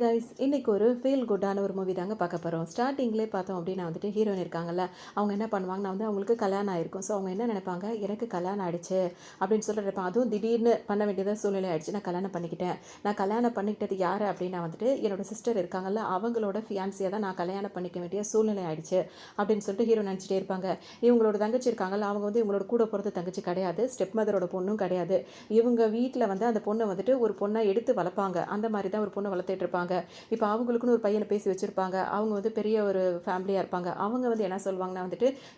Guys இன்னைக்கு ஒரு feel குட்டான ஒரு மூவி தாங்க பார்க்க போகிறோம். ஸ்டார்டிங்லேயே பார்த்தோம் அப்படின்னா ஹீரோயின் இருக்காங்கல்ல, அவங்க என்ன பண்ணுவாங்கன்னா அவங்களுக்கு கல்யாணம் ஆயிருக்கும். ஸோ அவங்க என்ன நினைப்பாங்க, எனக்கு கல்யாணம் ஆயிடுச்சு அப்படின்னு சொல்லிட்டு நினைப்பாங்க. அதுவும் திடீர்னு பண்ண வேண்டியதாக சூழ்நிலை ஆயிடுச்சு. நான் கல்யாணம் பண்ணிக்கிட்டேன். நான் கல்யாணம் பண்ணிக்கிட்டது யார் அப்படின்னா என்னோட சிஸ்டர் இருக்காங்கல்ல, அவங்களோட ஃபியான்சியாக தான் நான் கல்யாணம் பண்ணிக்க வேண்டிய சூழ்நிலை ஆயிடுச்சு அப்படின்னு சொல்லிட்டு ஹீரோ நினச்சிட்டே இருப்பாங்க. இவங்களோட தங்கச்சி இருக்காங்கல்ல, அவங்க இவங்களோட கூட பிறந்த தங்கச்சி கிடையாது, ஸ்டெப் மதரோட பொண்ணும் கிடையாது. இவங்க வீட்டில் அந்த பொண்ணை ஒரு பொண்ணை எடுத்து வளர்ப்பாங்க. அந்த மாதிரி தான் ஒரு பொண்ணை வளர்த்துட்டு இருப்பாங்க. இப்போ அவங்களுக்குன்னு ஒரு பையனை பேசி வச்சுருப்பாங்க. அவங்க பெரிய ஒரு ஃபேமிலியாக இருப்பாங்க. அவங்க என்ன சொல்லுவாங்கன்னா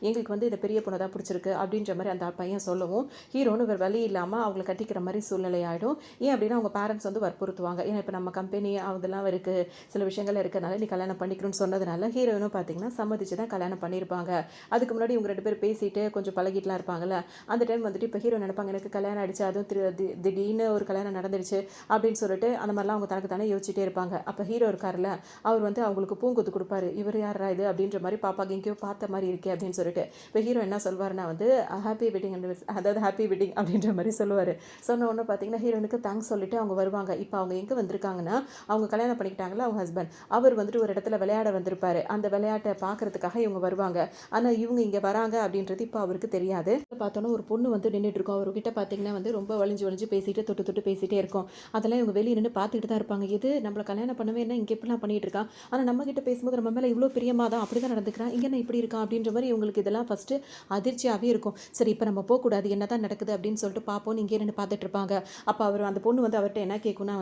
எங்களுக்கு இந்த பெரிய பொண்ணை தான் பிடிச்சிருக்கு அப்படின்ற மாதிரி அந்த பையன் சொல்லவும், ஹீரோன்னு வேறு வழி இல்லாமல் அவங்களை கட்டிக்கிற மாதிரி சூழ்நிலை ஆகிடும். ஏன் அப்படின்னா அவங்க பேரண்ட்ஸ் வற்புறுத்துவாங்க. ஏன்னா இப்போ நம்ம கம்பெனி அதெல்லாம் இருக்குது, சில விஷயங்கள் இருக்கிறனால நீ கல்யாணம் பண்ணிக்கணும்னு சொன்னதுனால ஹீரோயினும் பார்த்தீங்கன்னா சம்மதிச்சு தான் கல்யாணம் பண்ணியிருப்பாங்க. அதுக்கு முன்னாடி இவங்க 2 பேர் பேசிட்டு கொஞ்சம் பழகிட்டுலாம் இருப்பாங்கல்ல. அந்த டைம் இப்போ ஹீரோ நினைப்பாங்க, எனக்கு கல்யாணம் ஆகிடுச்சு, அதுவும் திடீர்னு ஒரு கல்யாணம் நடந்துருச்சு அப்படின்னு சொல்லிட்டு அந்த மாதிரிலாம் அவங்க தனக்கு தானே யோசிச்சுட்டே இருப்பாங்க. அப்போ ஹீரோ இருக்கார்ல, அவர் அவங்களுக்கு பூங்கொத்து கொடுப்பாரு. இவர் யாரா இது அப்படின்ற மாதிரி பாப்பாங்க, எங்கேயோ பார்த்த மாதிரி இருக்கே அப்படின்னு சொல்லிட்டு. இப்போ ஹீரோ என்ன சொல்வாருன்னா ஹாப்பி வெட்டிங் அதாவது ஹாப்பி வெட்டிங் அப்படின்ற மாதிரி சொல்லுவார். சொன்ன உடனே பார்த்தீங்கன்னா ஹீரோனுக்கு தேங்க்ஸ் சொல்லிட்டு அவங்க வருவாங்க. இப்போ அவங்க எங்கே வந்திருக்காங்கன்னா, அவங்க கல்யாணம் பண்ணிக்கிட்டாங்களா அவங்க ஹஸ்பண்ட், அவர் ஒரு இடத்துல விளையாட வந்திருப்பாரு. அந்த விளையாட்டை பார்க்கறதுக்காக இவங்க வருவாங்க. ஆனால் இவங்க இங்கே வராங்க அப்படின்றது இப்போ அவருக்கு தெரியாது. பார்த்தோன்னா ஒரு பொண்ணு நின்றுட்டு இருக்கும். அவர்கிட்ட பார்த்தீங்கன்னா ரொம்ப வலிஞ்சு வலிஞ்சு பேசிட்டு தொட்டு தொட்டு பேசிகிட்டே இருக்கும். அதெல்லாம் இவங்க வெளியே நின்று பார்த்துக்கிட்டு தான் இருப்பாங்க. எது நம்மளை கல்யாணம் பண்ணவே என்ன இங்கே இப்படிலாம் பண்ணிட்டு இருக்கான், ஆனால் நம்ம கிட்ட பேசும்போது நம்ம மேலே இவ்வளோ பிரியமாக தான் அப்படி தான் நடந்துக்கிறான், இங்கே என்ன இப்படி இருக்கான் அப்படின்ற மாதிரி இவங்களுக்கு இதெல்லாம் ஃபஸ்ட்டு அதிர்ச்சியாகவே இருக்கும். சரி இப்போ நம்ம போகக்கூடாது, என்ன தான் நடக்குது அப்படின்னு சொல்லிட்டு பார்ப்போம். இங்கே நின்று பார்த்துட்டு இருப்பாங்க. அப்போ அவர் அந்த பொண்ணு அவர்கிட்ட என்ன கேட்குன்னா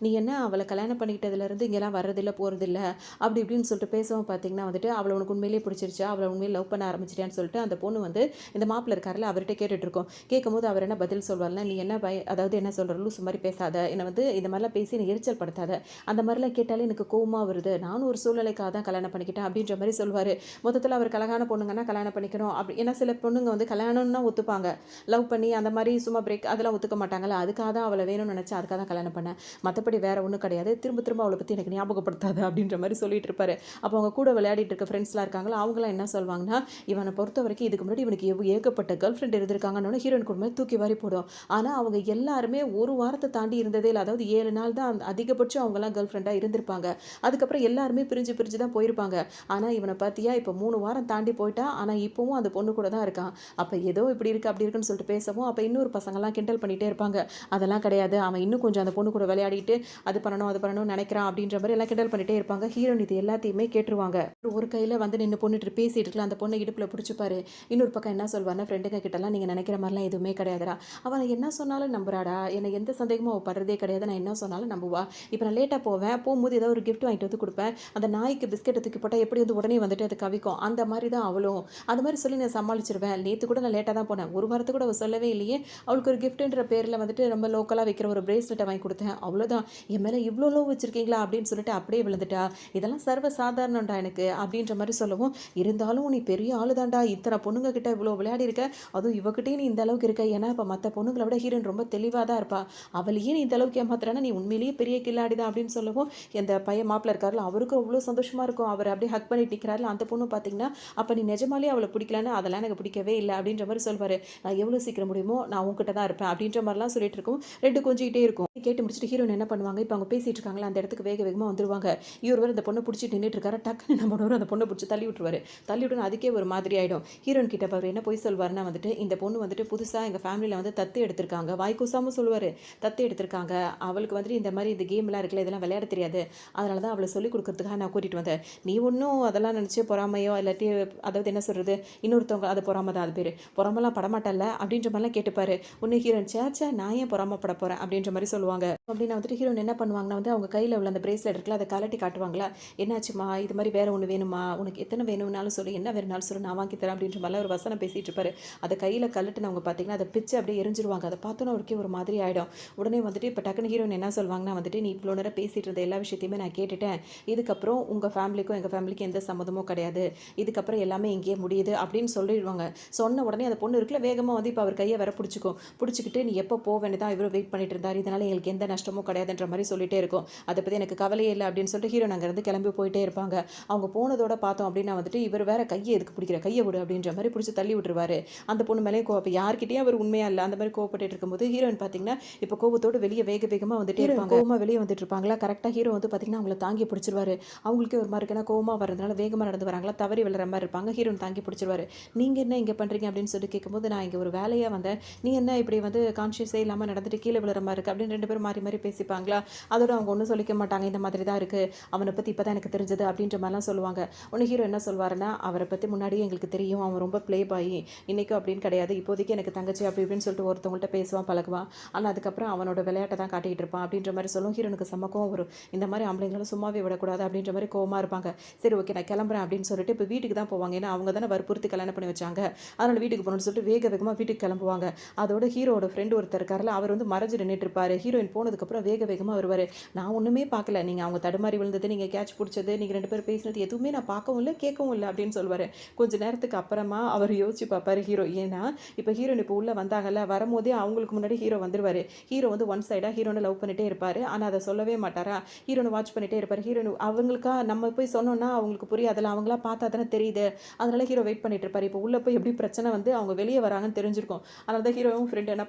நீ என்ன அவளை கல்யாணம் பண்ணிக்கிட்டதுலேருந்து இங்கெல்லாம் வர்றதில்லை போகிறதில்ல அப்படி இப்படின்னு சொல்லிட்டு பேசவும் பார்த்தீங்கன்னா அவளை உனக்கு உண்மையிலேயே பிடிச்சிருச்சா, அவளை உண்மையிலே லவ் பண்ண ஆரம்பிச்சிட்டான்னு சொல்லிட்டு அந்த பொண்ணு இந்த மாப்பிள்ள இருக்காருல அவர்கிட்ட கேட்டுட்டு இருக்கோம். கேட்கும்போது அவர் என்ன பதில் சொல்வார்னா, நீ என்ன அதாவது என்ன சொல்கிற லூசு மாதிரி பேசாத, என்னை இந்த மாதிரிலாம் பேசி நீ எரிச்சல் படுத்தாத, அந்த மாதிரிலாம் கேட்டாலே எனக்கு கோவமாக வருது, நானும் ஒரு சூழ்நிலைக்காக தான் கல்யாணம் பண்ணிக்கிட்டேன் அப்படின்ற மாதிரி சொல்லுவார். மொத்தத்தில் அவர் கல்யாண பொண்ணுங்கன்னா கல்யாணம் பண்ணிக்கணும் அப்படி, ஏன்னா சில பொண்ணுங்க கல்யாணம்னா ஒத்துப்பாங்க, லவ் பண்ணி அந்த மாதிரி சும்மா பிரேக் அதெல்லாம் ஒத்துக்க மாட்டாங்கல்ல. அதுக்காக தான் அவளை வேணும்னு நினச்சா அதுக்காக தான் கல்யாணம் பண்ணேன், மற்றபடி வேற ஒன்றும் கிடையாது, திரும்ப திரும்ப அவளை பற்றி எனக்கு ஞாபகப்படுத்தாது அப்படின்ற மாதிரி சொல்லிட்டு இருப்பாரு. அப்போ அவங்க கூட விளையாடிட்டு இருக்க ஃப்ரெண்ட்ஸ்லாம் இருக்காங்களா, அவங்களாம் என்ன சொல்வாங்கன்னா, இவனை பொறுத்த வரைக்கும் இதுக்கு முன்னாடி இவனுக்கு ஏகப்பட்ட கேர்ள் ஃப்ரெண்ட் இருந்திருக்காங்கன்னு ஹீரோயின் குடும்பமே தூக்கி வாரி போடும். ஆனால் அவங்க எல்லாருமே ஒரு வாரத்தை தாண்டி இருந்ததே இல்லை. அதாவது 7 நாள் தான் அதிகபட்சம் அவங்களாம் கேர்ள் ஃப்ரெண்டாக இருந்திருப்பாங்க. அதுக்கப்புறம் எல்லாருமே பிரிஞ்சு பிரிஞ்சு தான் போயிருப்பாங்க. ஆனால் இவனை பார்த்தியா இப்போ 3 வாரம் தாண்டி போயிட்டா, ஆனால் இப்போவும் அந்த பொண்ணு கூட தான் இருக்கான். அப்போ ஏதோ இப்படி இருக்குது அப்படி இருக்குன்னு சொல்லிட்டு பேசவும், அப்போ இன்னொரு பசங்கள்லாம் கிண்டல் பண்ணிகிட்டே இருப்பாங்க. அதெல்லாம் கிடையாது, அவன் இன்னும் கொஞ்சம் அந்த பொண்ணு கூட விளையாடிட்டு அது பண்ணணும்னு நினைக்கிறான் அப்படின்ற மாதிரி எல்லாம் கிண்டல் பண்ணிகிட்டே இருப்பாங்க. ஹீரோயின் இது எல்லாத்தையுமே கேட்டுருவாங்க. ஒரு கையில் நின்று பொண்ணுட்டு பேசிட்டு இருக்கலாம், அந்த பொண்ணை இடுப்பில் பிடிச்சிப்பாரு. இன்னொரு பக்கம் என்ன சொல்வாருன்னா, ஃப்ரெண்டுங்க கிட்டலாம் நீங்கள் நினைக்கிற மாதிரிலாம் எதுவுமே கிடையாதுடா, அவனை என்ன சொன்னாலும் நம்புறாடா, எனக்கு எந்த சந்தேகமும் அவள் படுறதே கிடையாது, நான் என்ன சொன்னாலும் நம்புவா. இப்போ நான் லேட்டாக போகும்போது ஏதாவது ஒரு கிஃப்ட் வாங்கிட்டு கொடுப்பேன், அந்த நாய்க்கு பிஸ்கெட்டை தூக்கி போட்டால் எப்படி உடனே அது கவிக்கும், அந்த மாதிரி தான் அவளும், அது மாதிரி சொல்லி நான் சமாளிச்சிருவேன். நேற்று கூட நான் லேட்டாக தான் போனேன், ஒரு வாரத்துக்கு கூட அவள் சொல்லவே இல்லையே, அவளுக்கு ஒரு கிஃப்ட்டுன்ற பேரில் ரொம்ப லோக்கலாக வைக்கிற ஒரு பிரேஸ்லெட்டை வாங்கி கொடுத்தேன், அவ்வளோதான், என் மேலே இவ்வளோ லோ வச்சுருக்கீங்களா அப்படின்னு சொல்லிட்டு அப்படியே விழுந்துட்டா. இதெல்லாம் சர்வ சாதாரணம்டா எனக்கு அப்படின்ற மாதிரி சொல்லவும், இருந்தாலும் நீ பெரிய ஆளு தான்டா, இத்தனை பொண்ணுங்க கிட்ட இவ்வளோ விளையாடி இருக்க, அதுவும் இவகிட்டே நீ இந்த அளவுக்கு இருக்க, ஏன்னா இப்போ மற்ற பொண்ணுங்களை விட ஹீரோயின் ரொம்ப தெளிவாக தான் இருப்பா, அவளையே நீ இந்த அளவுக்கு ஏமாத்துறானா, நீ உண்மையிலேயே பெரிய கில்லாடி தான் அப்படின்னு சொல்லவும், இந்த பையன் மாப்பிள்ள இருக்காருல அவருக்கும் அவ்வளோ சந்தோஷமாக இருக்கும். அவர் அப்படியே ஹக் பண்ணிட்டு நிற்கிறாருல, அந்த பொண்ணு பார்த்தீங்கன்னா, அப்போ நீ நிஜமாலே அவளை பிடிக்கலன்னு, அதெல்லாம் எனக்கு பிடிக்கவே இல்லை அப்படின்ற மாதிரி சொல்வார். நான் எவ்வளோ சீக்கிரம் முடியுமோ நான் உங்ககிட்ட தான் இருப்பேன் அப்படின்ற மாதிரிலாம் சொல்லிட்டு இருக்கும். 2 கொஞ்சிக்கிட்டே இருக்கும். கேட்டு முடிச்சுட்டு ஹீரோயின் என்ன பண்ணுவாங்க, இப்போ அவங்க பேசிட்டு இருக்காங்களா அந்த இடத்துக்கு வேக வேகமாக வந்துருவாங்க. இவர் இந்த பொண்ணை பிடிச்சிட்டு நின்றுட்டு இருக்காரு. டக்குன்னு நம்ம பண்ணுவார், அந்த பொண்ணை பிடிச்சி தள்ளி விட்டுருவாரு. தள்ளி விட்டு அதுக்கே ஒரு மாதிரி ஆகிடும். ஹீரோயின் கிட்ட அவர் என்ன போய் சொல்வார்னா, இந்த பொண்ணு புதுசாக எங்கள் ஃபேமிலியில் தத்து எடுத்திருக்காங்க, வாய்க்கூசாமல் சொல்லுவார், தத்து எடுத்திருக்காங்க, அவளுக்கு இந்த மாதிரி இந்த கேம்லாம் இருக்குல்ல, இதெல்லாம் விளையாட தெரியாது, அதனால தான் அவளை சொல்லிக் கொடுக்கறதுக்காக நான் கூட்டிகிட்டு வந்தேன், நீ ஒன்றும் அதெல்லாம் நினச்சி பொறாமையோ இல்லாட்டி அதாவது என்ன சொல்கிறது, இன்னொருத்தவங்க அது பொறாம தான், அது பேர் பொறாமலாம் படமாட்டல்ல அப்படின்ற மாதிரிலாம் கேட்டுப்பாரு. ஒன்று ஹீரோயின் சேச்சா நான் ஏன் பொறாமப்பட போகிறேன் அப்படின்ற மாதிரி சொல்லுவாங்க. அப்படின்னா ஹீரோயின் என்ன பண்ணுவாங்கன்னா, அவங்க கையில் உள்ள அந்த பிரேஸ்லெட் இருக்குல்ல அதை கலட்டி காட்டுவாங்களா, என்னாச்சுமா இது மாதிரி வேறு ஒன்று வேணுமா, உனக்கு எத்தனை வேணும்னாலும் சொல்லி, என்ன வேணுனாலும் சொல்லி நான் வாங்கி தரேன் அப்படின்ற மாதிரிலாம் ஒரு வசனம் பேசிகிட்டு இருப்பாரு. அதை கையில் கலட்டுனவங்க பார்த்தீங்கன்னா அதை பிச்சு அப்படியே எரிஞ்சிருவாங்க. அதை பார்த்தோன்னா அவருக்கே ஒரு மாதிரி ஆகிடும். உடனே இப்போ டக்குனு ஹீரோயின் என்ன சொல்வாங்கன்னா, நீ இவ்வளோ நேரம் பேசிகிட்டு இருந்த எல்லா விஷயத்தையுமே நான் கேட்டுட்டேன், இதுக்கப்புறம் உங்கள் ஃபேமிலிக்கும் எங்கள் ஃபேமிலிக்கும் எந்த சம்மந்தமும் கிடையாது, இதுக்கப்புறம் எல்லாமே இங்கேயே முடியுது அப்படின்னு சொல்லிடுவாங்க. சொன்ன உடனே அந்த பொண்ணு இருக்குல்ல வேகமாக இப்போ அவர் கையை வர பிடிச்சிக்கிட்டு நீ எப்போ போக வேண்டியதான் இவரும் வெயிட் பண்ணிட்டு இருந்தார், இதனால் எங்களுக்கு எந்த நஷ்டமும் கிடையாதுன்ற மாதிரி சொல்லிட்டே இருக்கும். அதை பற்றி எனக்கு கவலையே இல்லை அப்படின்னு சொல்லிட்டு ஹீரோயின் அங்கேருந்து கிளம்பி போயிட்டே இருப்பாங்க. அவங்க போனதோட பார்த்தோம் அப்படின்னா இவர் வேற கையை எதுக்கு பிடிக்கிற, கையை விடு அப்படின்ற மாதிரி பிடிச்சி தள்ளி விட்டுருவாரு. அந்த பொண்ணு மேலே கோவம் யார்கிட்டயும் அவர் உண்மையா இல்லை அந்த மாதிரி கோவப்பட்டு இருக்கும்போது ஹீரோயின் பார்த்தீங்கன்னா இப்போ கோவத்தோடு வெளியே வேகமாக வந்துட்டே இருப்பாங்க. கோவமாக வெளியே வந்துட்டு இருப்பாங்களா, கரெக்டாக கரெக்டாக ஹீரோ வந்து பார்த்திங்கன்னா அவங்கள தாங்கி பிடிச்சிருவாரு. அவங்களுக்கே ஒரு மாதிரி இருக்குன்னா கோவமாக வரதுனால வேகமாக நடந்து வராங்களா, தவறி விழுற மாதிரி இருப்பாங்க. ஹீரோயின் தாங்கி பிடிச்சிருவாரு. நீங்கள் என்ன இங்கே பண்ணுறீங்க அப்படின்னு சொல்லிட்டு கேட்கும்போது, நான் இங்கே ஒரு வேலையாக வந்தேன், நீ என்ன இப்படி வந்து கான்ஷியஸே இல்லாமல் நடந்துட்டு கீழே விழுற மாதிரி இருக்குது அப்படின்னு 2 பேரும் மாறி மாறி பேசிப்பாங்களா. அதோட அவங்க ஒன்றும் சொல்லிக்க மாட்டாங்க, இந்த மாதிரி தான் இருக்குது, அவனை பற்றி இப்போ தான் எனக்கு தெரிஞ்சது அப்படின்ற மாதிரிலாம் சொல்லுவாங்க. உடனே ஹீரோ என்ன சொல்வாருன்னா, அவரை பற்றி முன்னாடியே எங்களுக்கு தெரியும், அவன் ரொம்ப ப்ளே பாய், இன்றைக்கும் அப்படின்னு கிடையாது, இப்போதைக்கு எனக்கு தங்கச்சி அப்படி இப்படின்னு சொல்லிட்டு ஒருத்தவங்கள்ட்ட பேசுவான் பழகுவான், ஆனால் அதுக்கப்புறம் அவனோட விளையாட்டை தான் காட்டிகிட்டு இருப்பான் அப்படின்ற மாதிரி சொல்லும். ஹீரோனுக்கு சமக்கம் வரும், இந்த மாதிரி ஆம்பளைங்களும் சும்மாவே விடக்கூடாது அப்படின்ற மாதிரி கோவமாக இருப்பாங்க. சரி ஓகே நான் கிளம்புறேன் அப்படின்னு சொல்லிட்டு இப்போ வீட்டுக்கு தான் போவாங்க. ஏன்னா அவங்க தானே வற்புறுத்தி கல்யாணம் பண்ணி வச்சாங்க, அதனால் வீட்டுக்கு போகணும்னு சொல்லிட்டு வேக வேகமாக வீட்டுக்கு கிளம்புவாங்க. அதோட ஹீரோட ஃப்ரெண்டு ஒருத்தர் இருக்காருல, அவர் வந்து மறைஞ்சு நின்றுட்டு இருப்பாரு. ஹீரோயின் போனதுக்கப்புறம் வேக வேகமாக வருவார். நான் ஒன்றுமே பார்க்கல, நீங்கள் அவங்க தடுமாறி விழுந்தது, நீங்கள் கேட்ச் பிடிச்சது, நீங்கள் 2 பேரும் பேசினது எதுவுமே நான் பார்க்கவும் இல்லை கேட்கவும் இல்லை அப்படின்னு சொல்லுவார். கொஞ்சம் நேரத்துக்கு அப்புறமா அவர் யோசிச்சு பார்ப்பார் ஹீரோ. ஏன்னா இப்போ ஹீரோயின் இப்போ உள்ளே வந்தாங்கல்ல, வரும்போதே அவங்களுக்கு முன்னாடி ஹீரோ வந்துருவார். ஹீரோ வந்து ஒன் சைடாக ஹீரோனை லவ் பண்ணிட்டே இருப்பார், ஆனால் அதை சொல்லவே மாட்டாரா. ஹீரோனை வாட்ச் பண்ணிட்டே இருப்பார். ஹீரோயின் அவங்களுக்கா நம்ம போய் சொன்னோன்னா அவங்களுக்கு புரியாதுல்ல, அவங்களா பார்த்தா தானே தெரியுது, அதனால ஹீரோ வெயிட் பண்ணிட்டு இருப்பார். இப்போ உள்ளே போய் எப்படி பிரச்சனை வந்து அவங்க வெளியே வராங்கன்னு தெரிஞ்சிருக்கும். அதனால தான் ஹீரோவும் ஃப்ரெண்டு என்ன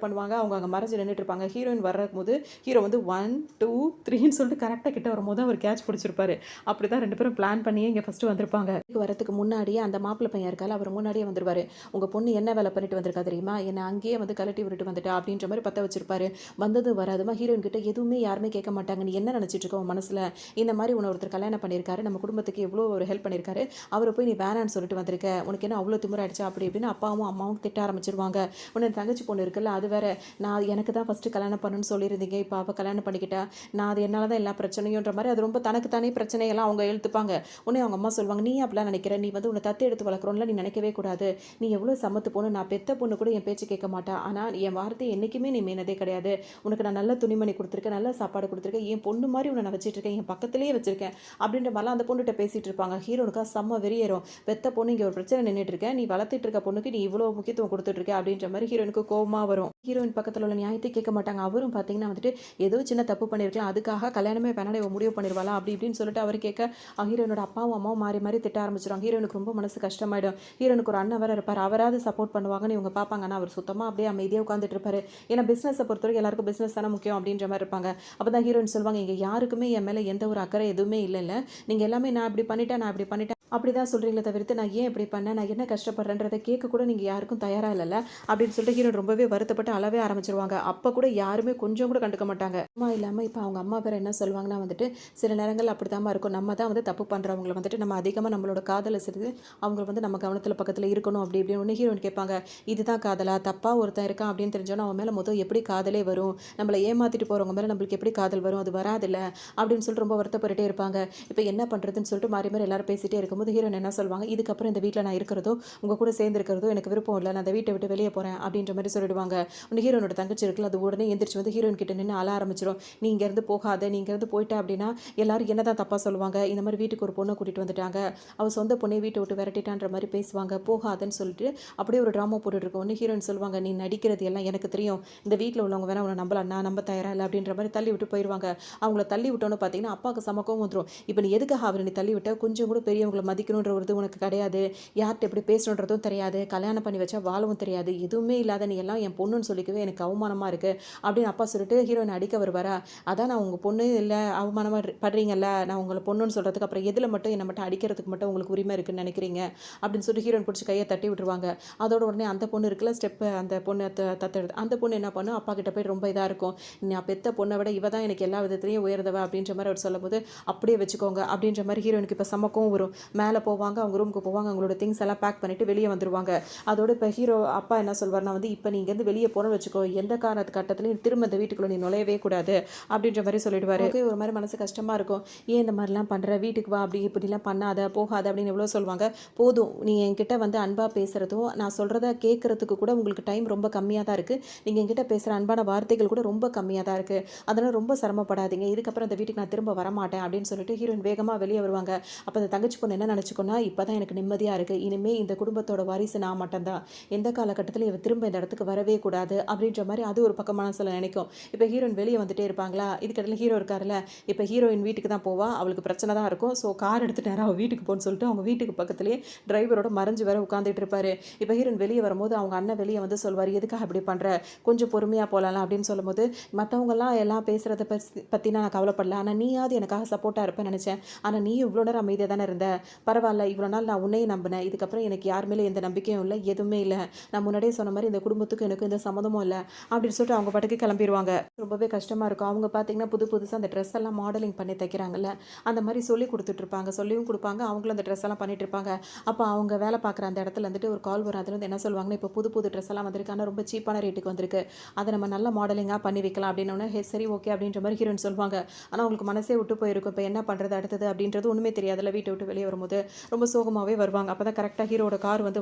பண்ணுவாங்க, அவங்க அங்கே மறைஞ்சு நின்றுட்டு இருப்பாங்க. ஹீரோயின் வர்றபோது ஹீரோ வந்து 1 2 3ன்னு சொல்லிட்டு கரெக்டாக கிட்ட வரும்போது அவர் கேட்ச் பிடிச்சிருப்பாரு. அப்படி தான் 2 பேரும் பிளான் பண்ணியே இங்கே ஃபஸ்ட்டு வந்திருப்பாங்க. வரதுக்கு முன்னாடியே அந்த மாப்பிள்ளை பையன் இருக்கால, அவர் முன்னாடியே வந்துருவாரு. உங்கள் பொண்ணு என்ன வேலை பண்ணிட்டு வந்திருக்கா தெரியுமா, என்னை அங்கேயே வந்து கலட்டி விட்டுட்டு வந்துட்டா அப்படின்ற மாதிரி பற்ற வச்சிருப்பாரு. வந்தது வராதுமா ஹீரோயின் கிட்ட எதுவுமே யாருமே கேட்க மாட்டாங்க, நீ என்ன நினச்சிட்டு இருக்க உன் மனசில், இந்த மாதிரி உன்னை ஒருத்தர் கல்யாணம் பண்ணியிருக்காரு, நம்ம குடும்பத்துக்கு எவ்வளோ ஒரு ஹெல்ப் பண்ணியிருக்காரு, அவரை போய் நீ வேணான்னு சொல்லிட்டு வந்திருக்க, உனக்கு என்ன அவ்வளோ திமிராயிடுச்சா அப்படி இப்படின்னு அப்பாவும் அம்மாவும் திட்ட ஆரம்பிச்சிருவாங்க. உன்னை தங்கச்சி பொண்ணு இருக்குல்ல, அது வேற, நான் எனக்கு தான் ஃபஸ்ட்டு கல்யாணம் பண்ணணும்னு சொல்லியிருந்தீங்க, இப்போ அவள் கல்யாணம் பண்ணிக்கிட்டா, நான் அது என்னால் தான் எல்லா பிரச்சனையுன்ற மாதிரி அது ரொம்ப தனக்கு தானே பிரச்சனையெல்லாம் அவங்க எழுத்துப்பாங்க. உடனே அவங்க அம்மா சொல்லுவாங்க, நீ அப்படிலாம் நினைக்கிற, நீ வந்து உன்னை தத்து எடுத்து வளர்க்குறோம்ல, நீ நினைக்கவே கூடாது, நீ எவ்வளோ சமத்து பொண்ணு, நான் பெத்த பொண்ணு கூட என் பேச்சு கேட்க மாட்டா, ஆனால் என் வார்த்தை என்றைக்குமே நீ மீனதே கிடையாது, உனக்கு நான் நல்ல துணிமணி கொடுத்துருக்கேன், நல்ல சாப்பாடு கொடுத்துருக்கேன், என் பொண்ணு மாதிரி உன்னை நான் வச்சுட்டு இருக்கேன், என் பக்கத்துலேயே வச்சிருக்கேன் அப்படின்ற மாதிரிலாம் அந்த பொண்ணுகிட்ட பேசிகிட்டு இருப்பாங்க. ஹீரோனுக்கா செம்ம வெறியேறும், பெத்த பொண்ணு இங்கே ஒரு பிரச்சனை நின்றுட்டு இருக்கேன், நீ வளர்த்துட்டு இருக்க பொண்ணுக்கு நீ இவ்வளோ முக்கியத்துவம் கொடுத்துட்ருக்க அப்படின்ற மாதிரி ஹீரோனுக்கு கோவமாக வரும். ஹீரோயின் பக்கத்தில் உள்ள நியாயத்தை கேட்க மாட்டாங்க. அவரும் பார்த்தீங்கன்னா வந்துட்டு ஏதோ சின்ன தப்பு பண்ணியிருக்கலாம், அதுக்காக கல்யாணமே வேணாம் இவ முடிவு பண்ணிடுவாளா அப்படி இப்படின்னு சொல்லிட்டு அவர் கேட்க ஹீரோனோட அப்பாவும் அம்மாவும் மாறி மாறி திட்ட ஆரம்பிச்சிருவாங்க. ஹீரோனுக்கு ரொம்ப மனசு கஷ்டமாயிடும். ஹீரோனுக்கு ஒரு அண்ணன் வேறு இருப்பார், அவராது சப்போர்ட் பண்ணுவாங்கன்னு இவங்க பார்ப்பாங்க. ஆனால் அவர் சுத்தமாக அப்படியே அமைதியாக உட்காந்துட்டு இருப்பாரு. ஏன்னா பிஸ்னஸை பொறுத்தவரைக்கும் எல்லாருக்கும் பிஸ்னஸ் தானே முக்கியம் அப்படின்ற மாதிரி இருப்பாங்க. அப்போ தான் ஹீரோயின் சொல்லுவாங்க, இங்கே யாருக்குமே என் மேலே எந்த ஒரு அக்கறை எதுவுமே இல்லை, நீங்கள் எல்லாமே நான் இப்படி பண்ணிட்டேன் அப்படி தான் சொல்கிறீங்களே தவிர்த்து நான் ஏன் இப்படி பண்ணேன், நான் என்ன கஷ்டப்படுறேன்றதை கேட்க கூட நீங்கள் யாருக்கும் தயாராக இல்லைல்ல அப்படின்னு சொல்லிட்டு ஹீரோயின் ரொம்பவே வருத்தப்பட்டு அழவே ஆரம்பிச்சிருவாங்க. அப்போ கூட யாருமே கொஞ்சம் கூட கண்டுக்க மாட்டாங்க. அம்மா இல்லாமல் இப்போ அவங்க அம்மா பேர் என்ன சொல்லுவாங்கன்னா வந்துட்டு, சில நேரங்கள் அப்படி தான் இருக்கும், நம்ம தான் வந்து தப்பு பண்ணுறவங்களை வந்துட்டு நம்ம அதிகமாக நம்மளோட காதலை செய்து அவங்க வந்து நம்ம கவனத்தில் பக்கத்தில் இருக்கணும் அப்படி இப்படின்னு ஒன்று ஹீரோயின் கேட்பாங்க. இதுதான் காதலா, தப்பாக ஒருத்தன் இருக்கான் அப்படின்னு தெரிஞ்சோன்னா அவன் மேலே மொத்தம் எப்படி காதலே வரும், நம்மளை ஏமாற்றிட்டு போகிறவங்க மேலே நம்மளுக்கு எப்படி காதல் வரும், அது வராதில்ல அப்படின்னு சொல்லிட்டு ரொம்ப வருத்தப்பட்டுட்டே இருப்பாங்க. இப்போ என்ன பண்ணுறதுன்னு சொல்லிட்டு மாறி மாறி எல்லாரும் பேசிகிட்டே இருக்கும்போது ஹீரோயின் என்ன சொல்லுவாங்க, இதுக்கப்புறம் இந்த வீட்டில் நான் இருக்கிறதோ உங்கள் கூட சேர்ந்து இருக்கிறதோ எனக்கு விருப்பம் இல்லை, நான் அந்த வீட்டை விட்டு வெளியே போகிறேன் அப்படின்ற மாதிரி சொல்லிடுவாங்க. உடனே ஹீரோனோட தங்கச்சி இருக்குல்ல, அது உடனே எந்திரிச்சு வந்து ஹீரோயின் கிட்ட நின்று அழ ஆரம்பிச்சிடும். நீ இங்கேருந்து போகாத, நீ இங்கேருந்து போயிட்டா அப்படின்னா எல்லாரும் என்ன தான் தப்பாக சொல்லுவாங்க, இந்த மாதிரி வீட்டுக்கு ஒரு பொண்ணை கூட்டிகிட்டு வந்துட்டாங்க, அவள் சொந்த பொண்ணை வீட்டை விட்டு விரட்டிட்டான்ற மாதிரி பேசுவாங்க, போகாதன்னு சொல்லிட்டு அப்படியே ஒரு ட்ராமா போட்டுட்ருக்கோம். ஒன்று ஹீரோயின் சொல்லுவாங்க, நீ நடிக்கிறது எல்லாம் எனக்கு தெரியும், இந்த வீட்டில் உள்ளவங்க வேணா உன்னை நம்பலாம், நான் நம்ப தயாரா இல்லை அப்படின்ற மாதிரி தள்ளி விட்டு போயிடுவாங்க. அவங்கள தள்ளி விட்டோன்னு பார்த்தீங்கன்னா அப்பாவுக்கு சமக்கம் வந்துடும். இப்போ நீ எதுக்காக அவரை நீ தள்ளி விட்ட, கொஞ்சம் கூட பெரியவங்களை மதிக்கணுன்ற ஒரு இது உனக்கு கிடையாது, யார்கிட்ட எப்படி பேசணுன்றதும் தெரியாது, கல்யாணம் பண்ணி வச்சா வாழவும் தெரியாது, எதுவுமே இல்லாத நீ எல்லாம் என் பொண்ணுன்னு சொல்லிக்கவே எனக்கு அவமானமாக இருக்குது அப்படின்னு அப்பா சொல்லிட்டு ஹீரோயின் அடிக்க வருவாரா. அதான் நான் உங்கள் பொண்ணு இல்லை அவமானமாக படுறீங்கல்ல, நான் உங்களை பொண்ணுன்னு சொல்கிறதுக்கு அப்புறம் எதில் மட்டும் என்னை மட்டும் அடிக்கிறதுக்கு மட்டும் உங்களுக்கு உரிமை இருக்குன்னு நினைக்கிறீங்க அப்படின்னு சொல்லிட்டு ஹீரோயின் பிடிச்சி கையை தட்டி விட்டுருவாங்க. அதோட உடனே அந்த பொண்ணு இருக்குல்ல ஸ்டெப்பு, அந்த பொண்ணு தத்தெடுத்து அந்த பொண்ணு என்ன பண்ணும், அப்பா கிட்ட போய் ரொம்ப இதாக இருக்கும், நான் பெத்த பொண்ணை விட இவ தான் எனக்கு எல்லா விதத்துலையும் உயர்ந்தவ அப்படின்ற மாதிரி அவர் சொல்லும்போது அப்படியே வச்சுக்கோங்க அப்படின்ற மாதிரி ஹீரோயினுக்கு இப்போ சமக்கவும் வரும். மேலே போவாங்க, அவங்க ரூமுக்கு போவாங்க, அவங்களோட திங்ஸ் எல்லாம் பேக் பண்ணிவிட்டு வெளியே வந்துடுவாங்க. அதோட இப்போ ஹீரோ அப்பா என்ன சொல்வார்னா வந்து, இப்போ நீ இங்கேருந்து வெளியே போகணும்னு வச்சுக்கோ, எந்த காரணத்து கட்டத்துலையும் திரும்ப இந்த வீட்டுக்குள்ளே நீ நுழையவே கூடாது அப்படின்ற மாதிரி சொல்லிடுவார். ஒரு மாதிரி மனசு கஷ்டமாக இருக்கும், ஏன் இந்த மாதிரிலாம் பண்ணுற, வீட்டுக்கு வா, அப்படி இப்படிலாம் பண்ணாத போகாத அப்படின்னு எவ்வளோ சொல்லுவாங்க. போதும், நீ என்கிட்ட வந்து அன்பாக பேசுகிறதும் நான் சொல்கிறத கேட்குறதுக்கு கூட உங்களுக்கு டைம் ரொம்ப கம்மியாக தான் இருக்குது, நீங்கள் என்கிட்ட பேசுகிற அன்பான வார்த்தைகள் கூட ரொம்ப கம்மியாக தான் இருக்குது, அதனால் ரொம்ப சிரமப்படாதீங்க, இதுக்கப்புறம் அந்த வீட்டுக்கு நான் திரும்ப வரமாட்டேன் அப்படின்னு சொல்லிட்டு ஹீரோயின் வேகமாக வெளியே வருவாங்க. அப்போ அந்த தங்கச்சி பொண்ணு என்ன என்ன நினச்சிக்கோன்னா, இப்போ தான் எனக்கு நிம்மதியாக இருக்குது. இனிமேல் இந்த குடும்பத்தோட வாரிசு நான் மட்டும்தான். எந்த காலகட்டத்திலும் இவ திரும்ப இந்த இடத்துக்கு வரவே கூடாது அப்படின்ற மாதிரி அது ஒரு பக்கம் மனசில் நினைக்கும். இப்போ ஹீரோயின் வெளியே வந்துட்டே இருப்பாங்களா, இதுக்கிடையில் ஹீரோ இருக்காருல்ல, இப்போ ஹீரோயின் வீட்டுக்கு தான் போவா. அவளுக்கு பிரச்சனை தான் இருக்கும். ஸோ கார் எடுத்து நேராக அவள் வீட்டுக்கு போன்னு சொல்லிட்டு அவங்க வீட்டுக்கு பக்கத்துலேயே டிரைவரோட மறைஞ்சு வேற உட்காந்துட்டு இருப்பாரு. இப்போ ஹீரோயின் வெளியே வரும்போது அவங்க அண்ணன் வெளியே வந்து சொல்வார், எதுக்காக இப்படி பண்ணுற, கொஞ்சம் பொறுமையாக போகலாம் அப்படின்னு சொல்லும்போது, மற்றவங்கெல்லாம் எல்லாம் பேசுகிறத பற்றி நான் கவலைப்படல, ஆனால் நீயாவது எனக்காக சப்போர்ட்டாக இருப்பேன்னு நினச்சேன். ஆனால் நீ இவ்வளோ நேரம் அமைதியாக தானே இருந்த, பரவாயில்ல, இவ்வளோ நாள் நான் உன்னையும் நம்பினேன், இதுக்கப்புறம் எனக்கு யார் மேலே எந்த நம்பிக்கையும் இல்லை, எதுவுமே இல்லை, நான் முன்னாடியே சொன்ன மாதிரி இந்த குடும்பத்துக்கு எனக்கு எந்த சம்மந்தமும் இல்லை அப்படின்னு சொல்லிட்டு அவங்க பாட்டுக்கு கிளம்பிடுவாங்க. ரொம்பவே கஷ்டமாக இருக்கும். அவங்க பார்த்தீங்கன்னா புதுசாக அந்த ட்ரெஸ் எல்லாம் மாடலிங் பண்ணி தைக்கிறாங்கல்ல, அந்த மாதிரி சொல்லி கொடுத்துட்ருப்பாங்க, சொல்லியும் கொடுப்பாங்க, அவங்களும் அந்த ட்ரெஸ் எல்லாம் பண்ணிட்டு இருப்பாங்க. அப்போ அவங்க வேலை பார்க்குற அந்த இடத்துல வந்துட்டு ஒரு கால் வரும். அதில் வந்து என்ன சொல்லுவாங்கன்னா, இப்போ புது ட்ரெஸ் எல்லாம் வந்திருக்கு, ஆனால் ரொம்ப சீப்பான ரேட்டுக்கு வந்திருக்கு, அதை நம்ம நல்ல மாடலிங்காக பண்ணி வைக்கலாம் அப்படின்னோடனே, ஹே சரி ஓகே அப்படின்ற மாதிரி ஹீரோயின் சொல்லுவாங்க. ஆனால் அவங்களுக்கு மனசே விட்டு போயிருக்கும். இப்போ என்ன பண்ணுறது அடுத்தது அப்படின்றது ஒன்றுமே தெரியாதுல்ல. வீட்டை விட்டு வெளியே வரும்போது ரொம்ப சோகமாகவே வருவாங்க. அப்போ தான் கரெக்டாக ஹீரோட கார் வந்து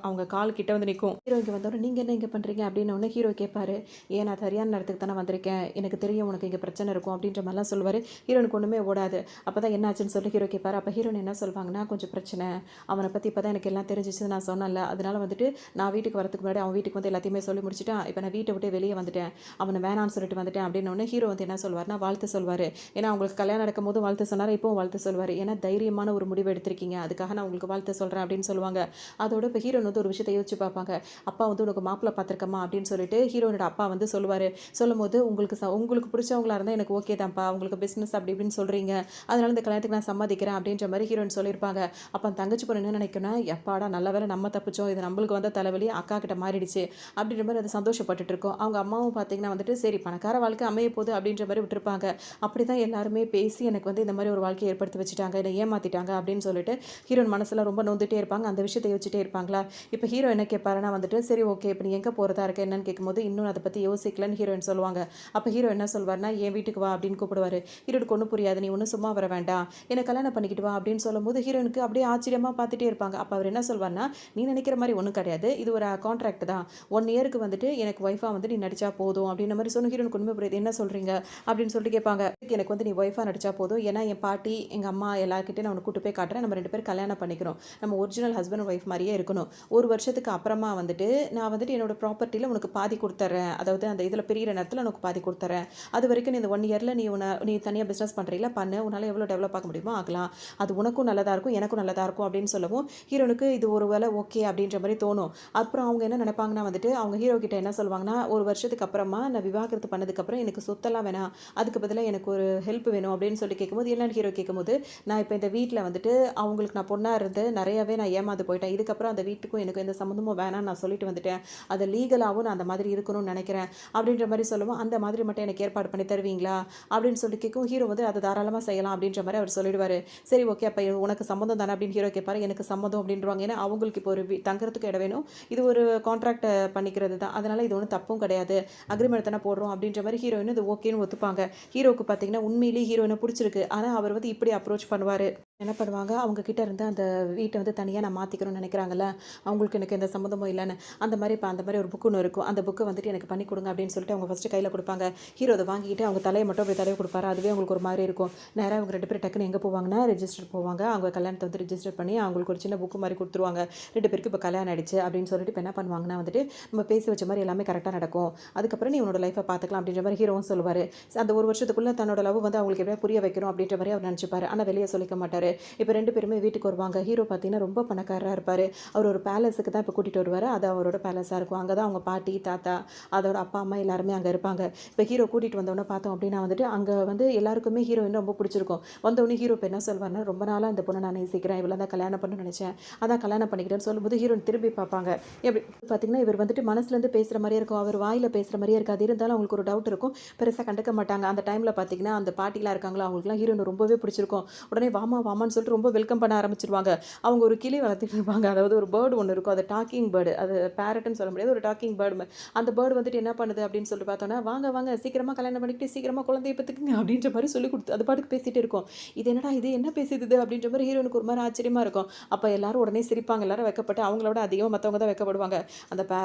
அவங்க கால் கிட்ட வந்து நிற்கும். ஹீரோ இங்கே வந்தோடனே, நீங்கள் என்ன இங்கே பண்ணுறீங்க அப்படின்னோடனே ஹீரோ கேட்பாரு, ஏன் நான் சரியான நேரத்துக்கு தானே வந்திருக்கேன், எனக்கு தெரியும் உனக்கு இங்கே பிரச்சனை இருக்கும் அப்படின்ற மாதிரிலாம் சொல்லுவார். ஹீரோனுக்கு ஒன்றுமே ஓடாது. அப்போ தான் என்ன ஆச்சுன்னு சொல்லி ஹீரோ கேட்பாரு. அப்போ ஹீரோன் என்ன சொல்லுவாங்கன்னா, கொஞ்சம் பிரச்சனை, அவனை பற்றி இப்போ தான் எனக்கு எல்லாம் தெரிஞ்சிச்சு, நான் சொன்னேன்ல, அதனால வந்துட்டு நான் வீட்டுக்கு வரதுக்கு முன்னாடி அவன் வீட்டுக்கு வந்து எல்லாத்தையுமே சொல்லி முடிச்சுட்டான், இப்போ நான் வீட்டை விட்டு வெளியே வந்துட்டேன், அவனை வேணான்னு சொல்லிட்டு வந்துட்டேன் அப்படின்னோடனே ஹீரோ வந்து என்ன சொல்வார்னா, வாழ்த்து சொல்வார். ஏன்னா அவங்களுக்கு கல்யாணம் நடக்கும் போது வாழ்த்து சொன்னார், இப்போவும் வாழ்த்து சொல்வார். ஏன்னா தைரியமான ஒரு முடிவு எடுத்திருக்கீங்க, அதுக்காக நான் உங்களுக்கு வாழ்த்து சொல்கிறேன் அப்படின்னு சொல்லுவாங்க. அதோட இப்போ ஹீரோன் வந்து ஒரு விஷயத்தை யோசிச்சு பார்ப்பாங்க. அப்பா வந்து உனக்கு மாப்பிள்ளை பார்த்துருக்கமா அப்படின்னு சொல்லிட்டு ஹீரோனோட அப்பா வந்து சொல்லுவார். சொல்லும்போது, உங்களுக்கு பிடிச்சவங்களா இருந்தால் எனக்கு ஓகே தான்ப்பா, உங்களுக்கு பிஸ்னஸ் அப்படி இப்படின்னு சொல்கிறீங்க, அதனால இந்த கல்யாணத்துக்கு நான் சம்மதிக்கிறேன் அப்படின்ற மாதிரி ஹீரோயின் சொல்லியிருப்பாங்க. அப்போ அந்த தங்கச்சி பொண்ணு என்ன நினைக்கணும், எப்பாடா நல்ல வேலை நம்ம தப்பிச்சோம், இது நம்மளுக்கு வந்த தலைவலி அக்கா கிட்ட மாறிடுச்சு அப்படின்ற மாதிரி அது சந்தோஷப்பட்டுட்டு இருக்கோம். அவங்க அம்மாவும் பார்த்தீங்கன்னா வந்துட்டு, சரி பணக்கார வாழ்க்கை அமைய போகுது அப்படின்ற மாதிரி விட்டுருப்பாங்க. அப்படி தான் எல்லாருமே பேசி எனக்கு வந்து இந்த மாதிரி ஒரு வாழ்க்கையை ஏற்படுத்தி வச்சுட்டாங்க, என்னை ஏமாற்றிட்டாங்க அப்படின்னு சொல்லிட்டு ஹீரோயின் மனசில் ரொம்ப நொந்துட்டே இருப்பாங்க. அந்த விஷயத்தை யோசிச்சுட்டே இருப்பாங்களா. இப்போ ஹீரோ என்ன கேட்பாருன்னா வந்துட்டு, சரி ஓகே இப்போ நீ எங்கே போகிறதா இருக்க என்னன்னு கேட்கும்போது, இன்னும் அதை பற்றி யோசிக்கலன்னு ஹீரோயின் சொல்லுவாங்க. அப்போ ஹீரோ என்ன சொல்வார்னா, என் வீட்டுக்கு வா அப்படின்னு கூப்பிடுவார். ஹீரோனுக்கு ஒன்றும் புரியாது, நீ ஒன்றும் சும்மா வர வேண்டாம், என்னை கல்யாணம் பண்ணிக்கிட்டு வா அப்படின்னு சொல்லும்போது ஹீரோனுக்கு அப்படியே ஆச்சரியமாக பார்த்துட்டே இருப்பாங்க. அப்போ அவர் என்ன சொல்வார்னா, நீ நினைக்கிற மாதிரி ஒன்றும் கிடையாது, இது ஒரு கான்ட்ராக்ட் தான், 1 இயருக்கு வந்துட்டு எனக்கு ஒய்ஃபாக வந்து நீ நடிச்சா போதும் அப்படின்ற மாதிரி சொன்ன. ஹீரோனுக்கு ஒன்றுமே புரியுது, என்ன சொல்கிறீங்க அப்படின்னு சொல்லிட்டு கேட்பாங்க. எனக்கு வந்து நீ ஒய்ஃபாக நடிச்சா போதும், ஏன்னா என் பாட்டி எங்கள் அம்மா எல்லாருக்கிட்டையும் நான் உனக்கு கூட்டு போய் காட்டுறேன், நம்ம 2 பேரும் கல்யாணம் பண்ணிக்கிறோம், நம்ம ஒரிஜினல் ஹஸ்பண்ட் ஒய்ஃப் மாதிரியே இருக்கணும், 1 வருஷத்துக்கு அப்புறமா வந்துட்டு நான் வந்துட்டு என்னோட ப்ராப்பர்ட்டியில் உனக்கு பாதி கொடுத்துட்றேன், அதாவது அந்த இதில் பிரிகிற நேரத்தில் உனக்கு பாதி கொடுத்துட்றேன், அது வரைக்கும் நீ இந்த 1 இயரில் நீ தனியாக பிஸ்னஸ் பண்ணுறீங்களா பண்ணு, உன்னால் எவ்வளோ டெவலப் ஆக முடியுமோ ஆகலாம், அது உனக்கும் நல்லதாக இருக்கும் எனக்கும் நல்லதாக இருக்கும் அப்படின்னு சொல்லவும் ஹீரோனுக்கு இது ஒரு வேலை ஓகே அப்படின்ற மாதிரி தோணும். அப்புறம் அவங்க என்ன நினைப்பாங்கன்னா வந்துட்டு, அவங்க ஹீரோ கிட்ட என்ன சொல்லுவாங்கன்னா, 1 வருஷத்துக்கு அப்புறமா நான் விவாகரத்து பண்ணதுக்கப்புறம் எனக்கு சொத்தெல்லாம் வேணாம், அதுக்கு பதிலாக எனக்கு ஒரு ஹெல்ப் வேணும் அப்படின்னு சொல்லி கேட்கும்போது, என்னென்னு ஹீரோ கேட்கும்போது, நான் இப்போ இந்த வீட்டில் வந்துட்டு அவங்களுக்கு நான் பொண்ணாக இருந்து நிறையவே நான் ஏமாந்து போயிட்டேன், இதுக்கப்புறம் அந்த வீட்டுக்கும் எனக்கு எந்த சம்மந்தமும் வேணாம்னு நான் சொல்லிட்டு வந்துட்டேன், அதை லீகலாகவும் நான் அந்த மாதிரி இருக்கணும்னு நினைக்கிறேன் அப்படின்ற மாதிரி சொல்லுவோம். அந்த மாதிரி மட்டும் எனக்கு ஏற்பாடு பண்ணி தருவீங்களா அப்படின்னு சொல்லி கேட்கும். ஹீரோ வந்து அதை தாராளமாக செய்யலாம் அப்படின்ற மாதிரி அவர் சொல்லிடுவார். சரி ஓகே அப்போ உனக்கு சம்மந்தம் தானே அப்படின்னு ஹீரோ கேட்பாரு. எனக்கு சம்மதம் அப்படின்றவாங்க. ஏன்னா அவங்களுக்கு இப்போ ஒரு தங்குறதுக்கு இடம் வேணும், இது ஒரு கான்ட்ராக்ட் பண்ணிக்கிறது தான், அதனால் இது ஒன்றும் தப்பும் கிடையாது, அக்ரிமெண்ட் தானே போடுறோம் அப்படின்ற மாதிரி ஹீரோயின் இது ஓகேன்னு ஒத்துப்பாங்க. ஹீரோக்கு பார்த்தீங்கன்னா உண்மையிலேயே ஹீரோயினை பிடிச்சிருக்கு, ஆனால் அவர் வந்து இப்படி அப்ரோச் பண்ணுவார். என்ன பண்ணுவாங்க, அவங்க கிட்ட இருந்து அந்த வீட்டை வந்து தனியாக நான் மாற்றிக்கணும்னு நினைக்கிறாங்கல்ல, அவங்களுக்கு எனக்கு எந்த சம்மந்தமும் இல்லைன்னு, அந்த மாதிரி ஒரு புக்கு ஒன்று இருக்கும், அந்த புக்கை வந்துட்டு எனக்கு பண்ணி கொடுங்க அப்படின்னு சொல்லிட்டு அவங்க ஃபஸ்ட்டு கையில் கொடுப்பாங்க. ஹீரோ அதை வாங்கிட்டு அவங்க தலையை மட்டும் அப்படி தலையை கொடுப்பாரு. அதுவே அவங்களுக்கு ஒரு மாதிரி இருக்கும். நேராக அவங்க 2 பேரும் டக்குன்னு எங்கே போவாங்கன்னா ரெஜிஸ்டர் போவாங்க. அவங்க கல்யாணத்தை வந்து ரெஜிஸ்டர் பண்ணி அவங்களுக்கு ஒரு சின்ன புக்கு மாதிரி கொடுத்துருவாங்க. 2 பேருக்கு இப்போ கல்யாணம் ஆயிடுச்சு அப்படின்னு சொல்லிட்டு இப்போ என்ன பண்ணுவாங்கன்னா வந்துட்டு, நம்ம பேசி வச்ச மாதிரி எல்லாமே கரெக்டாக நடக்கும், அதுக்கப்புறம் நீ உன்னோட லைஃப்பை பார்த்துக்கலாம் அப்படின்ற மாதிரி ஹீரோவும் சொல்லுவார். அந்த 1 வருஷத்துக்குள்ளே தன்னோட லவ் வந்து அவங்களுக்கு எப்படியா புரிய வைக்கணும் அப்படின்ற மாதிரி அவர் நினச்சிப்பாரு. ஆனால் வெளியே சொல்லிக்க மாட்டார். இப்போ 2 பேருமே வீட்டுக்கு வருவாங்க. ஹீரோ பார்த்தீங்கன்னா ரொம்ப பணக்காரராக இருப்பார். அவர் ஒரு பேலஸுக்கு தான் இப்போ கூட்டிகிட்டு வருவார். அது அவரோட பேலஸாக இருக்கும். அங்கே தான் அவங்க பாட்டி தாத்தா அதோட அப்பா அம்மா எல்லாருமே அங்கே இருப்பாங்க. இப்போ ஹீரோ கூட்டிகிட்டு வந்தோடனே பார்த்தோம் அப்படின்னா வந்துட்டு, அங்கே வந்து எல்லாருக்குமே ஹீரோயின் ரொம்ப பிடிச்சிருக்கும். வந்தோடனே ஹீரோ இப்போ என்ன சொல்வார்னா, ரொம்ப நாளாக இந்த பொண்ணை நான் நேசிக்கிறேன், இவ்வளோ தான் கல்யாணம் பண்ணணும்னு நினச்சேன், அதான் கல்யாணம் பண்ணிக்கிட்டேன்னு சொல்லும்போது ஹீரோயின் திரும்பி பார்ப்பாங்க. எப்படி பார்த்தீங்கன்னா இவர் வந்துட்டு மனசுலேருந்து பேசுகிற மாதிரியே இருக்கும், அவர் வாயில் பேசுகிற மாதிரியே இருக்காது. இருந்தாலும் அவங்களுக்கு ஒரு டவுட் இருக்கும், பெருசாக கண்டுக்க மாட்டாங்க. அந்த டைமில் பார்த்தீங்கன்னா அந்த பாட்டிலாம் இருக்காங்களோ அவங்களுக்குலாம் ஹீரோயின் ரொம்பவே பிடிச்சிருக்கும். உடனே வாமான்னு சொல்லிட்டு ரொம்ப வெல்கம் பண்ண ஆரம்பிச்சிருவாங்க. அவங்க ஒரு கிளி வளர்த்துட்டு இருப்பாங்க, அதாவது ஒரு பேர்டு ஒன்று இருக்கும், அது டாக்கிங் பேர்டு, அது பேரட்னு சொல்ல முடியாது, ஒரு டாக்கிங் பேர்டு. அந்த பேர்டு வந்துட்டு என்ன பண்ணுது அப்படின்னு சொல்லிட்டு பார்த்தோன்னா, வாங்க சீக்கிரமாக கல்யாணம் பண்ணிக்கிட்டு சீக்கிரமாக குழந்தைய பெற்றுக்குங்க அப்படின்ற மாதிரி சொல்லி கொடுத்து அது பாட்டுக்கு பேசிகிட்டு இருக்கும். இது என்னடா இது என்ன பேசுது அப்படின்ற மாதிரி ஹீரோனுக்கு ஒரு மாதிரி ஆச்சரியமாக இருக்கும். அப்போ எல்லாரும் உடனே சிரிப்பாங்க. எல்லாரும் வைக்கப்பட்டு அவங்களோட அதிகமாக மற்றவங்க தான் வைக்கப்படுவாங்க.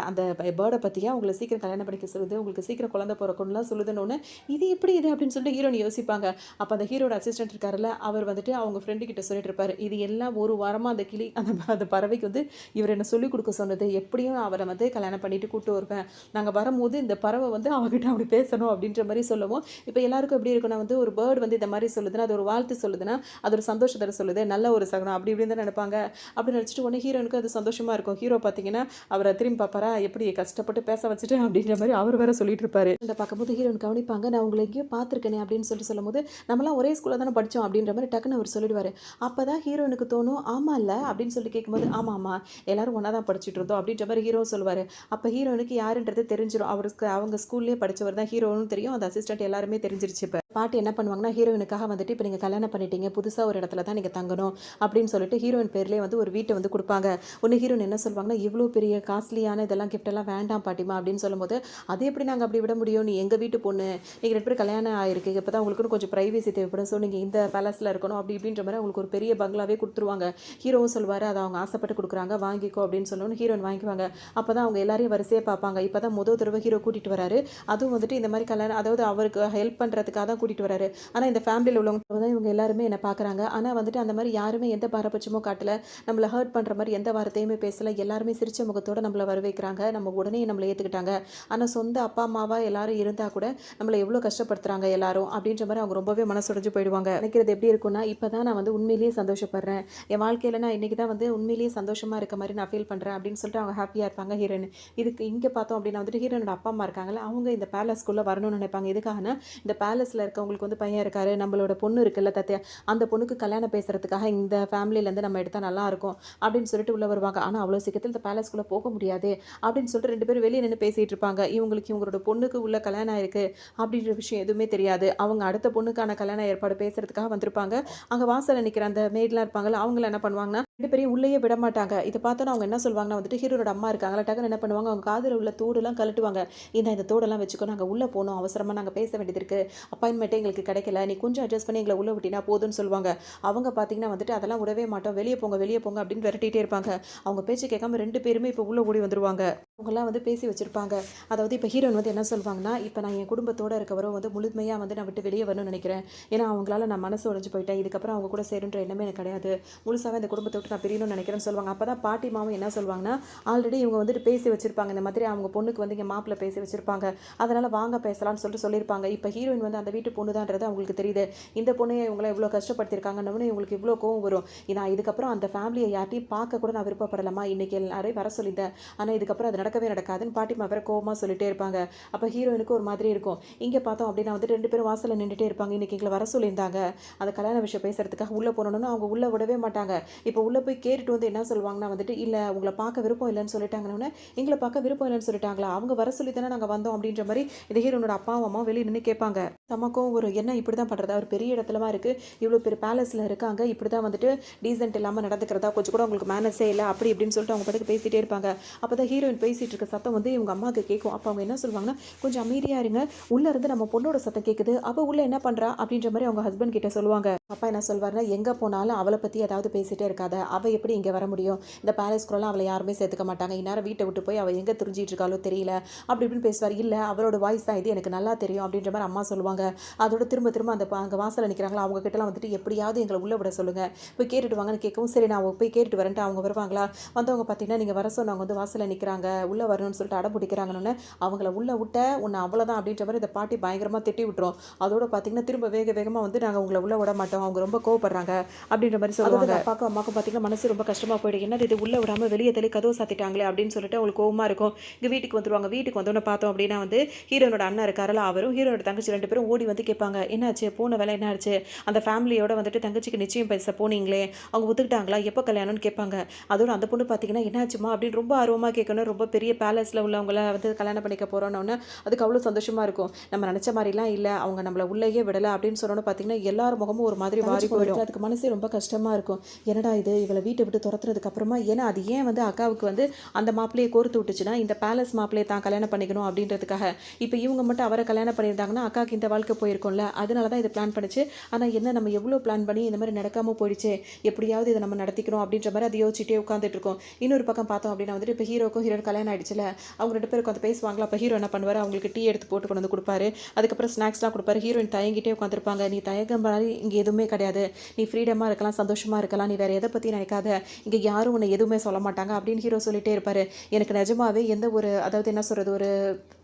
அந்த பேர்டை பற்றியா உங்களை சீக்கிரம் கல்யாணம் பண்ணிக்க சொல்லுது, உங்களுக்கு சீக்கிரம் குழந்தை பிறக்கணும்லாம் சொல்லுதுன்னு, இது எப்படி இது அப்படின்னு சொல்லிட்டு ஹீரோனி யோசிப்பாங்க. அப்போ அந்த ஹீரோட அசிஸ்டன்ட் இருக்காருல்ல, அவர் வந்துட்டு அவங்க ஃப்ரெண்டு ஃப்ரெண்டு கிட்ட சொல்லிட்டு இருப்பாரு. இது எல்லாம் ஒரு வாரமா அந்த கிளி அந்த பறவைக்கு வந்து இவர் என்ன சொல்லிக் கொடுக்க சொன்னது. எப்படியும் அவரை வந்து கல்யாணம் பண்ணிட்டு கூட்டு வருவேன். நாங்க வரும்போது இந்த பறவை வந்து அவகிட்ட அப்படி பேசணும் அப்படின்ற மாரி சொல்லவும், இப்ப எல்லாருக்கும் எப்படி இருக்குன்னா வந்து ஒரு பேர்ட் வந்து இந்த மாரி சொல்லுதுன்னா, அது ஒரு வாழ்த்து சொல்லுதுன்னா, அது ஒரு சந்தோஷத்த சொல்லுது. நல்ல ஒரு சகுனம் அப்படி இப்படின்னு தான் நெனைப்பாங்க. அப்படி நெனச்சுட்டு உடனே ஹீரோயினுக்கு அது சந்தோஷமா இருக்கும். ஹீரோ பார்த்தீங்கன்னா, அவர திரும்பி பார்ப்பாரா, எப்படி கஷ்டப்பட்டு பேச வச்சுட்டேன் அப்படின்ற மாரி அவர் வேற சொல்லிட்டு இருப்பாரு. இத பார்க்கும்போது ஹீரோயின் கவனிப்பாங்க. நான் உங்கள எங்கேயோ பார்த்துருக்கேனே அப்படின்னு சொல்லும்போது, நம்மலாம் ஒரே ஸ்கூல்ல தானே படிச்சோம் அப்படின்ற மாரி டக்குன்னு அவர் சொல்லிடுவாரு. அப்பதான் ஹீரோயினுக்கு தோணும், ஆமால்ல அப்படின்னு சொல்லி கேட்கும்போது, ஆமா, ஆமா எல்லாரும் ஒண்ணா தான் படிச்சுட்டு இருந்தோம் அப்படின்ற மாரி ஹீரோவும் சொல்லுவாரு. அப்ப ஹீரோயினுக்கு யாருன்றது தெரிஞ்சிரும். அவருக்கு அவங்க ஸ்கூல்லயே படிச்சவர் தான் ஹீரோன்னு தெரியும். அந்த அசிஸ்டன்ட் எல்லாருமே தெரிஞ்சிருச்சு இப்ப. பாட்டி என்ன பண்ணுவாங்கன்னா, ஹீரோயினுக்காக வந்துட்டு இப்ப நீங்க கல்யாணம் பண்ணிட்டீங்க. புதுசா ஒரு இடத்துல தான் நீங்க தங்கணும் அப்படின்னு சொல்லிட்டு ஹீரோயின் பேர்லயே வந்து ஒரு வீட்ட வந்து குடுப்பாங்க. உடனே ஹீரோயின் என்ன சொல்வாங்கன்னா, இவ்ளோ பெரிய காஸ்ட்லியான இதெல்லாம் கிஃப்ட் எல்லாம் வேண்டாம் பாட்டிமா அப்படின்னு சொல்லும்போது, அது எப்படி நாங்க அப்படி விட முடியும்? நீ எங்க வீட்டு பொண்ணு. நீங்க 2 பேரும் கல்யாணம் ஆயிருக்கு. இப்பதான் உங்களுக்குன்னு கொஞ்சம் பிரைவசி தேவைப்படும். ஸோ நீங்க இந்த பேலஸ்ல இருக்கணும் அப்படி இப்படின்ற மாரி அவங்களுக்கு ஒரு பெரிய பங்களாவே குடுத்துருவாங்க. ஹீரோவும் சொல்வாரு, அத அவங்க ஆசைப்பட்டு குடுக்குறாங்க. வாங்கிக்கோ அப்படின்னு சொன்னோனே ஹீரோயின் வாங்கிக்குவாங்க. அப்பதான் அவங்க எல்லாரையும் வரிசையா பார்ப்பாங்க. இப்பதான் முதல் தடவ ஹீரோ கூட்டிட்டு வராரு. அதுவும் வந்துட்டு இந்த மாரி கல்யாணம் அதாவது அவருக்கு ஹெல்ப் பண்றதுக்காக தான் கூட்டிட்டு வராரு. ஆனா இந்த ஃபேமிலில உள்ளவங்க தான் இவங்க எல்லாருமே என்ன பார்க்குறாங்க. ஆனா வந்துட்டு அந்த மாரி யாருமே எந்த பாரபட்சமும் காட்டல. நம்மள ஹர்ட் பண்ற மாரி எந்த வார்த்தையுமே பேசல. எல்லாருமே சிரிச்ச முகத்தோட நம்மள வரவேற்கிறாங்க. நம்ம உடனே நம்மள ஏத்துக்கிட்டாங்க. ஆனா சொந்த அப்பா, அம்மாவா எல்லாரும் இருந்தா கூட நம்மள எவ்ளோ கஷ்டப்படுத்துறாங்க எல்லாரும் அப்படின்ற மாரி அவங்க ரொம்பவே மனசுடைஞ்சு போயிடுவாங்க. நினைக்கிறது எப்படி இருக்கும்னா, இப்பதான் நான் வந்து உண்மையிலேயே சந்தோஷப்படுறேன். என் வாழ்க்கையில நான் இன்னைக்கு தான் வந்து உண்மையிலேயே சந்தோஷமா இருக்க மாரி நான் ஃபீல் பண்றேன் அப்படின்னு சொல்லிட்டு அவங்க ஹாப்பியா இருப்பாங்க ஹீரோயின். இதுக்கு இங்க பார்த்தோம் அப்படின்னா வந்துட்டு ஹீரோயினோட அப்பா, அம்மா இருக்காங்கல்ல, அவங்க இந்த பேலஸ்க்குள்ள வரணும்னு நினைப்பாங்க. எதுக்காகனா, இந்த பேலஸ்ல இருக்கவங்களுக்கு வந்து பையன் இருக்காரு. நம்மளோட பொண்ணு இருக்குல்ல தத்தையா, அந்த பொண்ணுக்கு கல்யாணம் பேசுறதுக்காக இந்த ஃபேமிலிலேருந்து நம்ம எடுத்தா நல்லாருக்கும் அப்படின்னு சொல்லிட்டு உள்ள வருவாங்க. ஆனா அவ்வளோ சீக்கிரத்துல இந்த பேலஸ்க்குள்ள போக முடியாது அப்படின்னு சொல்லிட்டு 2 பேரும் வெளிய நின்னு பேசிட்டு இருப்பாங்க. இவங்களுக்கு இவங்களோட பொண்ணுக்கு உள்ள கல்யாணம் ஆயிருக்கு அப்படின்ற விஷயம் எதுவுமே தெரியாது. அவங்க அடுத்த பொண்ணுக்கான கல்யாண ஏற்பாடு பேசுறதுக்காக வந்திருப்பாங்க. அங்க வாசல்ல நிக்கிற அந்த மெய்ட்லாம் இருப்பாங்கல்ல, அவங்கள என்ன பண்ணுவாங்கன்னா, 2 பேரையும் உள்ளேயே விட மாட்டாங்க. இத பார்த்தோன்னே அவங்க என்ன சொல்வாங்கன்னா வந்துட்டு, ஹீரோனோட அம்மா இருக்காங்கல்ல, டக்குனு என்ன பண்ணுவாங்க, அவங்க காதுல உள்ள தோடுலாம் கழட்டுவாங்க. இந்த தோடெல்லாம் வச்சுக்கோ, நாங்க உள்ள போணும். அவசரமா நாங்க பேச வேண்டியது இருக்கு. அப்பாயின்மென்ட்டே எங்களுக்கு கிடைக்கல. நீ கொஞ்சம் அட்ஜஸ்ட் பண்ணி எங்கள உள்ள விட்டீன்னா போதும்ன்னு சொல்லுவாங்க. அவங்க பார்த்தீங்கன்னா வந்துட்டு, அதெல்லாம் விடவே மாட்டோம். வெளிய போங்க அப்படின்னு விரட்டிட்டே இருப்பாங்க. அவங்க பேச்ச கேட்காம 2 பேருமே இப்ப உள்ள ஓடி வந்துருவாங்க. அவங்கலாம் வந்து பேசி வச்சிருப்பாங்க. அதாவது இப்ப ஹீரோயின் வந்து என்ன சொல்வாங்கன்னா, இப்ப நான் என் குடும்பத்தோட இருக்கவரை வந்து முழுமையா வந்து நான் விட்டு வெளிய வரணும்னு நினைக்கிறேன். ஏன்னா அவங்களால நான் மனசு உடைஞ்சு போயிட்டேன். இதுக்கப்புறம் அவங்க கூட சேருன்ற எண்ணமே எனக்கு கிடையாது. முழுசாவே இந்த குடும்பத்த விட்டு நான் பிரியணும்னு நினைக்கிறேன்னு சொல்லுவாங்க. அப்பதான் பாட்டி மாவும் என்ன சொல்வாங்கன்னா, ஆல்ரெடி இவங்க வந்துட்டு பேசி வச்சிருப்பாங்க. இந்த மாதிரி அவங்க பொண்ணுக்கு வந்து இங்க மாப்பிள்ளை பேசி வச்சிருப்பாங்க. அதனால வாங்க பேசலாம்னு சொல்லிட்டு சொல்லியிருப்பாங்க. இப்ப ஹீரோயின் வந்து அந்த வீட்டு பொண்ணு தான்றது அவங்களுக்கு தெரியுது. இந்த பொண்ணைய இவங்கள இவ்ளோ கஷ்டப்படுத்தியிருக்காங்கன்னவுடனே இவங்களுக்கு இவ்ளோ கோவம் வரும். நான் இதுக்கப்புறம் அந்த ஃபேமிலிய யார்ட்டயும் பார்க்க கூட நான் விருப்பப்படலம்மா. இன்னைக்கு எல்லாரையும் வர சொல்லியிருந்தேன். ஆனா இதுக்கப்புறம் அது நடக்கவே நடக்காதுன்னு பாட்டிமா வேற கோவமா சொல்லிட்டே இருப்பாங்க. அப்ப ஹீரோயினுக்கு ஒரு மாதிரி இருக்கும். இங்க பார்த்தோம் அப்படின்னா வந்துட்டு 2 பேரும் வாசல்ல நின்னுட்டே இருப்பாங்க. இன்னைக்கு எங்கள வர சொல்லியிருந்தாங்க. அந்த கல்யாண விஷயம் பேசுறதுக்காக உள்ள போனோம்னா அவங்க உள்ள விடவே மாட்டாங்க. இப்ப உள்ள போய் கேட்டுட்டு வந்து என்ன சொல்லுவாங்கன்னா வந்துட்டு, இல்ல உங்கள பார்க்க விருப்பம் இல்லன்னு சொல்லிட்டாங்கன்னவுடனே, எங்கள பார்க்க விருப்பம் இல்லன்னு சொல்லிட்டாங்களா? அவங்க வர சொல்லி தானே நாங்க வந்தோம் அப்படின்ற மாரி இந்த ஹீரோனோட அப்பாவும், அம்மாவும் வெளிய நின்னு கேட்பாங்க. நமக்கும் ஒரு என்ன இப்படிதான் பண்றதா? ஒரு பெரிய இடத்துலவா இருக்கு. இவ்ளோ பெரிய பேலஸ்ல இருக்காங்க. இப்படிதான் வந்துட்டு டீசென்ட் இல்லாம நடந்துக்கிறதா? கொஞ்சம் கூட உங்களுக்கு மேனர்ஸே இல்ல. அப்படி இப்படின்னு சொல்லிட்டு அவங்க பாட்டுக்கு பேசிட்டே இருப்பாங்க. அப்பதான் ஹீரோயின் பேசிட்டு இருக்க சத்தம் வந்து இவங்க அம்மாக்கு கேட்கும். அப்ப அவங்க என்ன சொல்லுவாங்கன்னா, கொஞ்சம் அமைதியா இருங்க. உள்ள இருந்து நம்ம பொண்ணோட சத்தம் கேட்குது. அவ உள்ள என்ன பண்றா? அப்படின்ற மாரி அவங்க ஹஸ்பண்ட் கிட்ட சொல்லுவாங்க. அப்பா என்ன சொல்வாருன்னா, எங்க போனாலும் அவள பத்தி ஏதாவது பேசிட்டே இருக்காத. அவ எப்படி இங்க வர முடியும்? இந்த பேலஸ்க்குள்ளலாம் அவள யாருமே சேர்த்துக்க மாட்டாங்க. இந்நேரம் வீட்ட விட்டு போய் அவ எங்க திரிஞ்சிட்டு இருக்காளோ தெரியல. அப்படி இப்படின்னு பேசுவாரு. இல்ல அவரோட வாய்ஸ் தான் இது எனக்கு நல்லா தெரியும் அப்படின்ற மாரி அம்மா சொல்லுவாங்க. அதோட திரும்ப திரும்ப அந்த அங்க வாசல்ல நிக்கிறாங்களா, அவங்க கிட்டலாம் வந்துட்டு எப்படியாவது எங்கள உள்ள விட சொல்லுங்க. போய் கேட்டுட்டு வாங்கன்னு கேட்கவும், சரி நான் போய் கேட்டுட்டு வரேன்ட்டு அவங்க வருவாங்களா? வந்தவங்க பார்த்தீங்கன்னா, நீங்க வர சொன்னவங்க வந்து வாசல்ல நிக்கிறாங்க. உள்ள வரணும்னு சொல்லிட்டு அடம் பிடிக்கிறாங்கன்னோனே, அவங்கள உள்ள விட்ட உன்ன அவ்வளோதான் அப்படின்ற மாரி இந்த பாட்டி பயங்கரமா திட்டி விட்டுரும். அதோட பார்த்தீங்கன்னா, திரும்ப வேக வேகமா வந்து நாங்க உங்கள உள்ள விட மாட்டோம். அவங்க ரொம்ப கோவப்படுறாங்க அப்படின்ற மாரி சொல்லுவாங்க. அப்பாக்கும் அம்மாக்கும் பார்த்தீங்கன்னா மனசு ரொம்ப கஷ்டமா போயிடும். என்னது இது உள்ள விடாம வெளிய தள்ளி கதவு சாத்திட்டாங்களே அப்படின்னு சொல்லிட்டு அவங்களுக்கு கோவமா இருக்கும். இங்க வீட்டுக்கு வந்துருவாங்க. வீட்டுக்கு வந்தோனே பார்த்தோம் அப்படின்னா வந்து ஹீரோனோட அண்ணன் இருக்காருல்ல, அவரும் ஹீரோனோட தங்கச்சி 2 பேரும் ஓடி வந்து கேட்பாங்க. என்னாச்சு? போன வேலை என்ன ஆச்சு? அந்த ஃபேமிலியோட வந்துட்டு தங்கச்சிக்கு நிச்சயம் பேச போனீங்களே, அவங்க ஒத்துக்கிட்டாங்களா? எப்போ கல்யாணம்னு கேட்பாங்க. அதோட அந்த பொண்ணு பார்த்தீங்கன்னா, என்னாச்சும்மா அப்படின்னு ரொம்ப ஆர்வமா கேட்கணும். ரொம்ப பெரிய பேலஸ்ல உள்ளவங்கள வந்து கல்யாணம் பண்ணிக்க போறோம்னோனே அதுக்கு அவ்வளோ சந்தோஷமா இருக்கும். நம்ம நினைச்ச மாதிரிலாம் இல்ல. அவங்க நம்மள உள்ளேயே விடல அப்படின்னு சொன்னோனே பார்த்தீங்கன்னா, எல்லார் முகமும் ஒரு மாதிரி வாடி போயிடும். அதுக்கு மனசே ரொம்ப கஷ்டமா இருக்கும். என்னடா இது இவள வீட்டை விட்டு துரத்துறதுக்கு அப்புறமா ஏன்னா அது ஏன் வந்து அக்காவுக்கு வந்து அந்த மாப்பிள்ளையை கோர்த்து விட்டுச்சுன்னா, இந்த பேலஸ் மாப்பிள்ளையை தான் கல்யாணம் பண்ணிக்கணும் அப்படின்றதுக்காக. இப்போ இவங்க மட்டும் அவரை கல்யாணம் பண்ணியிருந்தாங்கன்னா அக்காவுக்கு இந்த வாழ்க்கை போயிருக்கும்ல. அதனால தான் இதை பிளான் பண்ணுச்சு. ஆனால் என்ன நம்ம எவ்வளோ பிளான் பண்ணி இந்த மாதிரி நடக்காம போயிடுச்சு. எப்படியாவது இதை நம்ம நடத்திக்கணும் அப்படின்ற மாதிரி அதை யோசிச்சுட்டே உட்காந்துட்டு இருக்கோம். இன்னொரு பக்கம் பார்த்தோம் அப்படின்னா வந்துட்டு இப்போ ஹீரோக்கும் ஹீரோயின் கல்யாணம் கல்யாணம் ஆயிடுச்சுல அவங்க 2 பேரும் உட்காந்து பேசுவாங்களா. அப்போ ஹீரோ என்ன பண்ணுவார், அவங்களுக்கு டீ எடுத்து போட்டு கொண்டு வந்து கொடுப்பாரு. அதுக்கப்புறம் ஸ்நாக்ஸ்லாம் கொடுப்பாரு. ஹீரோயின் தயங்கிட்டே உட்காந்துருப்பாங்க. நீ தயக்கம் மாதிரி இங்கே எதுவுமே கிடையாது, நீ ஃப்ரீடமாக இருக்கலாம், சந்தோஷமாக இருக்கலாம், நீ வேறு எதை பற்றி நினைக்காத, இங்கே யாரும் உன்னை எதுவுமே சொல்ல மாட்டாங்க அப்படின்னு ஹீரோ சொல்லிட்டே இருப்பார். எனக்கு நிஜமாவே எந்த ஒரு அதாவது என்ன சொல்கிறது ஒரு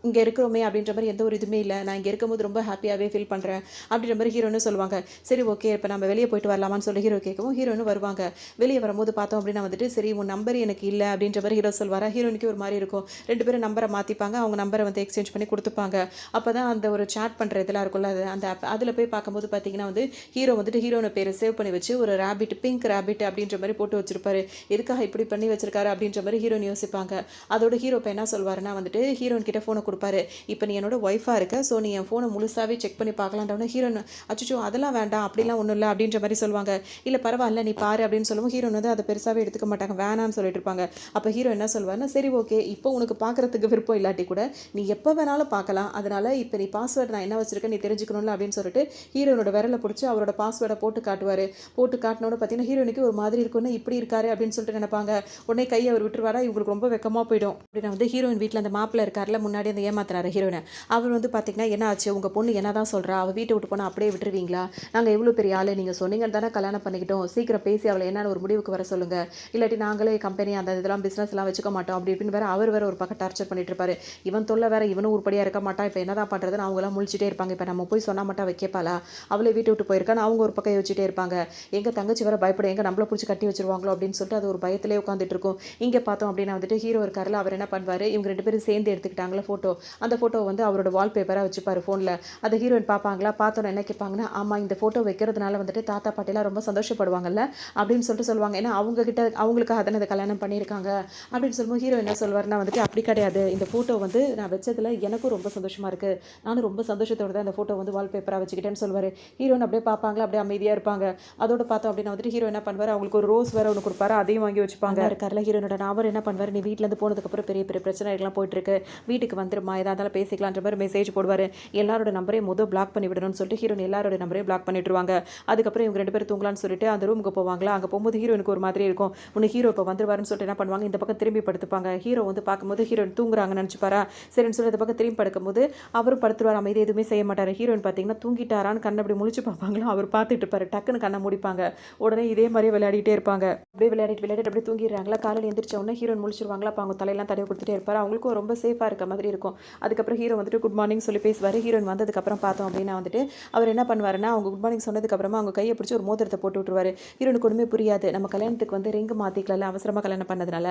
இங்கே இருக்கிறோமே அப்படின்ற மாதிரி எந்த ஒரு இதுவுமே இல்லை, நான் இங்கே இருக்கும்போது ரொம்ப ஹாப்பியாகவே ஃபீல் பண்ணுறேன் அப்படின்ற மாதிரி ஹீரோன்னு சொல்லுவாங்க. சரி ஓகே இப்போ நம்ம வெளியே போயிட்டு வரலாமான்னு சொல்லி ஹீரோ கேட்கவும் ஹீரோன்னு வருவாங்க. வெளியே வரும்போது பார்த்தோம் அப்படின்னா வந்துட்டு சரி உன் நம்பர் எனக்கு இல்லை அப்படின்ற மாதிரி ஹீரோ சொல்வாரா. ஹீரோனுக்கு ஒரு மாதிரி இருக்கும். 2 பேரும் நம்பரை மாற்றிப்பாங்க. அவங்க நம்பரை வந்து எக்ஸ்சேஞ்ச் பண்ணி கொடுத்துப்பாங்க. அப்போ தான் அந்த ஒரு சாட் பண்ணுற இதெல்லாம் இருக்கும்ல அது அந்த ஆப் அதில் போய் பார்க்கும்போது பார்த்தீங்கன்னா வந்து ஹீரோ வந்துட்டு ஹீரோனை பேரை சேவ் பண்ணி வச்சு ஒரு ரேபிட் பிங்க் ரேபிட் அப்படின்ற மாதிரி போட்டு வச்சிருப்பாரு. எதுக்காக இப்படி பண்ணி வச்சிருக்காரு அப்படின்ற மாதிரி ஹீரோன் யோசிப்பாங்க. அதோட ஹீரோ இப்போ என்ன சொல்வாருன்னா வந்துட்டு ஹீரோன் கிட்ட ஃபோனை கொடுப்பாரு. இப்போ நீ என்னோட ஒய்ஃபாக இருக்க, ஸோ நீ என் ஃபோனை முழுசாகவே செக் பண்ணி பார்க்கலான்றவன ஹீரோன் அச்சோ அதெல்லாம் வேண்டாம் அப்படிலாம் ஒன்றும் இல்லை அப்படின்ற மாதிரி சொல்லுவாங்க. இல்லை பரவாயில்ல நீ பாரு அப்படின்னு சொல்லுவோம். ஹீரோன் வந்து அதை பெருசாகவே எடுத்துக்க மாட்டாங்க, வேணான்னு சொல்லிட்டு இருப்பாங்க. அப்போ ஹீரோ என்ன சொல்வாருன்னா சரி ஓகே இப்போ உனக்கு பார்க்குறதுக்கு விருப்பம் இல்லாட்டி கூட நீ எப்போ வேணாலும் பார்க்கலாம், அதனால் இப்போ நீ பாஸ்வேர்டு நான் என்ன வச்சிருக்கேன் நீ தெரிஞ்சுக்கணும்ல அப்படின்னு சொல்லிட்டு ஹீரோனோட விரலை பிடிச்சி அவரோட பாஸ்வேர்டை போட்டு காட்டுவார். போட்டு காட்டினோட பார்த்தீங்கன்னா ஹீரோனுக்கு ஒரு மாதிரி இருக்குன்னு இப்படி இருக்காரு அப்படின்னு சொல்லிட்டு நினைப்பாங்க. உடனே கையை அவர் விட்டுருவாரா, இவங்களுக்கு ரொம்ப வெக்கமாக போயிடும். அப்படின்னா வந்து ஹீரோயின் வீட்டில் அந்த மாப்பிள்ளை இருக்கார்ல முன்னாடி அந்த ஏமாத்தினார் ஹீரோனை, அவர் வந்து பார்த்தீங்கன்னா என்ன ஆச்சு உங்கள் பொண்ணு என்ன தான் சொல்கிறா, அவள் வீட்டை விட்டு போனால் அப்படியே விட்டுருவீங்களா, நாங்கள் எவ்வளோ பெரிய ஆள் நீங்கள் சொன்னீங்கன்னு தானே கல்யாணம் பண்ணிக்கிட்டோம், சீக்கிரம் பேசி அவளை என்னென்ன ஒரு முடிவுக்கு வர சொல்லுங்கள், இல்லாட்டி நாங்களே கம்பெனி அந்த இதெல்லாம் பிஸ்னஸ்லாம் வச்சுக்க மாட்டோம் அப்படி இப்படின்னு வேறு அவர் வேறு ஒரு பக்கம் டார்ச்சர் பண்ணிட்டு இருப்பாரு. இவன் தொல்லை வேறு, இவனும் உருப்படியாக இருக்க மாட்டான், இப்போ என்ன தான் பண்ணுறதுன்னு அவங்களாம் முழிச்சிட்டே இருப்பாங்க. இப்போ நம்ம போய் சொன்னால் மட்டும் வைக்கப்பாளா, அவளை வீட்டை விட்டு போயிருக்கான்னு அவங்க ஒரு பக்கம் யோசிச்சுட்டே இருப்பாங்க. எங்கள் தங்கச்சி வேறு பயப்படும், எங்கே நம்மளை பிடிச்சி கட்டி வச்சிருவாங்களோ அப்படின்னு சொல்லிட்டு அது ஒரு பயத்திலே உட்காந்துட்டு இருக்கும். இங்கே பார்த்தோம் அப்படின்னா வந்துட்டு ஹீரோ இருக்காருல அவர் என்ன பண்ணுவார், இவங்க 2 பேரும் சேர்ந்து எடுத்துக்கிட்டாங்களா ஃபோட்டோ, அந்த ஃபோட்டோ வந்து அவரோட வால்பேப்பராக வச்சுப்பாரு ஃபோனில். அதை ஹீரோயின் பார்ப்பாங்களா, பார்த்தோன்னு என்ன கேட்பாங்கன்னா ஆமாம் இந்த ஃபோட்டோ வைக்கிறதுனால வந்துட்டு தாத்தா பாட்டிலாம் ரொம்ப சந்தோஷப்படுவாங்கல்ல அப்படின்னு சொல்லிட்டு சொல்லுவாங்க. ஏன்னா அவங்ககிட்ட அவங்களுக்காக தானே அதை கல்யாணம் பண்ணியிருக்காங்க அப்படின்னு சொல்லும்போது ஹீரோ என்ன சொல்வார்னா வந்துட்டு அப்படி கிடையாது, இந்த ஃபோட்டோ வந்து நான் வச்சதில் எனக்கும் ரொம்ப சந்தோஷமாக இருக்குது, நானும் ரொம்ப சந்தோஷத்தோடு தான் இந்த ஃபோட்டோ வந்து வால்பேப்பராக வச்சுக்கிட்டேன்னு சொல்வார். ஹீரோன் அப்படியே பார்ப்பாங்களா, அப்படியே அமைதியாக இருப்பாங்க. அதோட பார்த்தோம் அப்படின்னா வந்துட்டு ஹீரோ என்ன பண்ணுவார், அவங்களுக்கு ஒரு ரோஸ் வேறு ஒன்று கொடுப்பாரு, அதையும் வாங்கி வச்சுப்பாங்க. இருக்கார்ல ஹீரோனோட அவர் என்ன பண்ணுவார், நீ வீட்டிலேருந்து போனதுக்கப்புறம் பெரிய பெரிய பிரச்சனைகள்லாம் போயிட்டுருக்கு, வீட்டுக்கு வந்துருமா ஏதாவது இருந்தாலும் பேசிக்கலான்ற மாதிரி மெசேஜ் போடுவார். எல்லாரோட நம்பரையும் பிளாக் பண்ணி விடணும்னு சொல்லிட்டு ஹீரோன் எல்லாரோட நம்பரையும் பிளாக் பண்ணிட்டுருவாங்க. அதுக்கப்புறம் இவங்க 2 பேரும் தூங்கலான்னு சொல்லிட்டு அந்த ரூமுக்கு போவாங்களா. அங்கே போகும்போது ஹீரோனுக்கு ஒரு மாதிரி இருக்கும். உன்னை ஹீரோ இப்போ வந்துருவாருன்னு சொல்லிட்டு என்ன பண்ணுவாங்க, இந்த பக்கம் திரும்பி படுத்துப்பாங்க. ஹீரோ வந்து பார்க்கும்போது ஹீரோயின் தூங்குறாங்கன்னு நினச்சிப்பாரா, சரின்னு சொல்லி இந்த பக்கம் திரும்பி படுக்கும்போது அவரும் படுத்துருவார், அமைதி எதுவுமே செய்ய மாட்டார். ஹீரோயின் பார்த்தீங்கன்னா தூங்கிட்டாரான்னு கண்ணை அப்படி முழிச்சு பார்ப்பாங்களா, அவர் பார்த்துட்டு இருப்பாரு. டக்குன்னு கண்ணை மூடிப்பாங்க. உடனே இதே மாதிரியே விளையாடிட்டே இருப்பாங்க. அப்படியே விளையாடிட்டு அப்படியே தூங்கிடுறாங்களா. காலையில் எந்திரிச்ச உடனே ஹீரோயின் முழிச்சிருவாங்களா. அப்போ அவங்க தலையெல்லாம் தடவி கொடுத்துட்டே இருப்பார். அவங்களுக்கும் ரொம்ப சேஃபாக இருக்க மாதிரி இருக்கும். அதுக்கப்புறம் ஹீரோ வந்துட்டு குட் மார்னிங் சொல்லி பேசுவார். ஹீரோயின் வந்ததுக்கப்புறம் பார்த்தோம் அப்படின்னா வந்துட்டு அவர் என்ன பண்ணுவாருன்னா அவங்க குட் மார்னிங் சொன்னதுக்கப்புறமா அவங்க கையை பிடிச்சி ஒரு மோதிரத்தை போட்டு விட்டுருவாரு. ஹீரோனுக்கு ஒன்றுமே புரியாது, நம்ம கல்யாணத்துக்கு வந்து ரிங்கு மாற்றிக்கல அவசரமாக கல்யாணம் பண்ணதுனால,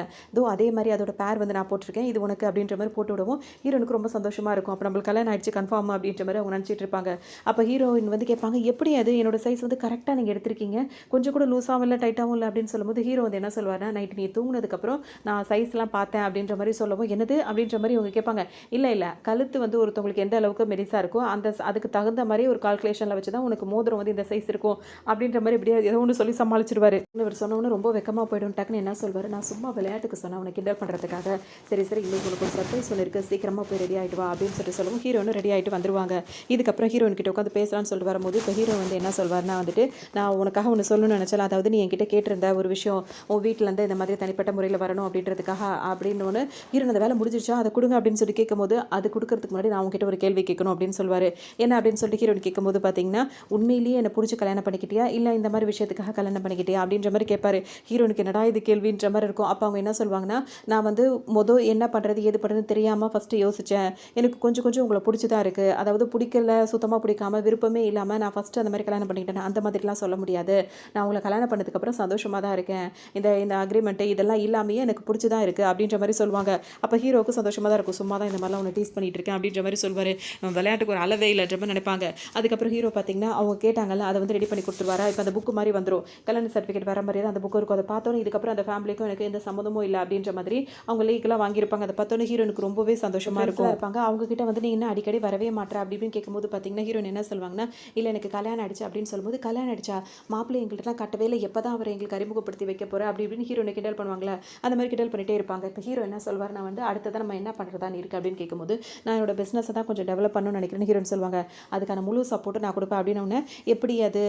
அதே மாதிரி அதோட பேர் வந்து நான் போட்டிருக்கேன், இது உனக்கு அப்படின்ற மாதிரி போட்டு விடுவோம். ஹீரோனுக்கு ரொம்ப சந்தோஷமாக இருக்கும். அப்போ நம்மளுக்கு கல்யாணம் ஆயிடுச்சு கன்ஃபார்ம் அப்படின்ற மாதிரி அவங்க நினச்சிட்டு இருப்பாங்க. அப்போ ஹீரோயின் வந்து கேட்பாங்க, எப்படி அது என்னோட சைஸ் வந்து கரெக்டாக நீங்கள் எடுத்திருக்கீங்க, கொஞ்சம் கூட லூஸாகவும் இல்லை டைட்டாகவும் இல்லை அப்படின்னு சொல்லும்போது ஹீரோ வந்து என்ன சொல்வார்னா, நைட்டு நீ தூங்கினதுக்கப்புறம் நான் சைஸ்லாம் பார்த்தேன் அப்படின்ற மாதிரி சொல்லவும், என்னது அப்படின்ற மாதிரி இவங்க கேட்பாங்க. இல்லை கழுத்து வந்து ஒருத்தவங்களுக்கு எந்த அளவுக்கு மெலிசாக இருக்கோ அதுக்கு தகுந்த மாதிரி ஒரு கால்குலேஷனில் வச்சு தான் உனக்கு மோதிரம் வந்து இந்த சைஸ் இருக்கும் அப்படின்ற மாதிரி இப்படியே ஏதோ ஒன்று சொல்லி சமாளிச்சிருவாரு. இவர் சொன்னவொன்னு ரொம்ப வெக்கமாக போய்டும். டக்குன்னு என்ன சொல்வார், நான் சும்மா விளையாட்டுக்கு சொன்னேன் உனக்கு கிண்டல் பண்ணுறதுக்காக, சரி இன்னைக்கு உனக்கு ஒரு சர்ப்ரைஸ் ஒன்று இருக்குது, சீக்கிரமாக போய் ரெடி ஆகிட்டு வா அப்படின்னு சொல்லுவோம். ஹீரோனும் ரெடி ஆகிட்டு வந்துருவாங்க. இதுக்கப்புறம் ஹீரோயின் கிட்ட உட்காந்து பேசலாம்னு சொல்லிட்டு வரும்போது இப்போ ஹீரோ வந்து என்ன சொல்வார்னா வந்துட்டு, நான் உனக்காக ஒன்று சொல்லணும்னு நினச்சல, அதாவது நீ என்கிட்ட கேட்டிருந்த ஒரு விஷயம், உன் வீட்டிலேருந்து இந்த மாதிரி தனிப்பட்ட முறையில் வரணும் அப்படின்றதுக்காக அப்படின்னு ஒன்று ஹீரோன் அந்த வேலை முடிஞ்சிருச்சா அதை கொடுங்க அப்படின்னு சொல்லி கேட்கும்போது, அது கொடுக்கறதுக்கு முன்னாடி நான் உங்ககிட்ட ஒரு கேள்வி கேட்கணும் அப்படின்னு சொல்வார். என்ன அப்படின்னு சொல்லிட்டு ஹீரோயின் கேட்கும்போது பார்த்தீங்கன்னா, உண்மையிலேயே என்னை பிடிச்சி கல்யாணம் பண்ணிக்கிட்டியா இல்லை இந்த மாதிரி விஷயத்துக்காக கல்யாணம் பண்ணிக்கிட்டியா அப்படின்ற மாதிரி கேட்பாரு. ஹீரோனுக்கு என்னடா இது கேள்வின்ற மாதிரி இருக்கும். அப்போ அவங்க என்ன சொல்லுவாங்கன்னா, நான் வந்து என்ன பண்ணுறது ஏது பண்ணுறதுன்னு தெரியாமல் ஃபஸ்ட்டு யோசித்தேன், எனக்கு கொஞ்சம் உங்களை பிடிச்சி தான் இருக்குது, அதாவது பிடிக்கல சுத்தமாக பிடிக்காம விருப்பமே இல்லாமல் நான் ஃபஸ்ட்டு அந்த மாதிரி கல்யாணம் பண்ணிக்கிட்டேன், அந்த மாதிரிலாம் சொல்ல முடியாது, நான் உங்களை கல்யாணம் பண்ணதுக்கப்புறம் சந்தோஷமாக தான் இருக்கேன், இந்த அக்ரிமெண்ட்டு இதெல்லாம் இல்லாமையே எனக்கு பிடிச்சி தான் இருக்குது அப்படின்ற மாதிரி சொல்லுவாங்க. அப்போ ஹீரோவுக்கு சந்தோஷமாக தான் இருக்கும், சும்மா தான் இந்த மாதிரிலாம் உன்னை டீஸ் பண்ணிட்டு இருக்கேன் அப்படின்ற மாதிரி சொல்வார். விளையாட்டுக்கு ஒரு அளவே இல்லைன்ற மாதிரி நினைப்பாங்க. அதுக்கப்புறம் ஹீரோ பார்த்தீங்கன்னா அவங்க கேட்டாங்கல்ல அதை வந்து ரெடி பண்ணி கொடுத்துருவாரா. இப்போ அந்த புக்கு மாதிரி வந்துடும், கல்யாண சர்டிஃபிகேட் வர மாதிரி தான் அந்த புக்கு இருக்கும். அதை பார்த்தோன்னே இதுக்கப்புறம் அந்த ஃபேமிலிக்கும் எனக்கு எந்த சம்மந்தமும் இல்லை அப்படின்ற மாதிரி அவங்க லீக்கெல்லாம் வாங்கியிருப்பாங்க. அதை பார்த்தோன்னே ஹீரோனுக்கு ரொம்பவே சந்தோஷமாக இருக்கும். இருப்பாங்க அவங்க கிட்ட வந்து நீ என்ன அடிக்கடி வரவே மாட்டேற அப்படி இப்படின்னு கேட்கும்போது பார்த்தீங்கன்னா ஹீரோயின் என்ன சொல்லுவாங்கன்னா, இல்லை எனக்கு கல்யாணம் ஆயிடுச்சு அப்படின்னு சொல்லும்போது, கல்யாணம் ஆயிடுச்சா மாப்பிள்ளை எங்கள்கிட்டலாம் கட்டவே இல்லை, எப்போ தான் அவரை எங்களுக்கு அறிமுகப்படுத்தி வைக்க போகிற அப்படி இப்படின்னு ஹீரோனை கிண்டல் பண்ணுவாங்களா, அந்த மாதிரி கிண்டல் பண்ணிட்டே இருப்பாங்க. இப்போ ஹீரோ என்ன சொல்வார், நான் வந்து அடுத்ததான் நம்ம என்ன பண்ணுறதான்னு இருக்குது அப்படின்னு கேட்கும்போது, நான் என்னோட பிஸ்னஸை தான் கொஞ்சம் டெவலப் பண்ணணும்னு நினைக்கிறேன்னு ஹீரோன்னு சொல்லுவாங்க. அதுக்கான முழு சப்போர்ட்டு நான் கொடுப்பேன் அப்படின்னு. எப்படி அது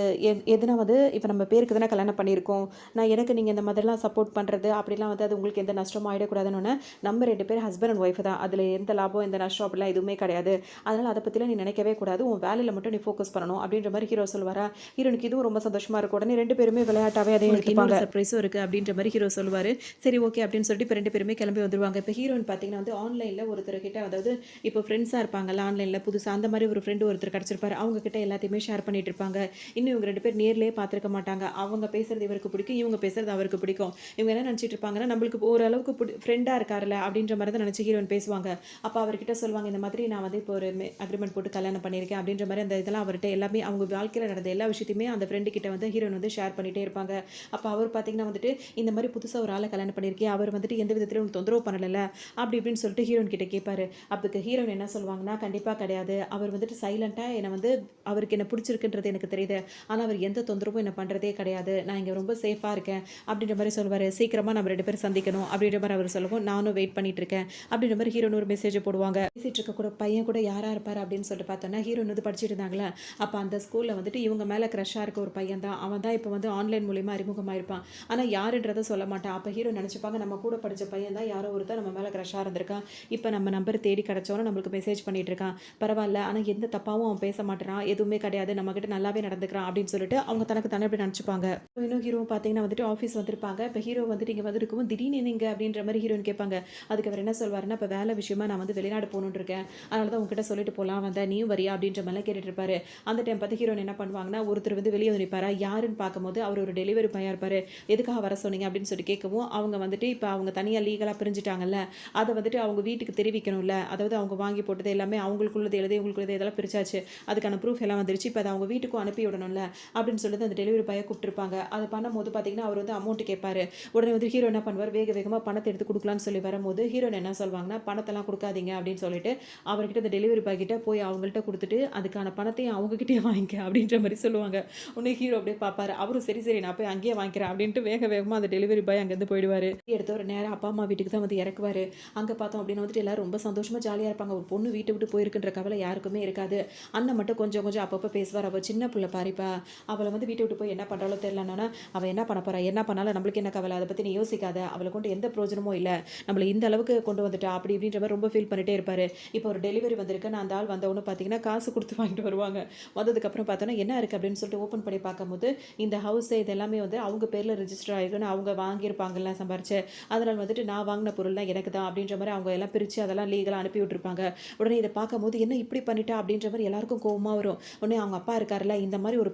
எதுனா வந்து இப்போ நம்ம பேருக்கு தானே கல்யாணம் பண்ணியிருக்கோம், நான் எனக்கு நீங்கள் இந்த மாதிரிலாம் சப்போர்ட் பண்ணுறது அப்படிலாம் வந்து அது உங்களுக்கு எந்த நஷ்டமும் ஆகிடக்கூடாதுன்னு பார்த்தோன்னா நம்ம 2 பேர் ஹஸ்பண்ட் அண்ட் ஒய்ஃப் தான். அதில எந்த லாபம், எந்த நஷ்டம் அப்படிலாம் எதுவுமே கிடையாது. அதனால அத பத்திலாம் நீ நினைக்கவே கூடாது. உன் வேலையில மட்டும் நீ ஃபோக்கஸ் பண்ணணும் அப்படின்ற மாரி ஹீரோ சொல்லுவாரா. ஹீரோனுக்கு இதுவும் ரொம்ப சந்தோஷமா இருக்கும். உடனே 2 பேருமே விளையாட்டாவே அதே எடுத்துப்பாங்க. சர்ப்ரைஸும் இருக்கு அப்படின்ற மாரி ஹீரோ சொல்லுவாரு. சரி ஓகே அப்படின்னு சொல்லிட்டு இப்ப 2 பேருமே கிளம்பி வந்துருவாங்க. இப்ப ஹீரோயின் பார்த்தீங்கன்னா வந்து ஆன்லைன்ல ஒருத்தர் கிட்ட அதாவது இப்போ ஃப்ரெண்ட்ஸா இருப்பாங்கல்ல ஆன்லைன்ல புதுசா அந்த மாரி ஒரு ஃப்ரெண்ட் ஒருத்தர் கிடைச்சிருப்பாரு. அவங்க கிட்ட எல்லாத்தையுமே ஷேர் பண்ணிட்டு இருப்பாங்க. இன்னும் இவங்க 2 பேர் நேர்லயே பார்த்திருக்க மாட்டாங்க. அவங்க பேசுறது இவருக்கு பிடிக்கும். இவங்க பேசுறது அவருக்கு பிடிக்கும். இவங்க என்ன நினைச்சிட்டு இருப்பாங்கன்னா, நம்மளுக்கு ஓரளவுக்கு ஃப்ரெண்டா இருக்காருல்ல அப்படின்ற மாரி தான் நினைச்சு ஹீரோயின் பேசுவாங்க. அப்ப அவர்கிட்ட சொல்லுவாங்க, இந்த மாதிரி நான் வந்து இப்போ ஒரு அக்ரீமெண்ட் போட்டு கல்யாணம் பண்ணியிருக்கேன் அப்படின்ற மாரி அந்த இதெல்லாம் அவர்ட்ட எல்லாமே அவங்க வாழ்க்கையில நடந்த எல்லா விஷயத்தையுமே அந்த ஃப்ரெண்டு கிட்ட வந்து ஹீரோயின் வந்து ஷேர் பண்ணிட்டே இருப்பாங்க. அப்ப அவர் பார்த்தீங்கன்னா வந்துட்டு, இந்த மாரி புதுசா ஒரு ஆள கல்யாணம் பண்ணியிருக்கேன். அவர் வந்துட்டு எந்த விதத்திலயும் உனக்கு தொந்தரவு பண்ணலல்ல அப்படி இப்படின்னு சொல்லிட்டு ஹீரோயின் கிட்ட கேட்பாரு. அதுக்கு ஹீரோயின் என்ன சொல்லுவாங்கன்னா, கண்டிப்பா கிடையாது. அவர் வந்துட்டு சைலன்ட்டா என்ன வந்து அவருக்கு என்ன பிடிச்சிருக்குன்றது எனக்கு தெரியுது. ஆனா அவர் எந்த தொந்தரவும் என்ன பண்றதே கிடையாது. நான் இங்க ரொம்ப சேஃபா இருக்கேன் அப்படின்ற மாரி சொல்லுவாரு. சீக்கிரமா நம்ம 2 பேரும் சந்திக்கணும் அப்படின்ற மாரி அவர் சொல்லவும், நானும் வெயிட் பண்ணிட்டு இருக்கேன் அப்படின்ற மாரி ஹீரோயின் ஒரு மெசேஜ் போடுவாங்க. பேசிட்டு இருக்க கூட பையன் கூட யாரா இருப்பாரு அப்படின்னு சொல்லிட்டு பார்த்தோம்னா, ஹீரோயின் வந்து படிச்சுட்டு இருந்தாங்களா, அப்ப அந்த ஸ்கூல்ல வந்துட்டு இவங்க மேல கிரஷா இருக்க ஒரு பையன் தான். அவன் தான் இப்ப வந்து ஆன்லைன் மூலியமா அறிமுகமாயிருப்பான். ஆனா யாருன்றத சொல்ல மாட்டான். அப்ப ஹீரோ நினைச்சுப்பாங்க, நம்ம கூட படிச்ச பையன் தான் யாரோ ஒருத்தன் நம்ம மேல கிரஷா இருந்திருக்கான். இப்ப நம்ம நம்பர் தேடி கிடைச்சவன நம்மளுக்கு மெசேஜ் பண்ணிட்டு இருக்கான். பரவாயில்ல. ஆனா எந்த தப்பாவும் அவன் பேச மாட்டேறான். எதுவுமே கிடையாது. நம்ம கிட்ட நல்லாவே நடந்துக்கிறான் அப்படின்னு சொல்லிட்டு அவங்க தனக்கு தானே அப்படி நினைச்சுப்பாங்க. இன்னும் ஹீரோ பார்த்தீங்கன்னா வந்துட்டு ஆஃபீஸ் வந்திருப்பாங்க. இப்ப ஹீரோ வந்துட்டு இங்க வந்திருக்கவும் திடீர்னு நீங்க அப்படின்ற மாரி ஹீரோயின் கேட்பாங்க. அதுக்கு அவர் என்ன சொல்வாருன்னா, இப்ப வேலை விஷயமா நான் வந்து வெளிநாடு போகணும்னு இருக்கேன். அதனால தான் உங்ககிட்ட சொல்லிட்டு போலாம் வந்தேன். நீயும் வரியா அப்படின்ற மாதிரிலாம் கேட்டுட்டு இருப்பாரு. அந்த டைம் பார்த்து ஹீரோயின் என்ன பண்ணுவாங்கன்னா, ஒருத்தர் வந்து வெளிய வந்து நிப்பாரா, யாருன்னு பார்க்கும்போது அவர் ஒரு டெலிவரி பாயா இருப்பாரு. எதுக்காக வர சொன்னீங்க அப்படின்னு சொல்லி கேட்கவும், அவங்க வந்துட்டு இப்ப அவங்க தனியா லீகலா பிரிஞ்சுட்டாங்கல்ல. அத வந்துட்டு அவங்க வீட்டுக்கு தெரிவிக்கணும்ல. அதாவது அவங்க வாங்கி போட்டது எல்லாமே அவங்களுக்குள்ளது எழுதி இவங்களுக்குள்ளது இதெல்லாம் பிரிச்சாச்சு. அதுக்கான ப்ரூஃப் எல்லாம் வந்துருச்சு. இப்ப அத அவங்க வீட்டுக்கும் அனுப்பி விடணும்ல அப்படின்னு சொல்லிட்டு அந்த டெலிவரி பாய கூப்பிட்டுருப்பாங்க. அத பண்ணும்போது பார்த்தீங்கன்னா, அவர் வந்து அமௌண்ட் கேட்பாரு. உடனே வந்து ஹீரோ என்ன பண்ணுவார், வேக வேகமா பணத்த எடுத்து குடுக்கலான்னு சொல்லி வரும்போது, ஹீரோயின் என்ன சொல்வாங்கன்னா, பணத்தெல்லாம் குடுக்காதீங்க அப்படின்னு சொல்லிட்டு, அவர்கிட்ட அந்த டெலிவரி பாய் கிட்ட போய் அவங்கள்ட்ட குடுத்துட்டு, அதுக்கான பணத்தையும் அவங்க கிட்டயே வாங்கிக்க அப்படின்ற மாரி சொல்லுவாங்க. உடனே ஹீரோ அப்படியே பார்ப்பாரு. அவரும் சரி, சரி நான் போய் அங்கேயே வாங்கிக்கிறேன் அப்படின்ட்டு வேக வேகமா அந்த டெலிவரி பாய் அங்கேருந்து போயிடுவாரு. எடுத்தவரு நேரா அப்பா, அம்மா வீட்டுக்கு தான் வந்து இறக்குவாரு. அங்க பார்த்தோம் அப்படின்னா வந்துட்டு எல்லாரும் ரொம்ப சந்தோஷமா ஜாலியா இருப்பாங்க. ஒரு பொண்ணு வீட்ட விட்டு போயிருக்குன்ற கவலை யாருக்குமே இருக்காது. அண்ணன் மட்டும் கொஞ்சம் கொஞ்சம் அப்பப்ப பேசுவார். அவ சின்ன புள்ள பாருப்பா. அவள வந்து வீட்ட விட்டு போய் என்ன பண்றாளோ தெரியலன்னோன, அவ என்ன பண்ண போறா? என்ன பண்ணாலும் நம்மளுக்கு என்ன கவலை? அத பத்தி நீ யோசிக்காத. அவள கொண்டு எந்த பிரயோஜனமும் இல்ல. நம்மள இந்த அளவுக்கு கொண்டு வந்துட்டா அப்படி இப்படின்ற மாரி ரொம்ப ஃபீல் பண்ணிட்டே இருப்பாரு. இப்போ ஒரு டெலிவரி வந்திருக்கு. நான் அந்த ஆள் வந்தவுடனே பார்த்தீங்கன்னா, காசு குடுத்து வாங்கிட்டு வருவாங்க. வந்ததுக்கப்புறம் பார்த்தோன்னா, என்ன இருக்கு அப்படின்னு சொல்லிட்டு ஓப்பன் பண்ணி பார்க்கும்போது, இந்த ஹவுஸ் இது எல்லாமே வந்து அவங்க பேர்ல ரெஜிஸ்டர் ஆயிருக்குன்னு அவங்க வாங்கியிருப்பாங்கல்ல சம்பாரிச்சு. அதனால வந்துட்டு நான் வாங்கின பொருள் தான் எனக்கு தான் அப்படின்ற மாரி அவங்க எல்லாம் பிரிச்சு அதெல்லாம் லீகலா அனுப்பி விட்டுருப்பாங்க. உடனே இத பார்க்கும்போது, என்ன இப்படி பண்ணிட்டா அப்படின்ற மாரி எல்லாருக்கும் கோவமா வரும். உடனே அவங்க அப்பா இருக்காருல்ல, இந்த மாரி ஒரு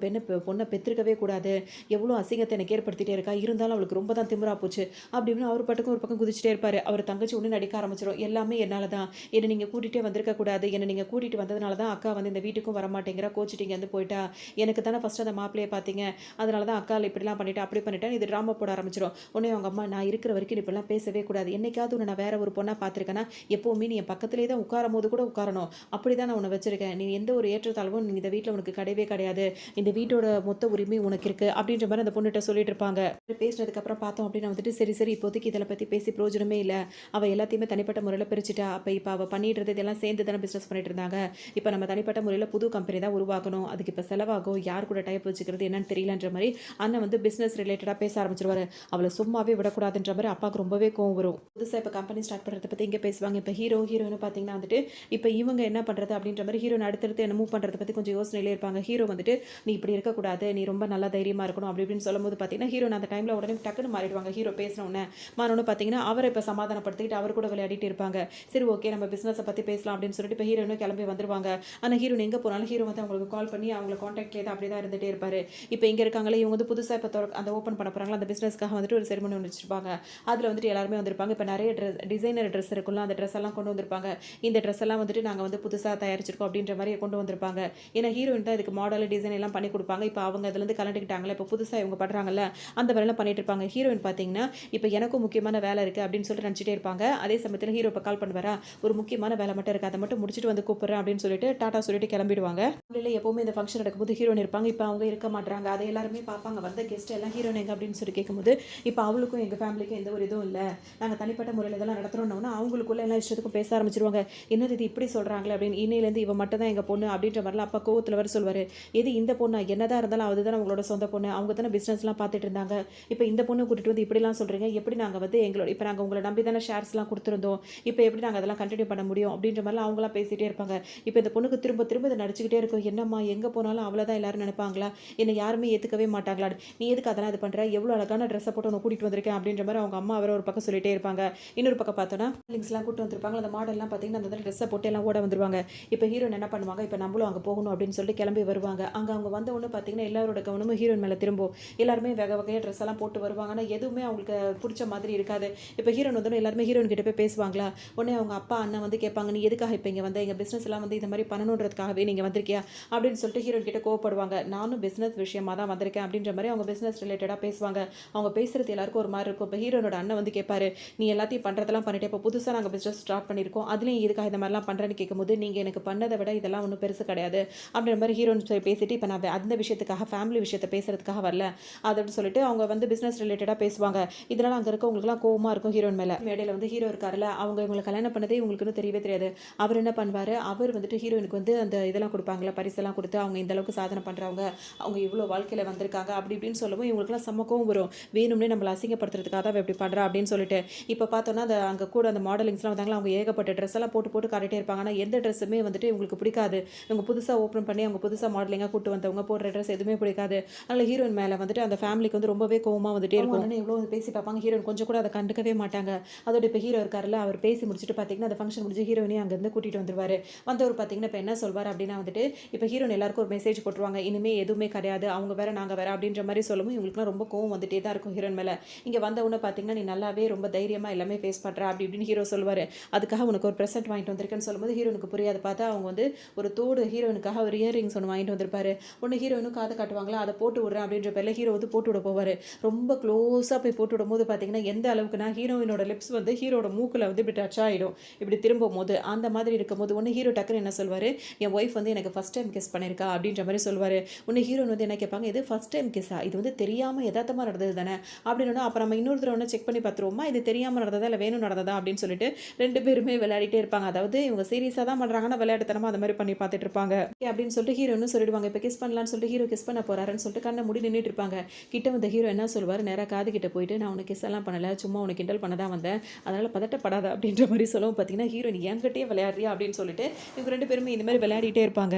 பொண்ண பெத்திருக்கவே கூடாது. எவ்வளோ அசிங்கத்த எனக்கு ஏற்படுத்திட்டே இருக்கா. இருந்தாலும் அவளுக்கு ரொம்ப தான் திமிரா போச்சு. அப்படி இப்படின்னு அவர் பாட்டுக்கு ஒரு பக்கம் குதிச்சுட்டே இருப்பாரு. அவர் தங்கச்சி உடனே நடிக்க ஆரம்பிச்சிரும். எல்லாமே என்னால தான். என்ன நீங்க கூட்டிட்டே வந்திருக்க கூடாது. என்ன நீங்க கூட்டிட்டு வந்ததுனால தான் அக்கா வந்து இந்த வீட்டுக்கும் வரமாட்டேங்கிறா. கோச்சிட்டு இங்கேருந்து போயிட்டா. எனக்கு தானே ஃபர்ஸ்ட் அந்த மாப்பிள்ளைய பார்த்தீங்க. அதனால தான் அக்கால இப்படிலாம் பண்ணிட்டா, அப்படி பண்ணிட்டேன். இது ட்ராமா போட ஆரம்பிச்சிரும். உடனே அவங்க அம்மா, நான் இருக்கிற வரைக்கும் நீ இப்படிலாம் பேசவே கூடாது. என்னைக்காவது உன்ன நான் வேற ஒரு பொண்ணா பார்த்துருக்கேனா, எப்பவுமே நீ என் பக்கத்திலேயே தான் உட்காரும்போது கூட உட்காரணும். அப்படிதான் நான் உன்ன வச்சிருக்கேன். நீ எந்த ஒரு ஏற்றத்தாழ்வும் இந்த வீட்ல உனக்கு கிடையவே கிடையாது. இந்த வீட்டோட மொத்த உரிமை உனக்கு இருக்கு. அப்படின்ற மாரி அந்த பொண்ணுட்ட சொல்லிட்டு இருப்பாங்க. பேசினதுக்கு அப்புறம் பார்த்தோம் அப்படின்னா வந்துட்டு, சரி சரி இப்போதைக்கு இதில பத்தி பேசி பிரயோஜனமே இல்ல. அவ எல்லாத்தையுமே தனிப்பட்ட முறையில பிரிச்சுட்டா. இப்ப அவ பண்ணிட்டு இதெல்லாம் சேர்ந்து தானே பிசினஸ் பண்ணிட்டு இருந்தாங்க. இப்ப நம்ம தனிப்பட்ட முறையில புது கம்பெனி தான் உருவாக்கணும். அதுக்கு இப்ப செலவாகும். யார் கூட டைப் வச்சுக்கிறது என்னன்னு தெரியலன்ற மாரி அண்ணன் வந்து பிசினஸ் ரிலேட்டடா பேச ஆரம்பிச்சுருவாரு. அவள சும்மாவே விடக்கூடாதுன்ற மாரி அப்பாவுக்கு ரொம்பவே கோவம் வரும். புதுசா இப்ப கம்பெனி ஸ்டார்ட் பண்றத பத்தி இங்க பேசுவாங்க. இப்ப ஹீரோயின் பார்த்தீங்கன்னா வந்துட்டு, இப்ப இவங்க என்ன பண்றது அப்படின்ற மாரி ஹீரோயின் அடுத்தடுத்து என்ன மூவ் பண்றத பத்தி கொஞ்சம் யோசனையிலே இருப்பாங்க. ஹீரோ வந்துட்டு, நீ இப்படி இருக்கக்கூடாது. நீ ரொம்ப நல்லா தைரியமா இருக்கணும் அப்படி இப்படின்னு சொல்லும்போது பார்த்தீங்கன்னா, ஹீரோயின் அந்த டைம்ல உடனே டக்குன்னு மாறிடுவாங்க. ஹீரோ பேசின உடனே மாறினோனே பார்த்தீங்கன்னா, அவர இப்ப சமாதானப்படுத்திட்டு அவர் கூட விளையாடிட்டு இருப்பாங்க. சரி ஓகே நம்ம பிசினஸ பத்தி பேசலாம் அப்படின்னு சொல்லிட்டு இப்ப ஹீரோயினும் கிளம்பி வந்துருவாங்க. ஆனா ஹீரோயின் எங்க போனாலும் ஹீரோ வந்து அவங்களுக்கு கால் பண்ணி அவங்கள கான்டாக்ட்லயே தான் அப்படியே தான் இருந்துட்டே இருப்பாரு. இப்ப இங்க இருக்காங்களே இவங்க வந்து புதுசா இப்ப அந்த ஓப்பன் பண்ண போறாங்களா அந்த பிசினஸ்க்காக வந்துட்டு ஒரு செரிமனி ஒண்ணு வச்சிருப்பாங்க. அதுல வந்துட்டு எல்லாருமே வந்திருப்பாங்க. இப்ப நெறைய டிசைனர் ட்ரெஸ் இருக்குல்ல, அந்த ட்ரெஸ் எல்லாம் கொண்டு வந்திருப்பாங்க. இந்த ட்ரெஸ் எல்லாம் வந்துட்டு நாங்க வந்து புதுசா தயாரிச்சிருக்கோம் அப்படின்ற மாரி கொண்டு வந்திருப்பாங்க. ஏன்னா ஹீரோயின் தான் இதுக்கு மாடல் டிசைன் எல்லாம் பண்ணி கொடுப்பாங்க. இப்ப அவங்க அதுல இருந்து கலந்துக்கிட்டாங்கல்ல. இப்ப புதுசா இவங்க பண்றாங்கல்ல, அந்த வேலையெல்லாம் பண்ணிட்டு இருப்பாங்க. ஹீரோயின் பாத்தீங்கன்னா, இப்ப எனக்கும் முக்கியமான வேலை இருக்கு அப்படின்னு சொல்லிட்டு நினைச்சிட்டே இருப்பாங்க. அதே சமயத்துல ஹீரோ இப்ப கால் பண்ணுவாரா, ஒரு முக்கியமான வேலை மட்டும் இருக்கு. அதை மட்டும் முடிச்சுட்டு வந்து கூப்பிடுறேன் அப்படின்னு சொல்லிட்டு டாடா சொல்லிட்டு கிளம்பிடுவாங்க. ஃபேமிலியில எப்பவுமே இந்த ஃபங்ஷன் நடக்கும்போது ஹீரோயின் இருப்பாங்க. இப்ப அவங்க இருக்க மாட்றாங்க. அத எல்லாருமே பார்ப்பாங்க. வந்த கெஸ்ட் எல்லாம் ஹீரோயின் எங்க அப்படின்னு சொல்லி கேட்கும்போது, இப்ப அவளுக்கும் எங்க ஃபேமிலிக்கும் எந்த ஒரு இதுவும் இல்ல. நாங்க தனிப்பட்ட முறையில இதெல்லாம் நடத்துறோம்னோன, அவங்களுக்குள்ள எல்லா இஷ்டத்துக்கும் பேச ஆரம்பிச்சுருவாங்க. என்னது இது இப்படி சொல்றாங்களே அப்படின்னு. இன்னையிலேருந்து இவ மட்டும் தான் எங்க பொண்ணு அப்படின்ற மாரிலாம் அப்பா கோவத்துல வேற சொல்வாரு. எது இந்த பொண்ணா? என்னதான் இருந்தாலும் அதுதானே உங்களோட சொந்த பொண்ணு. அவங்க தானே பிசினஸ்லாம் பார்த்துட்டு இருந்தாங்க. இப்ப இந்த பொண்ண கூட்டிட்டு வந்து இப்படிலாம் சொல்றீங்க. எப்படி நாங்க வந்து எங்களோட இப்ப நாங்க உங்கள நம்பி தானே ஷேர்ஸ்லாம் குடுத்துருந்தோம். இப்ப எப்படி நாங்க அதெல்லாம் கன்டின்யூ பண்ண முடியும்? அப்படின்ற மாரிலாம் அவங்கலாம் பேசிட்டே இருப்பாங்க. இப்ப இந்த பொண்ணுக்கு திரும்ப திரும்ப இத நடிச்சுக்கிட்டே இருக்கும். என்னம்மா எங்க போனாலும் அவள தான் எல்லாரும் நெனைப்பாங்களா? என்ன யாருமே ஏத்துக்கவே மாட்டாங்களா? நீ எதுக்கு அதெல்லாம் இது பண்ற? எவ்வளோ அழகான ட்ரெஸ்ஸ போட்டு உன்ன கூட்டிட்டு வந்திருக்கேன் அப்படின்ற மாரி அவங்க அம்மா வேற ஒரு பக்கம் சொல்லிட்டே இருப்பாங்க. இன்னொரு பக்கம் பார்த்தோம்னா, லிங்க்ஸ்லாம் கூட்டு வந்திருப்பாங்க. அந்த மாடல்லாம் பார்த்தீங்கன்னா, அந்த ட்ரெஸ்ஸ போட்டு எல்லாம் ஓட வந்துருவாங்க. இப்ப ஹீரோயின் என்ன பண்ணுவாங்க, இப்ப நம்மளும் அங்க போகணும் அப்படின்னு சொல்லிட்டு கிளம்பி வருவாங்க. அங்க அவங்க வந்த உடனே பார்த்தீங்கன்னா, எல்லாரோட கவனமும் ஹீரோயின் மேல திரும்பும். எல்லாருமே வகை வகையா ட்ரெஸ் எல்லாம் போட்டு வருவாங்க. ஆனா எதுவுமே அவங்களுக்கு புடிச்ச மாதிரி இருக்காது. இப்ப ஹீரோயின் வந்தோனே எல்லாருமே ஹீரோயின் கிட்ட போய் பேசுவாங்களா? உடனே அவங்க அப்பா, அண்ணன் வந்து கேட்பாங்க, "நீ எதுக்காக இப்ப இங்க வந்த? எங்க பிசினஸ் எல்லாம் வந்து இந்த மாரி பண்ணணுன்றதுக்காகவே நீங்க வந்திருக்கியா?" அப்படின்னு சொல்லிட்டு ஹீரோயின் கிட்ட கோவப்படுவாங்க. நானும் பிசினஸ் விஷயமா தான் வந்திருக்கேன் அப்படின்ற மாதிரி அவங்க பிசினஸ் ரிலேட்டடா பேசுவாங்க. அவங்க பேசுறது எல்லாருக்கும் ஒரு மாதிரி இருக்கும். இப்போ ஹீரோனோட அண்ணன் வந்து கேட்பாரு, நீ எல்லாத்தையும் பண்றதெல்லாம் பண்ணிட்டு இப்போ புதுசா நாங்க பிசினஸ் ஸ்டார்ட் பண்ணியிருக்கோம். அதுலயும் எதுக்காக இந்த மாதிரிலாம் பண்றேன்னு கேட்கும்போது, நீங்க எனக்கு பண்ணதை விட இதெல்லாம் ஒன்றும் பெருசு கிடையாது அப்படின்ற மாதிரி ஹீரோன் பேசிட்டு, இப்போ நான் அந்த விஷயத்துக்காக ஃபேமிலி விஷயத்தை பேசுறதுக்காக வரல அப்படின்னு சொல்லிட்டு அவங்க வந்து பிசினஸ் ரிலேட்டடா பேசுவாங்க. இதனால அங்க இருக்கவங்களுக்குலாம் கோவமா இருக்கும் ஹீரோன் மேல. மேடையில வந்து ஹீரோ இருக்காருல்ல, அவங்க இவங்களை கல்யாணம் பண்ணதே இவங்களுக்கு தெரியவே தெரியாது. அவர் என்ன பண்ணுவாரு, அவர் வந்துட்டு ஹீரோயினுக்கு வந்து அந்த இதெல்லாம் கொடுப்பாங்களா, பரிசெல்லாம் கொடுத்து அவங்க இந்த அளவுக்கு சாதனை பண்றவங்க, அவங்க இவ்வளோ வாழ்க்கையில வந்திருக்காங்க அப்படி இப்படின்னு சொல்லவும் இவங்களுக்குலாம் செம்ம கோவம் வரும். வேணும்னே நம்மள அசிங்கப்படுத்துறதுக்காக தான் இப்படி பண்றா அப்படின்னு சொல்லிட்டு. இப்போ பார்த்தோம்னா அந்த அங்க கூட அந்த மாடலிங்ஸ்லாம் வந்தாங்களா, அவங்க ஏகப்பட்ட ட்ரெஸ் எல்லாம் போட்டு போட்டு காட்டிட்டே இருப்பாங்க. ஆனா எந்த ட்ரெஸ்ஸுமே வந்துட்டு இவங்களுக்கு பிடிக்காது. இவங்க புதுசா ஓப்பன் பண்ணி அவங்க புதுசா மாடலிங்கா கூட்டு வந்தவங்க போடுற ட்ரெஸ் எதுவுமே பிடிக்காது. அதனால ஹீரோயின் மேல வந்துட்டு அந்த ஃபேமிலிக்கு வந்து ரொம்பவே கோவமா வந்துட்டே இருக்கும். உடனே எவ்வளோ பேசி பார்ப்பாங்க. ஹீரோயின் கொஞ்சம் கூட அதை கண்டுக்கவே மாட்டாங்க. அதோட இப்போ ஹீரோ இருக்காருல்ல, அவர் பேசி முடிச்சுட்டு பார்த்தீங்கன்னா அந்த ஃபங்க்ஷன் முடிஞ்சு ஹீரோயினையும் அங்கேருந்து கூட்டிட்டு வந்துருவாரு. வந்தவர் பார்த்தீங்கன்னா இப்போ என்ன சொல்வார் அப்படின்னா வந்துட்டு, இப்போ ஹீரோயின் எல்லாருக்கும் ஒரு மெசேஜ் போட்டுருவாங்க. இனிமே எதுவுமே கிடையாது. அவங்க வேற நாங்க வேற அப்படின்ற மாதிரி சொல்லவும் இவங்களுக்குலாம் ரொம்ப கோவம் வந்துட்டே தான் இருக்கும் ஹீரோயின் மேல. இங்க வந்த உடனே பார்த்தீங்கன்னா, நீ நல்லாவே ரொம்ப தைரியமா எல்லாமே ஃபேஸ் பண்ற அப்படி இப்படின்னு ஹீரோ சொல்லுவாரு. அதுக்காக உனக்கு ஒரு பிரசன்ட் வாங்கிட்டு வந்திருக்கேன்னு சொல்லும்போது ஹீரோனுக்கு புரியாது. பார்த்தா அவங்க வந்து ஒரு தோடு ஹீரோயினுக்காக ஒரு இயரிங்ஸ் ஒன்று வாங்கிட்டு வந்திருப்பாரு. ஒன்று ஹீரோயினும் காது காட்டுவாங்களா, அதை போட்டு விடுறேன் அப்படின்ற பேர்ல ஹீரோ வந்து போட்டு விட போவாரு. ரொம்ப க்ளோஸா போய் போட்டு விடும்போது பார்த்தீங்கன்னா, எந்த அளவுக்குனா ஹீரோயினோட லிப்ஸ் வந்து ஹீரோட மூக்குல வந்து இப்படி டச் ஆயிடும். இப்படி திரும்பும்போது அந்த மாதிரி இருக்கும்போது ஒன்று ஹீரோ டக்குன்னு என்ன சொல்வாரு, என் ஒய்ஃப் வந்து எனக்கு ஃபர்ஸ்ட் டைம் கிஸ் பண்ணியிருக்கா அப்படின்ற மாதிரி சொல்வாரு. ஒன்று ஹீரோயின் வந்து என்ன கேட்பாங்க, இது ஃபர்ஸ்ட் டைம் கிஸ்ஸா, இது வந்து தெரியாம யதார்த்தமா நடந்தது தானே அப்படின்னு. அப்போ நம்ம இன்னொரு தடவை செக் பண்ணி பார்த்துருவோமா, இது தெரியாம நடந்ததா இல்லை வேணும் நடந்ததா அப்படின்னு சொல்லிட்டு ரெண்டு பேருமே விளையாடிட்டே இருப்பாங்க. அதாவது இவங்க சீரியஸாக தான் பண்ணுறாங்கன்னா விளையாட்டுத்தனமா அந்த மாதிரி பண்ணி பார்த்துட்டு இருப்பாங்க. அப்படின்னு சொல்லிட்டு ஹீரோன்னு சொல்லிடுவாங்க. இப்போ கிஸ் பண்ணலான்னு சொல்லிட்டு ஹீரோ கிஸ் பண்ண போறாருன்னு சொல்லிட்டு கண்ணை மூடி நின்றுட்டு இருப்பாங்க. கிட்ட வந்த ஹீரோ என்ன சொல்வார், நேராக காது கிட்ட போயிட்டு, நான் உனக்கு கிஸ் எல்லாம் பண்ணல, சும்மா உனக்கு கிண்டல் பண்ண தான் வந்தேன், அதனால பதட்டப்படாத அப்படின்ற மாதிரி சொல்லவும் பார்த்தீங்கன்னா, ஹீரோயின் என்கிட்டயே விளையாடுறியா அப்படின்னு சொல்லிட்டு இவங்க ரெண்டு பேருமே இந்த மாதிரி விளையாடிட்டே இருப்பாங்க.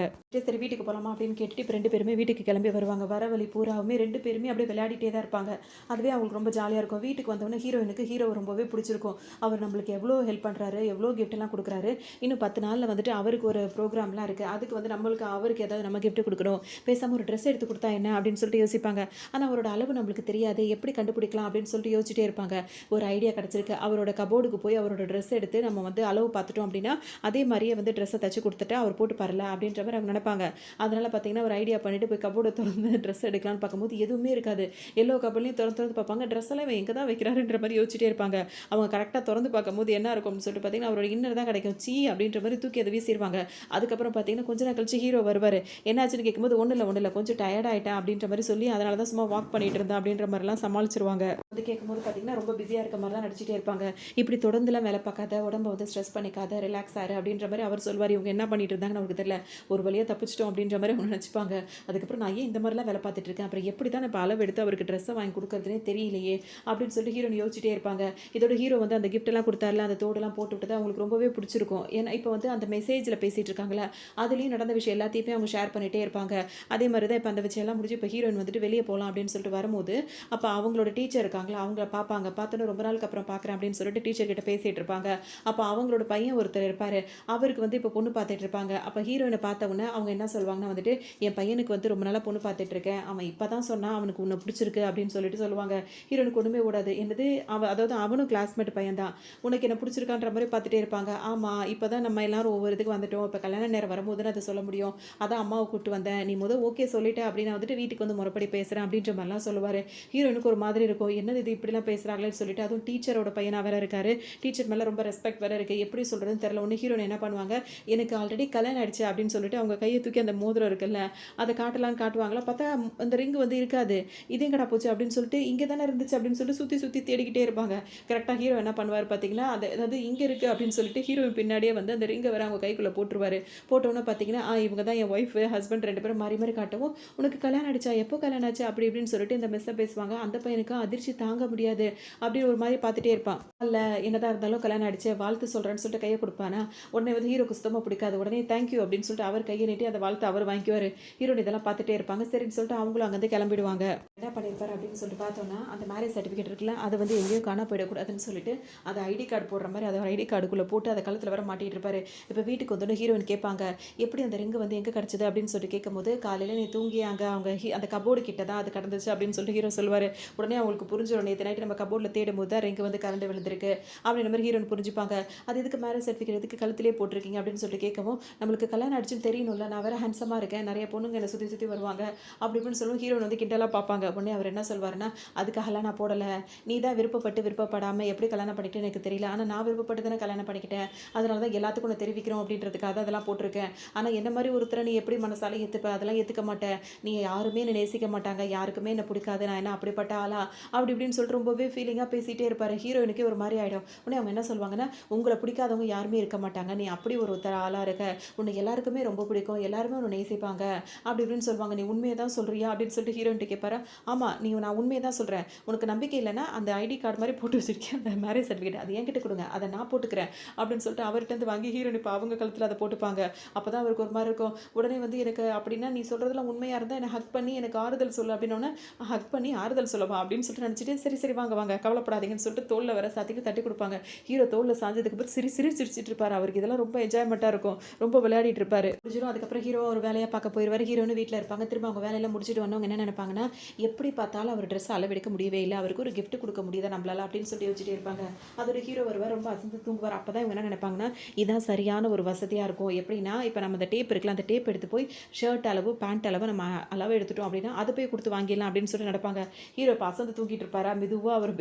சரி வீட்டுக்கு போகலாமா அப்படின்னு கேட்டுட்டு இப்போ ரெண்டு பேருமே வீட்டுக்கு கிளம்பி வருவாங்க. வர வழி பூராவுமே ரெண்டு பேருமே அப்படியே விளையாடிட்டே தான் இருப்பாங்க. அதுவே அவங்களுக்கு ரொம்ப ஜாலியாக இருக்கும். வீட்டுக்கு வந்தவொடனே ஹீரோயினுக்கு ஹீரோ ரொம்பவே பிடிச்சிருக்கும். அவர் நம்மளுக்கு எவ்வளோ ஹெல்ப் பண்ணுறாரு, எவ்வளோ கிஃப்ட் எல்லாம் கொடுக்குறாரு. இன்னும் 10 நாளில் வந்துட்டு அவருக்கு ஒரு ப்ரோக்ராம்லாம் இருக்குது. அதுக்கு வந்து நம்மளுக்கு அவருக்கு ஏதாவது நம்ம கிஃப்ட் கொடுக்கணும், பேசாமல் ஒரு ட்ரெஸ் எடுத்து கொடுத்தா என்ன அப்படின்னு சொல்லிட்டு யோசிப்பாங்க. ஆனால் அவரோட அளவு நம்மளுக்கு தெரியாது, எப்படி கண்டுபிடிக்கலாம் அப்படின்னு சொல்லிட்டு யோசிச்சுட்டே இருப்பாங்க. ஒரு ஐடியா கிடச்சிருக்கு. அவரோட கபோர்டுக்கு போய் அவரோட ட்ரெஸ் எடுத்து நம்ம வந்து அளவு பார்த்துட்டோம் அப்படின்னா அதே மாதிரியே வந்து ட்ரெஸ்ஸை தச்சு கொடுத்துட்டு அவர் போட்டு பாருல அப்படின்ற மாதிரி அவங்க நினைப்பாங்க. அதனால பார்த்தீங்கன்னா ஒரு ஐடியா பண்ணிட்டு போய் கபோர்டை திறந்து ட்ரெஸ் எடுக்கலாம்னு பார்க்கும்போது எதுவுமே இருக்காது. எல்லா கபோர்ட்லையும் திறந்து பார்ப்பாங்க. ட்ரெஸ் எல்லாம் இவன் எங்கே தான் வைக்கிறாருன்ற மாதிரி யோசிச்சுட்டே இருப்பாங்க. அவங்க கரெக்டாக திறந்து பார்க்கும்போது என்ன இருக்கும்னு சொல்லிட்டு பார்த்தீங்கன்னா அவரோட இன்னர் தான் கிடைக்கும். சீ அப்படின்ற மாதிரி தூக்கி அதை வீசிடுவாங்க. அதுக்கப்புறம் பார்த்தீங்கன்னா கொஞ்ச நேரம் கழிச்சு ஹீரோ வருவார். என்னாச்சுன்னு கேட்கும்போது ஒன்றும் இல்லை கொஞ்சம் டயர்ட் ஆகிட்டேன் அப்படின்ற மாதிரி சொல்லி அதனால தான் சும்மா வாக் பண்ணிட்டு இருந்தேன் அப்படின்ற மாதிரிலாம் சமாளிச்சிருவாங்க. அது கேட்கும்போது பார்த்தீங்கன்னா ரொம்ப பிஸியாக இருக்க மாதிரி தான் நடிச்சிட்டே இருப்பாங்க. இப்படி தொடர்ந்துலாம் வேலை பார்க்காத, உடம்பை வந்து ஸ்ட்ரெஸ் பண்ணிக்காத, ரிலாக்ஸ் ஆறு அப்படின்ற மாதிரி அவர் சொல்வார். இவங்க என்ன பண்ணிட்டு இருந்தாங்கன்னு அவருக்கு தெரியல. ஒரு வழியாக தப்பிச்சிட்டோம் அப்படின்ற மாதிரி அவங்க நினச்சிப்பாங்க. அதுக்கப்புறம் நான் ஏன் இந்த மாதிரிலாம் வேலை பார்த்துட்டு இருக்கேன், அப்புறம் எப்படி தான் இப்போ அளவு எடுத்து அவருக்கு ட்ரெஸ்ஸை வாங்கி கொடுக்குறதுனே தெரியலையே அப்படின்னு சொல்லிட்டு ஹீரோன்னு யோசிச்சுட்டே இருப்பாங்க. இதோட ஹீரோ வந்து அந்த கிஃப்ட்டெல்லாம் கொடுத்தாருல, அந்த தோடெல்லாம் போட்டு விட்டது அவங்களுக்கு ரொம்பவே பிடிச்சிருக்கும். ஏன்னா இப்போ வந்து அந்த மெசேஜில் பேசிகிட்டு இருக்காங்களா, அதுலேயும் நடந்த விஷயம் எல்லாத்தையுமே அவங்க ஷேர் பண்ணிகிட்டே இருப்பாங்க. அதே மாதிரி தான் இப்போ அந்த விஷயம் எல்லாம் முடிஞ்சு இப்போ ஹீரோயின் வந்துட்டு வெளியே போகலாம் அப்படின்னு சொல்லிட்டு வரும்போது அப்போ அவங்களோட டீச்சர் இருக்காங்களா, அவங்கள பார்ப்பாங்க. பார்த்தோன்னு ரொம்ப நாளுக்கு அப்புறம் பார்க்குறேன் அப்படின்னு சொல்லிட்டு டீச்சர் கிட்ட பேசிகிட்டு இருப்பாங்க. அப்போ அவங்களோட பையன் ஒருத்தர் இருப்பார். அவருக்கு வந்து இப்போ பொண்ணு பார்த்துட்டு இருப்பாங்க. அப்போ ஹீரோயினை பார்த்தவொன்னே அவங்க என்ன சொல்லுவாங்கன்னா வந்துட்டு, என் பையனுக்கு வந்து ரொம்ப நாளாக பொண்ணு பார்த்துட்டு இருக்கேன், அவன் இப்போ தான் சொன்னான் அவனுக்கு உன்னை பிடிச்சிருக்கு அப்படின்னு சொல்லிட்டு சொல்லுவாங்க. ஹீரோனுக்கு ஒன்றுமே ஓடாது. என்னது அதாவது அவனும் கிளாஸ்மேட் பையன் தான், உனக்கு என்ன பிடிச்சிருக்கான்ற மாதிரி பார்த்துட்டே இருப்பாங்க. ஆமாம் இப்போ தான் நம்ம எல்லாரும் ஒவ்வொரு இதுக்கு வந்துட்டோம், இப்போ கல்யாண நேரம் வரும்போது அதை சொல்ல முடியும், அதான் அம்மாவை கூப்பிட்டு வந்தேன், நீ ஓகே சொல்லிட்டேன் அப்படின்னு வந்துட்டு வீட்டுக்கு வந்து முறைப்படி பேசுகிறேன் அப்படின்ற மாதிரிலாம் சொல்லுவார். ஹீரோனுக்கு ஒரு மாதிரி இருக்கும், என்னது இது இப்படிலாம் பேசுகிறாங்களேன்னு சொல்லிட்டு. அதுவும் டீச்சரோட பையனாக வேற இருக்காரு, டீச்சர் மேலே ரொம்ப ரெஸ்பெக்ட் வேற இருக்குது, எப்படி சொல்கிறதுன்னு தெரியல. ஒன்று ஹீரோன் என்ன பண்ணுவாங்க, எனக்கு ஆல்ரெடி கல்யாணம் ஆயிடுச்சு அப்படின்னு சொல்லிட்டு அவங்க கையை தூக்கி அந்த மோதிரம் இருக்குல்ல, அத காட்டலான்னு காட்டுவாங்களா, பார்த்தா அந்த ரிங் வந்து இருக்காது. இது எங்கடா போச்சு அப்படின்னு சொல்லிட்டு, இங்க தானே இருந்துச்சு அப்படின்னு சொல்லிட்டு சுத்தி சுத்தி தேடிக்கிட்டே இருப்பாங்க. கரெக்ட்டா ஹீரோ என்ன பண்ணுவாரு பார்த்தீங்கன்னா, அதாவது இங்க இருக்கு அப்படின்னு சொல்லிட்டு ஹீரோயின் பின்னாடியே வந்து அந்த ரிங்க வேற அவங்க கைக்குள்ள போட்டுருவாரு. போட்டவுடனே பார்த்தீங்கன்னா, இவங்க தான் என் ஒய்ஃப், ஹஸ்பண்ட் 2 பேரும் மாறி மாறி காட்டவும், "உனக்கு கல்யாணம் ஆயிடுச்சா? எப்போ கல்யாணம் ஆச்சு?" அப்படி இப்படின்னு சொல்லிட்டு இந்த மிஸ்ஸ பேசுவாங்க. அந்த பையனுக்கு அதிர்ச்சி தாங்க முடியாது. அப்படின்னு ஒரு மாரி பார்த்துட்டே இருப்பான். இல்ல என்னதான் இருந்தாலும் கல்யாணம் ஆயிடுச்சு, வாழ்த்து சொல்றேன்னு சொல்லிட்டு கைய குடுப்பானா, உடனே வந்து ஹீரோக்கு சுத்தமா பிடிக்காது. உடனே தேங்க் யூ அப்படின்னு சொல்லிட்டு அவர் கைய நீட்டி அந்த வாழ்த்த அவர் வாங்கிக்குவாரு. ஹீரோயின் இதெல்லாம் பார்த்துட்டே இருப்பாங்க. சரின்னு சொல்லிட்டு அவங்களும் அங்கருந்து கிளம்பிடுவாங்க. என்ன பண்ணியிருப்பாரு அப்படின்னு சொல்லிட்டு பார்த்தோம்னா, அந்த மேரேஜ் சர்டிஃபிகேட் இருக்குல்ல, அத வந்து எங்கேயும் காணாம போயிடக்கூடாதுன்னு சொல்லிட்டு, அத ஐடி கார்டு போடுற மாரி அத ஒரு ஐடி கார்டுக்குள்ள போட்டு அத கழுத்துல வேற மாட்டிட்டு இருப்பாரு. இப்ப வீட்டுக்கு வந்தோனே ஹீரோயின் கேட்பாங்க, "எப்படி அந்த ரிங் வந்து எங்க கிடைச்சது?" அப்படின்னு சொல்லிட்டு கேட்கும்போது, "காலையில நீ தூங்கி அங்க அவங்க அந்த கப்போர்டு கிட்ட தான் அது கிடந்துச்சு" அப்படின்னு சொல்லிட்டு ஹீரோ சொல்லுவாரு. உடனே அவங்களுக்கு புரிஞ்சிரும். நேத்து நைட் நம்ம கப்போர்ட்ல தேடும்போது தான் ரிங் வந்து கழண்டு விழுந்திருக்கு. அப்படின்ற மாரி ஹீரோயின் புரிஞ்சுப்பாங்க. "அது எதுக்கு மேரேஜ் சர்டிஃபிகேட் எதுக்கு கழுத்திலேயே போட்டிருக்கீங்க?" அப்படின்னு சொல்லிட்டு கேட்கவும், "நம்மளுக்கு கல்யாணம் ஆயிடுச்சுன்னு தெரியணும்ல. நான் வேற ஹேண்ட்ஸமா இருக்கேன். நெறைய பொண்ணுங்க என்ன சுத்தி சுத்தி வருவாங்க." அப்படி இப்படின்னு சொல்லவும் ஹீரோயின் வந்து கிண்டலா பார்ப்பாங்க. உடனே அவர் என்ன சொல்வாருன்னா, "அதுக்காகலாம் நான் போடல. நீ தான் விருப்பப்பட்டு விருப்பப்படாம எப்படி கல்யாணம் பண்ணிக்கிட்டேன்னு எனக்கு தெரியல. ஆனா நான் விருப்பப்பட்டு தானே கல்யாணம் பண்ணிக்கிட்டேன். அதனால தான் எல்லாத்துக்கும் நான் தெரிவிக்கிறோம் அப்படின்றதுக்காக தான் அதெல்லாம் போட்டிருக்கேன். ஆனா என்ன மாரி ஒருத்தர நீ எப்படி மனசால ஏத்துப்ப? அதெல்லாம் ஏத்துக்க மாட்ட. நீ யாருமே என்ன நேசிக்க மாட்டாங்க. யாருக்குமே என்ன பிடிக்காது. நான் என்ன அப்படிப்பட்ட ஆளா?" அப்படி இப்படின்னு சொல்லிட்டு ரொம்பவே ஃபீலிங்கா பேசிட்டே இருப்பாரு. ஹீரோயினுக்கே ஒரு மாரி ஆயிடும். உடனே அவங்க என்ன சொல்வாங்கன்னா, "உங்கள பிடிக்காதவங்க யாருமே இருக்க மாட்டாங்க. நீ அப்படி ஒருத்தர் ஆளா இருக்க. உன்னை எல்லாருக்குமே ரொம்ப பிடிக்கும். எல்லாருமே உன்ன நேசிப்பாங்க." அப்படி இப்படின்னு சொல்வாங்க. "நீ உண்மைய தான் சொல்றியா?" அப்படின்னு சொல்லிட்டு ஹீரோயின்ட்ட கேட்பாரா. "ஆமா. நான் உண்மைய தான் சொல்றேன். உனக்கு நம்பிக்கை இல்லன்னா, அந்த ஐடி கார்டு மாரி போட்டு வச்சிருக்கேன். அந்த மேரேஜ் சர்டிஃபிகேட். அது என்கிட்ட குடுங்க. அத நான் போட்டுக்கிறேன்." அப்படின்னு சொல்லிட்டு அவர்ட்டருந்து வாங்கி ஹீரோயின் இப்ப அவங்க கழுத்துல அத போட்டுப்பாங்க. அப்பதான் அவருக்கு ஒரு மாரி இருக்கும். உடனே வந்து எனக்கு அப்படின்னா நீ சொல்றதெல்லாம் உண்மையா இருந்தா என்ன ஹக் பண்ணி எனக்கு ஆறுதல் சொல்லு அப்படின்னோனே, ஹக் பண்ணி ஆறுதல் சொல்லவா அப்படின்னு சொல்லிட்டு நினைச்சுட்டு, "சரி சரி வாங்க வாங்க கவலைப்படாதீங்கன்னு" சொல்லிட்டு தோள்ல வேற சாத்திட்டு தட்டி குடுப்பாங்க. ஹீரோ தோள்ல சாஞ்சதுக்கு அப்புறம் சிரிச்சுட்டு இருப்பாரு. அவருக்கு இதெல்லாம் ரொம்ப என்ஜாய்மென்ட்டா இருக்கும். ரொம்ப விளையாடிட்டு இருப்பாரு. முடிஞ்சிரும். அதுக்கப்புறம் ஹீரோ ஒரு வேலையா பார்க்க போயிருவாரு. ஹீரோயினும் வீட்ல இருப்பாங்க. திரும்ப அவங்க வேலையெல்லாம் முடிச்சுட்டு வந்தவங்க என்ன நினைப்பாங்கன்னா, எப்படி பார்த்தாலும் அவர் ட்ரெஸ் அளவெடுக்க முடியவே இல்ல. அவருக்கு ஒரு கிஃப்ட் குடுக்க முடியுதா நம்மளால அப்படின்னு சொல்லிட்டு யோசிச்சுட்டே இருப்பாங்க. அதோட ஹீரோ வருவார். ரொம்ப அசந்து தூங்குவார். அப்பதான் இவங்க என்ன நினைப்பாங்கன்னா, இதான் சரியான ஒரு வசதியா இருக்கும். எப்படின்னா, இப்ப நம்ம அந்த டேப் இருக்குல்ல, அந்த டேப் எடுத்து போய் ஷர்ட் அளவு, பேண்ட் அளவு நம்ம அளவு எடுத்துட்டோம் அப்படின்னா, அத போய் குடுத்து வாங்கிடலாம் அப்படின்னு சொல்லிட்டு நடப்பாங்க. ஹீரோ இப்ப அசந்து தூங்கிட்டு இருப்பாரா, மெதுவா அவர்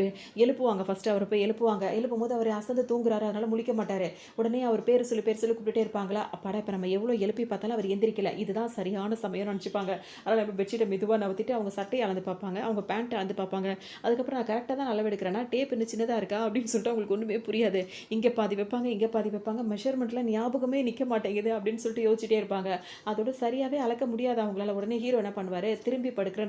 எழுப்புவாங்க. ஃபர்ஸ்ட் அவர போய் எழுப்புவாங்க. எழுப்பும்போது அவர் அசந்து தூங்குறாரு. அதனால முழிக்க மாட்டாரு. உடனே அவர் பேர் சொல்லி கூப்பிட்டுட்டே இருப்பாங்களா, அப்பாடா இப்ப நம்ம எவ்வளோ எழுப்பி பார்த்தாலும் அவர் எந்திரிக்கல. இதுதான் சரியான சமயம்னு நினைச்சுப்பாங்க. அதனால நம்ம பெட்ஷீட்ட மெதுவா நவுத்திட்டு அவங்க சட்டைய அளந்து பார்ப்பாங்க. அவங்க பேண்ட் அளந்து பார்ப்பாங்க. அதுக்கப்புறம் நான் கரெக்ட்டா தான் அளவு எடுக்கிறேன்னா, டேப் இன்னும் சின்னதா இருக்கா அப்படின்னு சொல்லிட்டு அவங்களுக்கு ஒண்ணுமே புரியாது. இங்க பாதி வைப்பாங்க, இங்க பாதி வைப்பாங்க. மெஷர்மென்ட்ல ஞாபகமே நிக்க மாட்டேங்குது அப்படின்னு சொல்லிட்டு யோசிச்சுட்டே இருப்பாங்க. அதோட சரியாவே அளக்க முடியாது அவங்களால. உடனே ஹீரோ என்ன பண்ணுவாரு, திரும்பி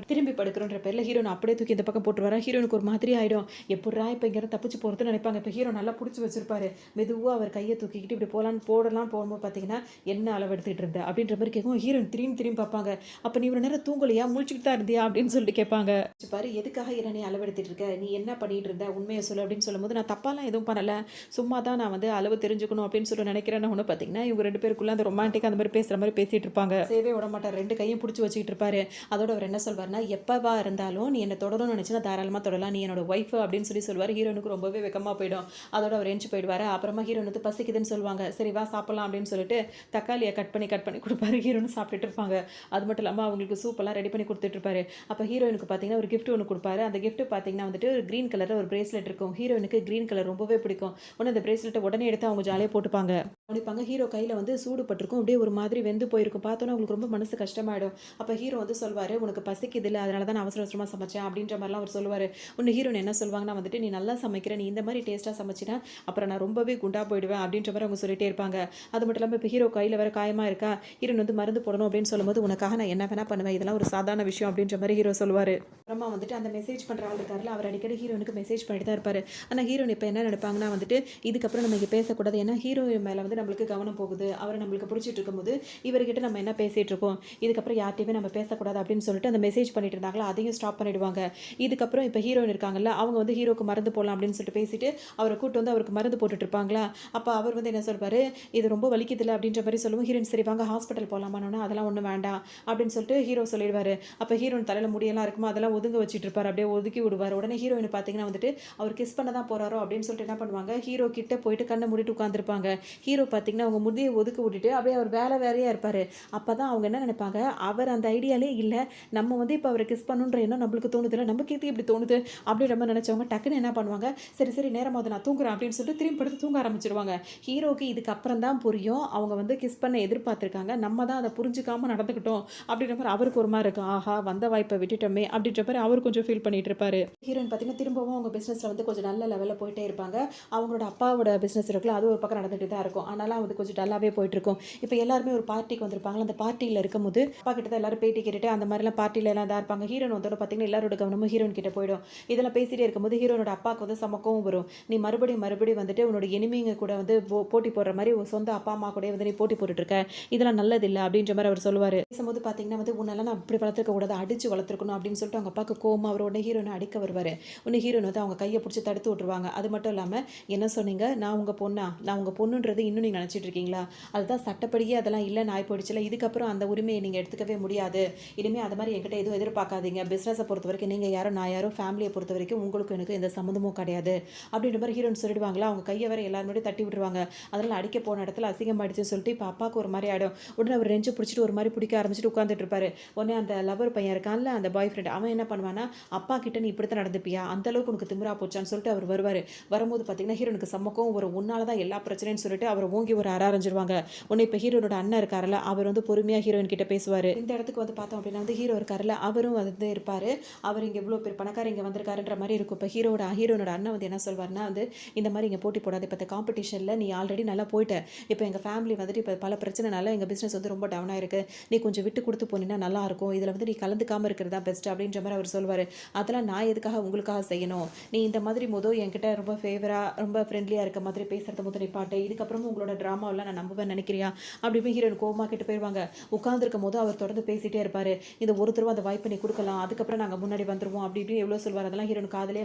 படுக்கிறேன்ற பேர்ல ஹீரோன அப்படியே தூக்கி இந்த பக்கம் போட்டுருவாரா. ஹீரோனுக்கு ஒரு மாதிரி ஆயிடும். எப்புட்றா இப்ப இங்கேருந்து தப்பிச்சு போறதுன்னு நினைப்பாங்க. இப்ப ஹீரோ நல்லா புடிச்சு வச்சிருப்பாரு. மெதுவா அவர் கைய தூக்கிக்கிட்டு இப்படி போகும்போது பார்த்தீங்கன்னா, "என்ன அளவு எடுத்துட்டு இருந்த?" அப்படின்ற மாரி கேட்கவும் ஹீரோயின் திரும்பி பார்ப்பாங்க. "அப்ப நீ இவ்வளவு நேரம் தூங்கலையா? முழிச்சுக்கிட்டு தான் இருந்தியா?" அப்படின்னு சொல்லிட்டு கேட்பாங்க. "பாரு எதுக்காக என்ன நீ அளவு எடுத்துட்டு இருக்க? நீ என்ன பண்ணிட்டு இருந்த? உண்மைய சொல்லு" அப்படின்னு சொல்லும்போது, "நான் தப்பாலாம் எதுவும் பண்ணல. சும்மா தான் நான் வந்து அளவு தெரிஞ்சுக்கணும் அப்படின்னு சொல்லி நினைக்கிறேன்னு" ஒண்ணு பார்த்தீங்கன்னா, இவங்க 2 பேருக்குள்ள அந்த ரொமான்டிக்கா அந்த மாரி பேசுற மாரி பேசிட்டு இருப்பாங்க. சேவே விட மாட்டார். 2 கையும் புடிச்சு வச்சுக்கிட்டு இருப்பாரு. அதோட அவர் என்ன சொல்வாருன்னா, "எப்பவா இருந்தாலும் நீ என்ன தொடணும்னு நினைச்சீன்னா தாராளமா தொடலாம். நீ என்னோட ஒய்ஃப்" அப்படின்னு சொல்லுவாரு. ஹீரோனுக்கு ரொம்பவே வெட்கமா போயிடும். அதோட அவர் எந்திச்சு போயிடுவாரு. அப்புறமா ஹீரோயின் வந்து பசிக்குதுன்னு சொல்லுவாங்க. "சரி வா சாப்பிடலாம்" அப்படின்னு சொல்லிட்டு தக்காளிய கட் பண்ணி குடுப்பாரு. ஹீரோனும் சாப்பிட்டுட்டு இருப்பாங்க. அது மட்டும் இல்லாம அவங்களுக்கு சூப் எல்லாம் ரெடி பண்ணி குடுத்துட்டு இருப்பாரு. அப்ப ஹீரோயினுக்கு பார்த்தீங்கன்னா, ஒரு கிஃப்ட் ஒண்ணு குடுப்பாரு. அந்த கிஃப்ட் பார்த்தீங்கன்னா வந்துட்டு கிரீன் கலர்ல ஒரு பிரேஸ்லெட் இருக்கும். ஹீரோயினுக்கு கிரீன் கலர் ரொம்பவே பிடிக்கும். உடனே அந்த பிரேஸ்லெட்ட உடனே எடுத்து அவங்க ஜாலியா போட்டுப்பாங்க. கவனிப்பாங்க. ஹீரோ கையில வந்து சூடு பட்டிருக்கும். அப்படியே ஒரு மாதிரி வெந்து போயிருக்கும். பார்த்தோன்னே அவங்களுக்கு ரொம்ப மனசு கஷ்டமாயிடும். அப்ப ஹீரோ வந்து சொல்வாரு, "உனக்கு பசிக்குதுல்ல, அதனால தான் நான் அவசர அவசரமா சமைச்சேன்" அப்படின்ற மாரிலாம் அவர் சொல்லுவாரு. உடனே ஹீரோயின் என்ன சொல்வாங்கன்னா வந்துட்டு, "நீ நல்லா சமைக்கிற. நீ இந்த மாரி டேஸ்ட்டா சமைச்சினா, அப்புறம் நான் ரொம்பவே குண்டா போயிடுவேன்" அப்படின்ற மாரி அவங்க சொல்லிட்டே இருப்பாங்க. அது மட்டும் இல்லாம இப்ப ஹீரோ கையில வேற காயமா இருக்கா, ஹீரோயின் வந்து மருந்து போடணும் அப்படின்னு சொல்லும்போது, "உனக்காக நான் என்ன வேணா பண்ணுவேன். இதெல்லாம் ஒரு சாதாரண விஷயம்" அப்படின்ற மாரி ஹீரோ சொல்லுவாரு. அப்புறமா வந்துட்டு அந்த மெசேஜ் பண்ற ஆள் இருக்கார்ல, அவர் அடிக்கடி ஹீரோயினுக்கு மெசேஜ் பண்ணிட்டு தான் இருப்பாரு. ஆனா ஹீரோயின் இப்ப என்ன நினைப்பாங்கன்னா வந்துட்டு, இதுக்கப்புறம் நம்ம இங்க பேசக்கூடாது. ஏன்னா ஹீரோயின் மேல வந்து நம்மளுக்கு கவனம் போகுது. அவர நம்மளுக்கு புடிச்சிட்டு இருக்கும்போது, இவர்கிட்ட நம்ம என்ன பேசிட்டு இருக்கோம். இதுக்கப்புறம் யார்ட்டயுமே நம்ம பேசக்கூடாது அப்படின்னு சொல்லிட்டு அந்த மெசேஜ் பண்ணிட்டு இருந்தாங்களா, அதையும் ஸ்டாப் பண்ணிடுவாங்க. இதுக்கப்புறம் இப்ப ஹீரோயின் இருக்காங்கல்ல, அவங்க வந்து ஹீரோக்கு மருந்து போடலாம் அப்படின்னு சொல்லிட்டு பேசிட்டு, அவர கூட்டு வந்து அவருக்கு மருந்து போட்டுட்டு இருப்பாங்களா, அப்ப அவர் வந்து என்ன சொல்வாரு, "இது ரொம்ப வலிக்குதுல்ல" அப்படின்ற மாரி சொல்லவும், ஹீரோயின் "சரி வாங்க ஹாஸ்பிட்டல் போலாமான்னோன, அதெல்லாம் ஒண்ணும் வேண்டாம்" அப்படின்னு சொல்லிட்டு ஹீரோ சொல்லிடுவாரு. அப்ப ஹீரோயின் தலையில முடியெல்லாம் இருக்குமா, அதெல்லாம் ஒதுங்க வச்சுட்டு இருப்பாரு. அப்படியே ஒதுக்கி விடுவாரு. உடனே ஹீரோயின் பார்த்தீங்கன்னா வந்துட்டு, அவர் கிஸ் பண்ண தான் போறாரோ அப்படின்னு சொல்லிட்டு என்ன பண்ணுவாங்க, ஹீரோ கிட்ட போயிட்டு கண்ண மூடிட்டு உட்கார்ந்திருப்பாங்க. ஹீரோ பார்த்தீங்கன்னா, அவங்க முடிய ஒதுக்கி விட்டுட்டு அப்படியே அவர் வேலையா இருப்பாரு. அப்பதான் அவங்க என்ன நினைப்பாங்க, அவர் அந்த ஐடியாலே இல்ல. நம்ம வந்து இப்ப அவர கிஸ் பண்ணணுன்ற எண்ணம் நம்மளுக்கு தோணுதுல்ல, நமக்கு எதுக்கு இப்படி தோணுது அப்படின்ற மாரி நினைச்சவங்க டக்குன்னு என்ன பண்ணுவாங்க, சரி நேரமாகுது நான் தூங்குறேன் அப்படின்னு சொல்லிட்டு திரும்பி படுத்து தூங்க ஆரம்பிச்சுருவாங்க. ஹீரோக்கு இதுக்கு அப்புறம் தான் புரியும், அவங்க வந்து கிஸ் பண்ண எதிர்பார்த்திருக்காங்க. இருக்காங்க. நம்ம தான் அத புரிஞ்சுக்காம நடந்துக்கிட்டோம் அப்படின்ற மாரி அவருக்கு ஒரு மாரி இருக்கும். ஆஹா! வந்த வாய்ப்ப விட்டுட்டோமே அப்படின்ற மாரி அவரு கொஞ்சம் ஃபீல் பண்ணிட்டு இருப்பாரு. ஹீரோயின் பார்த்தீங்கன்னா, திரும்பவும் அவங்க பிசினஸ்ல வந்து கொஞ்சம் நல்ல லெவல்ல போயிட்டே இருப்பாங்க. அவங்களோட அப்பாவோட பிசினஸ் இருக்குல்ல, அது ஒரு பக்கம் நடந்துட்டு தான் இருக்கும். ஆனாலும் அது கொஞ்சம் டல்லாவே போயிட்டுருக்கும். இப்ப எல்லாருமே ஒரு பார்ட்டிக்கு வந்திருப்பாங்கல்ல, அந்த பார்ட்டில இருக்கும்போது, அப்பா கிட்ட தான் எல்லாரும் பேட்டி கேட்டுட்டு அந்த மாரிலாம் பார்ட்டிலலாம் இதா இருப்பாங்க. ஹீரோயின் வந்தோன பார்த்தீங்கன்னா, எல்லாரோட கவனமும் ஹீரோயின் கிட்ட போயிடும். இதெல்லாம் பேசிட்டே இருக்கும்போது ஹீரோனோட அப்பாவுக்கு வந்து செம கோவம் வரும். "நீ மறுபடியும் வந்துட்டு உன்னோட எனிமிங்க கூட வந்து போட்டி போடுற மாரி உன் சொந்த அப்பா, அம்மா கூடயே வந்து நீ போட்டி போட்டுட்டு இருக்க. இதெல்லாம் நல்லதில்ல." அப்படின்ற மாரி அவர் சொல்லுவாரு. பேசும்போது பார்த்தீங்கன்னா வந்து, "உன்னெல்லாம் நான் இப்படி வளர்த்துருக்க கூடாது. அடிச்சு வளர்த்துருக்கணும்." அப்படின்னு சொல்லிட்டு அவங்க அப்பாவுக்கு கோவமா அவர் உடனே ஹீரோயின அடிக்க வருவாரு. உடனே ஹீரோயின் வந்து அவங்க கைய புடிச்சு தடுத்து விட்டுருவாங்க. அது மட்டும் இல்லாம, "என்ன சொன்னீங்க? நான் உங்க பொண்ணா? நான் உங்க பொண்ணுன்றது இன்னும் நீங்க நெனச்சிட்டு இருக்கீங்களா? அதுதான் சட்டப்படியே அதெல்லாம் இல்லன்னு ஆயிப்போயிடுச்சுல்ல. இதுக்கப்புறம் அந்த உரிமைய நீங்க எடுத்துக்கவே முடியாது. இனிமே அது மாரி என்கிட்ட எதுவும் எதிர்பார்க்காதீங்க. பிசினஸ பொறுத்தவரைக்கும் நீங்க யாரோ, நான் யாரோ, ஃபேமிலிய பொறுத்தவரைக்கும் உங்களுக்கும் எனக்கும் எந்த சம்மந்தமும் கிடையாது." அப்படின்ற மாரி ஹீரோயின் சொல்லிடுவாங்களா, அவங்க கைய வேற எல்லார் முன்னாடியும் தட்டி விட்டுருவாங்க. அதனால அடிக்க போன இடத்துல அசிங்கமாயிடுச்சுன்னு சொல்லிட்டு, இப்ப அப்பாவுக்கு ஒரு மாரி ஆயிடும். உடனே அவர் நெஞ்ச புடிச்சுட்டு ஒரு மாரி புடிக்க ஆரம்பிச்சுட்டு உட்கார்ந்துட்டு இருப்பாரு. உடனே அந்த லவர் பையன் இருக்கான்ல, அந்த பாய் ஃப்ரெண்ட் அவன் என்ன பண்ணுவான்னா, "அப்பா கிட்ட நீ இப்படித்தான் நடந்துப்பியா? அந்த அளவுக்கு உனக்கு திமிரா போச்சான்னு?" சொல்லிட்டு அவர் வருவாரு. வரும்போது பார்த்தீங்கன்னா, ஹீரோனுக்கு செம்ம கோவம் வரும். "உன்னால தான் எல்லா பிரச்சனைன்னு" சொல்லிட்டு அவர ஓங்கி ஒரு அற அரஞ்சிருவாங்க. உடனே இப்ப ஹீரோனோட அண்ணன் இருக்காருல்ல, அவர் வந்து பொறுமையா ஹீரோயின் கிட்ட பேசுவாரு. இந்த இடத்துக்கு வந்து பார்த்தோம் அப்படின்னா வந்து ஹீரோ இருக்காருல்ல, அவரும் வந்து இருப்பாரு. அவர் இங்க இவ்ளோ பெரிய பணக்காரர் இங்க வந்திருக்காருன்ற மாரி இருக்கும். இப்ப ஹீரோனோட அண்ணன் வந்து என்ன சொல்வாருன்னா வந்து, "இந்த மாரி இங்க போட்டி போடாத. இப்ப இந்த காம்படிஷன்ல நீ ஆல்ரெடி நல்லா போயிட்ட. இப்ப எங்க ஃபேமிலி வந்துட்டு இப்ப பல பிரச்சனைனால எங்க பிசினஸ் வந்து ரொம்ப டவுன் ஆயிருக்கு. நீ கொஞ்சம் விட்டு குடுத்து போனீன்னா நல்லாருக்கும். இதுல வந்து நீ கலந்துக்காம இருக்கிறது தான் பெஸ்ட்." அப்படின்ற மாரி அவர் சொல்வாரு. "அதெல்லாம் நான் எதுக்காக உங்களுக்காக செய்யணும்? நீ இந்த மாதிரி என்கிட்ட ரொம்ப ஃபேவரா, ரொம்ப ஃப்ரெண்ட்லியா இருக்க மாதிரி பேசுறத நிப்பாட்டு. இதுக்கப்புறமும் உங்களோட ட்ராமாவெல்லாம் நான் நம்புவேன்னு நெனைக்கிறியா?" அப்படி இப்படி ஹீரோயின் கோவமா கேட்டு போயிருவாங்க. உட்கார்ந்திருக்கும்போது அவர் தொடர்ந்து பேசிட்டே இருப்பாரு. "இந்த ஒரு தடவ அந்த வாய்ப்ப நீ குடுக்கலாம். அதுக்கப்புறம் நாங்க முன்னாடி வந்துருவோம்." அப்படி இப்படின்னு எவ்வளோ சொல்வாரு. அதெல்லாம் ஹீரோயின் காதுலயே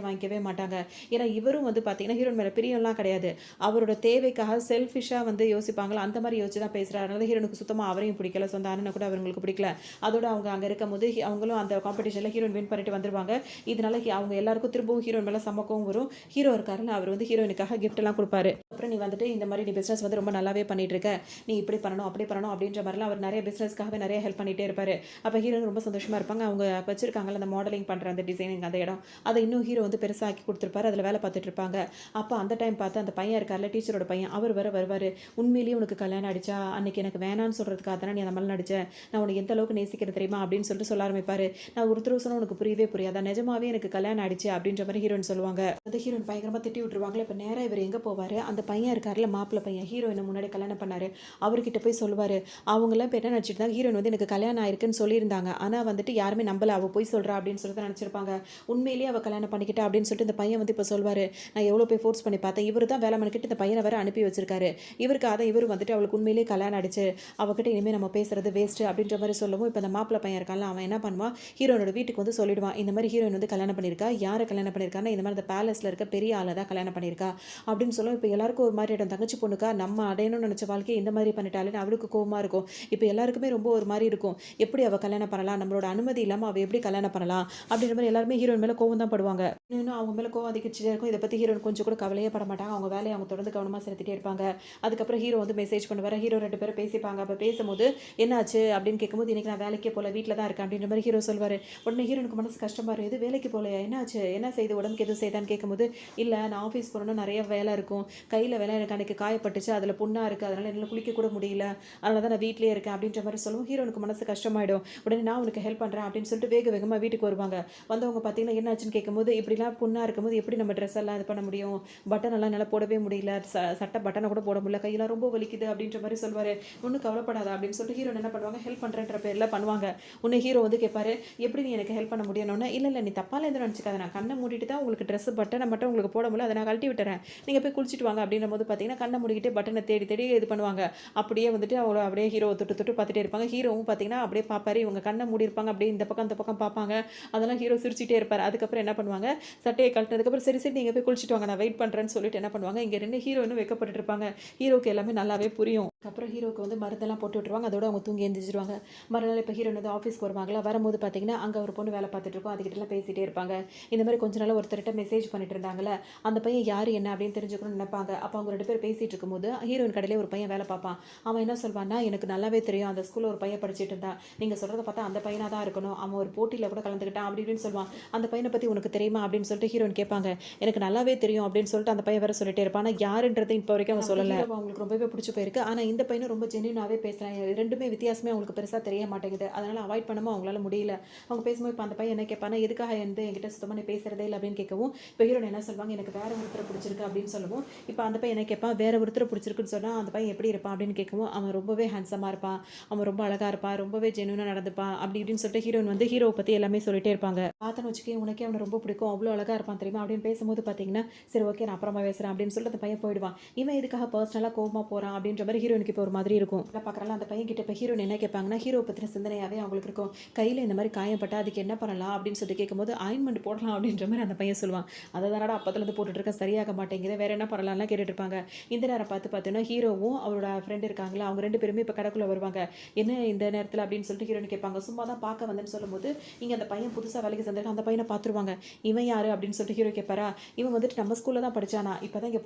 வாங்கிக்கவே மாட்டாங்க. ஏன்னா இவரும் வந்து பார்த்தீங்கன்னா, ஹீரோயின் மேல பிரியம்லாம் கிடையாது. அவரோட தேவைக்காக செல்ஃபிஷ்ஷா வந்து யோசிப்பாங்கல்ல, அந்த மாரி யோசிச்சு தான் பேசுறாரு. அதனால ஹீரோயினுக்கு சுத்தமா அவரையும் பிடிக்கல. சொந்த அண்ணன கூட அவங்களுக்கு பிடிக்கல. அதோட அவங்க அங்க இருக்கும்போது அவங்களும் அந்த காம்படிஷன்ல ஹீரோயின் வின் பண்ணிட்டு வந்துருவாங்க. இதனால அவங்க எல்லாருக்கும் திரும்பவும் ஹீரோயின் மேல செம கோவம் வரும். ஹீரோ இருக்காருல்ல, அவர் வந்து ஹீரோயினுக்காக கிஃப்ட்லாம் குடுப்பாரு. அப்புறம் "நீ வந்துட்டு இந்த மாரி நீ பிசினஸ் வந்து ரொம்ப நல்லாவே பண்ணிட்டு இருக்க. நீ இப்படி பண்ணணும், அப்படி பண்ணணும்." அப்படின்ற மாரிலாம் அவர் நெறைய பிசினஸ்க்காகவே நெறைய ஹெல்ப் பண்ணிட்டே இருப்பாரு. அப்ப ஹீரோயின் ரொம்ப சந்தோஷமா இருப்பாங்க. அவங்க வச்சிருக்காங்கல்ல அந்த மாடலிங் பண்ற அந்த டிசைனிங் அந்த இடம். அத இன்னும் ஹீரோ வந்து பெருசா ஆக்கி குடுத்துருப்பாரு. அதுல வேலை பார்த்துட்டு இருப்பாங்க. அப்ப அந்த டைம் பார்த்து அந்த பையன் இருக்கார்ல, டீச்சரோட பையன், அவர் வேற வருவாரு. "உண்மையிலேயே உனக்கு கல்யாணம் ஆயிடுச்சா? அன்னைக்கு எனக்கு வேணான்னு சொல்றதுக்காக தானே நீ அந்த மாரிலாம் நடிச்ச. நான் உன்ன எந்த அளவுக்கு நேசிக்கிறேன் தெரியுமா?" அப்படின்னு சொல்லிட்டு சொல்ல ஆரம்பிப்பாரு. "நான் ஒரு தடவ சொன்னா உனக்கு புரியவே புரியாதா? நிஜமாவே எனக்கு கல்யாணம் ஆயிடுச்சு." அப்படின்ற மாரி ஹீரோயின் சொல்லுவாங்க. அந்த ஹீரோயின் பயங்கரமா திட்டி விட்டுருவாங்களா. இப்ப நேரா இவரு எங்க போவாரு, அந்த பையன் இருக்கார்ல, மாப்பிள்ளை பையன், ஹீரோயின முன்னாடி கல்யாணம் பண்ணாரு. அவர்கிட்ட போய் சொல்லுவாரு. அவங்கலாம் இப்ப என்ன நெனச்சுட்டு இருந்தாங்க, ஹீரோயின் வந்து எனக்கு கல்யாணம் ஆயிருக்குன்னு சொல்லியிருந்தாங்க. ஆனா வந்துட்டு யாருமே நம்பல. அவ பொய் சொல்றா அப்படின்னு சொல்லிட்டு நெனச்சிருப்பாங்க. உண்மையிலேயே அவ கல்யாணம் பண்ணிக்கிட்டா அப்படின்னு சொல்லிட்டு இந்த பையன் வந்து இப்ப சொல்வாரு. "நான் எவ்வளோ போய் ஃபோர்ஸ் பண்ணி பார்த்தேன். இவரு தான் வேலை மெனக்கெட்டு இந்த பையன வேற அனுப்பி வச்சிருக்காரு. இவருக்காக தான் இவரு வந்துட்டு அவளுக்கு உண்மையிலேயே கல்யாணம் ஆயிடுச்சு. அவகிட்ட இனிமே நம்ம பேசுறது வேஸ்ட்." அப்படின்ற மாரி சொல்லவும், இப்ப அந்த மாப்பிள்ளை பையன் இருக்கான்ல, அவன் என்ன பண்ணுவான், ஹீரோயினோட வீட்டுக்கு வந்து சொல்லிடுவான். இந்த மாரி ஹீரோயின் வந்து கல்யாணம் பண்ணியிருக்கா. யார கல்யாணம் பண்ணியிருக்கான்னா, இந்த மாரி அந்த பேலஸ்ல இருக்க பெரிய ஆள தான் கல்யாணம் பண்ணியிருக்கா அப்படின்னு சொல்லவும், இப்ப எல்லாருக்கும் ஒரு மாரி ஆயிடும். தங்கச்சி பொண்ணுக்கா நம்ம அடையணும்னு நெனச்ச வாழ்க்கைய இந்த மாரி பண்ணிட்டாளேன்னு அவளுக்கு கோவமா இருக்கும். இப்ப எல்லாருக்குமே ரொம்ப ஒரு மாரி இருக்கும். எப்படி அவ கல்யாணம் பண்ணலாம்? நம்மளோட அனுமதி இல்லாம அவ எப்படி கல்யாணம் பண்ணலாம்? அப்படின்ற மாரி எல்லாருமே ஹீரோயின் மேல கோவம் தான் படுவாங்க. இன்னும் அவங்க மேல கோவம் அதிகரிச்சுட்டே இருக்கும். இத பத்தி ஹீரோயின் கொஞ்சம் கூட கவலையே பட மாட்டாங்க. அவங்க வேலைய அவங்க தொடர்ந்து கவனமா செலுத்திட்டே இருப்பாங்க. அதுக்கப்புறம் ஹீரோ வந்து மெசேஜ் பண்ணுவாரு. ஹீரோ 2 பேரும் பேசிப்பாங்க. அப்ப பேசும்போது, "என்னாச்சு?" அப்படின்னு கேட்கும்போது, "இன்னைக்கு நான் வேலைக்கே போல. வீட்ல தான் இருக்கேன்." அப்படின்ற மாரி ஹீரோ சொல்வாரு. உடனே ஹீரோயினுக்கு மனசு கஷ்டமா இருக்கும். "எது வேலைக்கு போலயா? என்னாச்சு? என்ன செய்யுது? உடம்புக்கு எதுவும் செய்யுதான்னு?" கேட்கும்போது, "இல்ல நான் ஆஃபீஸ் போறேன்னா நெறைய வேலை இருக்கும். கையில வேலை எனக்கு அன்னைக்கு காயப்பட்டுச்சு. அதுல புண்ணா இருக்கு. அதனால என்னால குளிக்க கூட முடியல. அதனால தான் நான் வீட்லயே இருக்கேன்." அப்படின்ற மாரி சொல்லவும் ஹீரோனுக்கு மனசு கஷ்டமாயிடும். உடனே "நான் உனக்கு ஹெல்ப் பண்றேன்." அப்படின்னு சொல்லிட்டு வேக வேகமா வீட்டுக்கு வருவாங்க. வந்தவங்க பார்த்தீங்கன்னா, "என்னாச்சுன்னு?" கேட்கும்போது, "இப்படிலாம் புண்ணா இருக்கும்போது எப்படி நம்ம ட்ரெஸ் எல்லாம் இது பண்ண முடியும்? பட்டன் எல்லாம் என்னால போடவே முடியல. சட்டை பட்டன கூட போட முடியல. கையெல்லாம் ரொம்ப வலிக்குது." அப்படின்ற மாரி சொல்வாரு. "ஒண்ணும் கவலைப்படாத." அப்படின்னு சொல்லிட்டு ஹீரோயின் என்ன பண்ணுவாங்க, ஹெல்ப் பண்றேன்ற பேர்ல பண்ணுவாங்க. உடனே ஹீரோ வந்து கேட்பாரு, "எப்படி நீ எனக்கு ஹெல்ப் பண்ண முடியும்னோனே?" "இல்ல, இல்ல நீ தப்பாலாம் எதுவும் நெனச்சுக்காத. நான் கண்ண மூடிட்டு தான் உங்களுக்கு ட்ரெஸ் பட்டன மட்டும் உங்களுக்கு போட முடியல. அத நான் கழட்டி விட்டுறேன். நீங்க போய் குளிச்சுட்டு வாங்க." அப்படின்னும்போது பார்த்தீங்கன்னா, கண்ண மூடிக்கிட்டு பட்டன தேடி தேடி இது பண்ணுவாங்க. அப்படியே வந்துட்டு அவள அப்படியே ஹீரோவ தொட்டு தொட்டு பார்த்துட்டே இருப்பாங்க. ஹீரோவும் பார்த்தீங்கன்னா, அப்படியே பார்ப்பாரு. இவங்க கண்ண மூடியிருப்பாங்க. அப்படியே இந்த பக்கம் அந்த பக்கம் பார்ப்பாங்க. அதெல்லாம் ஹீரோ சிரிச்சுட்டே இருப்பாரு. அதுக்கப்புறம் என்ன பண்ணுவாங்க, சட்டைய கழட்டுனதுக்கப்புறம், "சரி, சரி நீங்க போய் குளிச்சுட்டு வாங்க. நான் வெயிட் பண்றேன்னு" சொல்லிட்டு என்ன பண்ணுவாங்க, இங்க 2 ஹீரோயினும் வெட்கப்பட்டுட்டு இருப்பாங்க. ஹீரோக்கு எல்லாமே நல்லாவே புரியும். அப்புறம் ஹீரோக்கு வந்து மருந்தெல்லாம் போட்டு விட்டுருவாங்க. அதோட அவங்க தூங்கி எந்திரிச்சுருவாங்க. மறுநாள் இப்ப ஹீரோயின் வந்து ஆஃபீஸ்க்கு வருவாங்கல்ல. வரும்போது பார்த்தீங்கன்னா, அங்க ஒரு பொண்ணு வேலை பார்த்துட்டு இருக்கும். அதுகிட்டலாம் பேசிட்டே இருப்பாங்க. இந்த மாரி கொஞ்ச நாளா ஒருத்தர்ட்ட மெசேஜ் பண்ணிட்டு இருந்தாங்கல்ல. அந்த பையன் யாரு என்ன அப்படின்னு தெரிஞ்சுக்கணும்னு நினைப்பாங்க. அப்ப அவங்க 2 பேரும் பேசிட்டு இருக்கும்போது, ஹீரோயின் கடையிலே ஒரு பையன் வேலை பார்ப்பான். அவன் என்ன சொல்வான்னா, "எனக்கு நல்லாவே தெரியும். அந்த ஸ்கூல்ல ஒரு பையன் படிச்சுட்டு இருந்தான். நீங்க சொல்றத பார்த்தா அந்த பையனா தான் இருக்கணும். அவன் ஒரு போட்டியில கூட கலந்துக்கிட்டான்." அப்படி இப்படின்னு சொல்வான். "அந்த பையன பத்தி உனக்கு தெரியுமா?" அப்படின்னு சொல்லிட்டு ஹீரோயின் கேட்பாங்க. "எனக்கு நல்லாவே தெரியும்." அப்படின்னு சொல்லிட்டு அந்த பையன் வேற சொல்லிட்டே இருப்பான். ஆனா யாருன்றது இப்ப வரைக்கும் அவன் சொல்லல. ஹீரோவ அவங்களுக்கு ரொம்பவே பிடிச்சு போயிருக்கு. ஆனா இந்த பையனும் ரொம்ப ஜென்யூனாவே பேசுறான். 2மே வித்தியாசமே அவங்களுக்கு பெருசா தெரிய மாட்டேங்குது. அதனால அவாய்ட் பண்ணவும் அவங்களால முடியல. அவங்க பேசும்போது இப்ப அந்த பையன் என்ன கேட்பான்னா, "எதுக்காக வந்து என்கிட்ட சுத்தமா நீ பேசுறதே இல்ல?" அப்படின்னு கேட்கவும், இப்ப ஹீரோயின் என்ன சொல்வாங்க, "எனக்கு வேற ஒருத்தர புடிச்சிருக்கு" அப்படின்னு சொல்லவும், இப்ப அந்த பையன் என்ன கேட்பான், "வேற ஒருத்தர புடிச்சிருக்குன்னு சொன்னா அந்த பையன் எப்படி இருப்பான்?" அப்படின்னு கேட்கவும், "அவன் ரொம்பவே ஹேண்ட்ஸமா இருப்பான். அவன் ரொம்ப அழகா இருப்பான். ரொம்பவே ஜென்யூனா நடந்துப்பான்." அப்படி இப்படின்னு சொல்லிட்டு ஹீரோயின் வந்து ஹீரோவ பத்தி எல்லாமே சொல்லிட்டே இருப்பாங்க. பார்த்தோன்னு வச்சுக்கோயேன், "உனக்கே அவன ரொம்ப பிடிக்கும். அவ்ளோ அழகா இருப்பான் தெரியுமா?" அப்படின்னு பேசும்போது பார்த்தீங்கன்னா, "சரி ஓகே நான் அப்புறமா பேசுறேன்" அப்படின்னு சொல்லிட்டு அந்த பையன் போயிடுவான். இவன் எதுக்காக பர்சனலா கோவமா போறான் அப்படின்ற மாரி ஹீரோயினுக்கு இப்போ ஒரு மாதிரி இருக்கும். இதெல்லாம் பார்க்குறால அந்த பையன் கிட்ட இப்ப ஹீரோயின் என்ன கேட்பாங்கன்னா, ஹீரோவ பத்தின சிந்தனையாவே அவங்களுக்கு இருக்கும். கையில இந்த மாரி காயம் பட்டா அதுக்கு என்ன பண்ணலாம் அப்படின்னு சொல்லிட்டு கேட்கும்போது, ஆயின்மெண்ட் போடலாம் அப்படின்ற மாரி அந்த பையன் சொல்லுவான். அத தானடா அப்பத்துலருந்து போட்டுட்டு இருக்கேன் சரியாக மாட்டேங்குது. வேற என்ன பண்ணலாம்லாம் கேட்டுட்டு இருப்பாங்க. இந்த நேரம் பார்த்து பார்த்தீங்கன்னா, ஹீரோவும் அவரோட ஃப்ரெண்ட் இருக்காங்கல்ல, அவங்க 2 பேருமே இப்ப கடைக்குள்ள வருவாங்க. "என்ன இந்த நேரத்துல?" அப்படின்னு சொல்லிட்டு ஹீரோயின் கேட்பாங்க. "சும்மா தான் பார்க்க வந்தேன்னு" சொல்லும்போது, இங்க அந்த பையன் புதுசா வேலைக்கு சேர்ந்திருக்கான். அந்த பையன பார்த்துருவாங்க. "இவன் யாரு?" அப்படின்னு சொல்லிட்டு ஹீரோ கேட்பாரா, "இவன் வந்துட்டு நம்ம ஸ்கூல்ல தான் படிச்சானா. இப்பதான் இங்க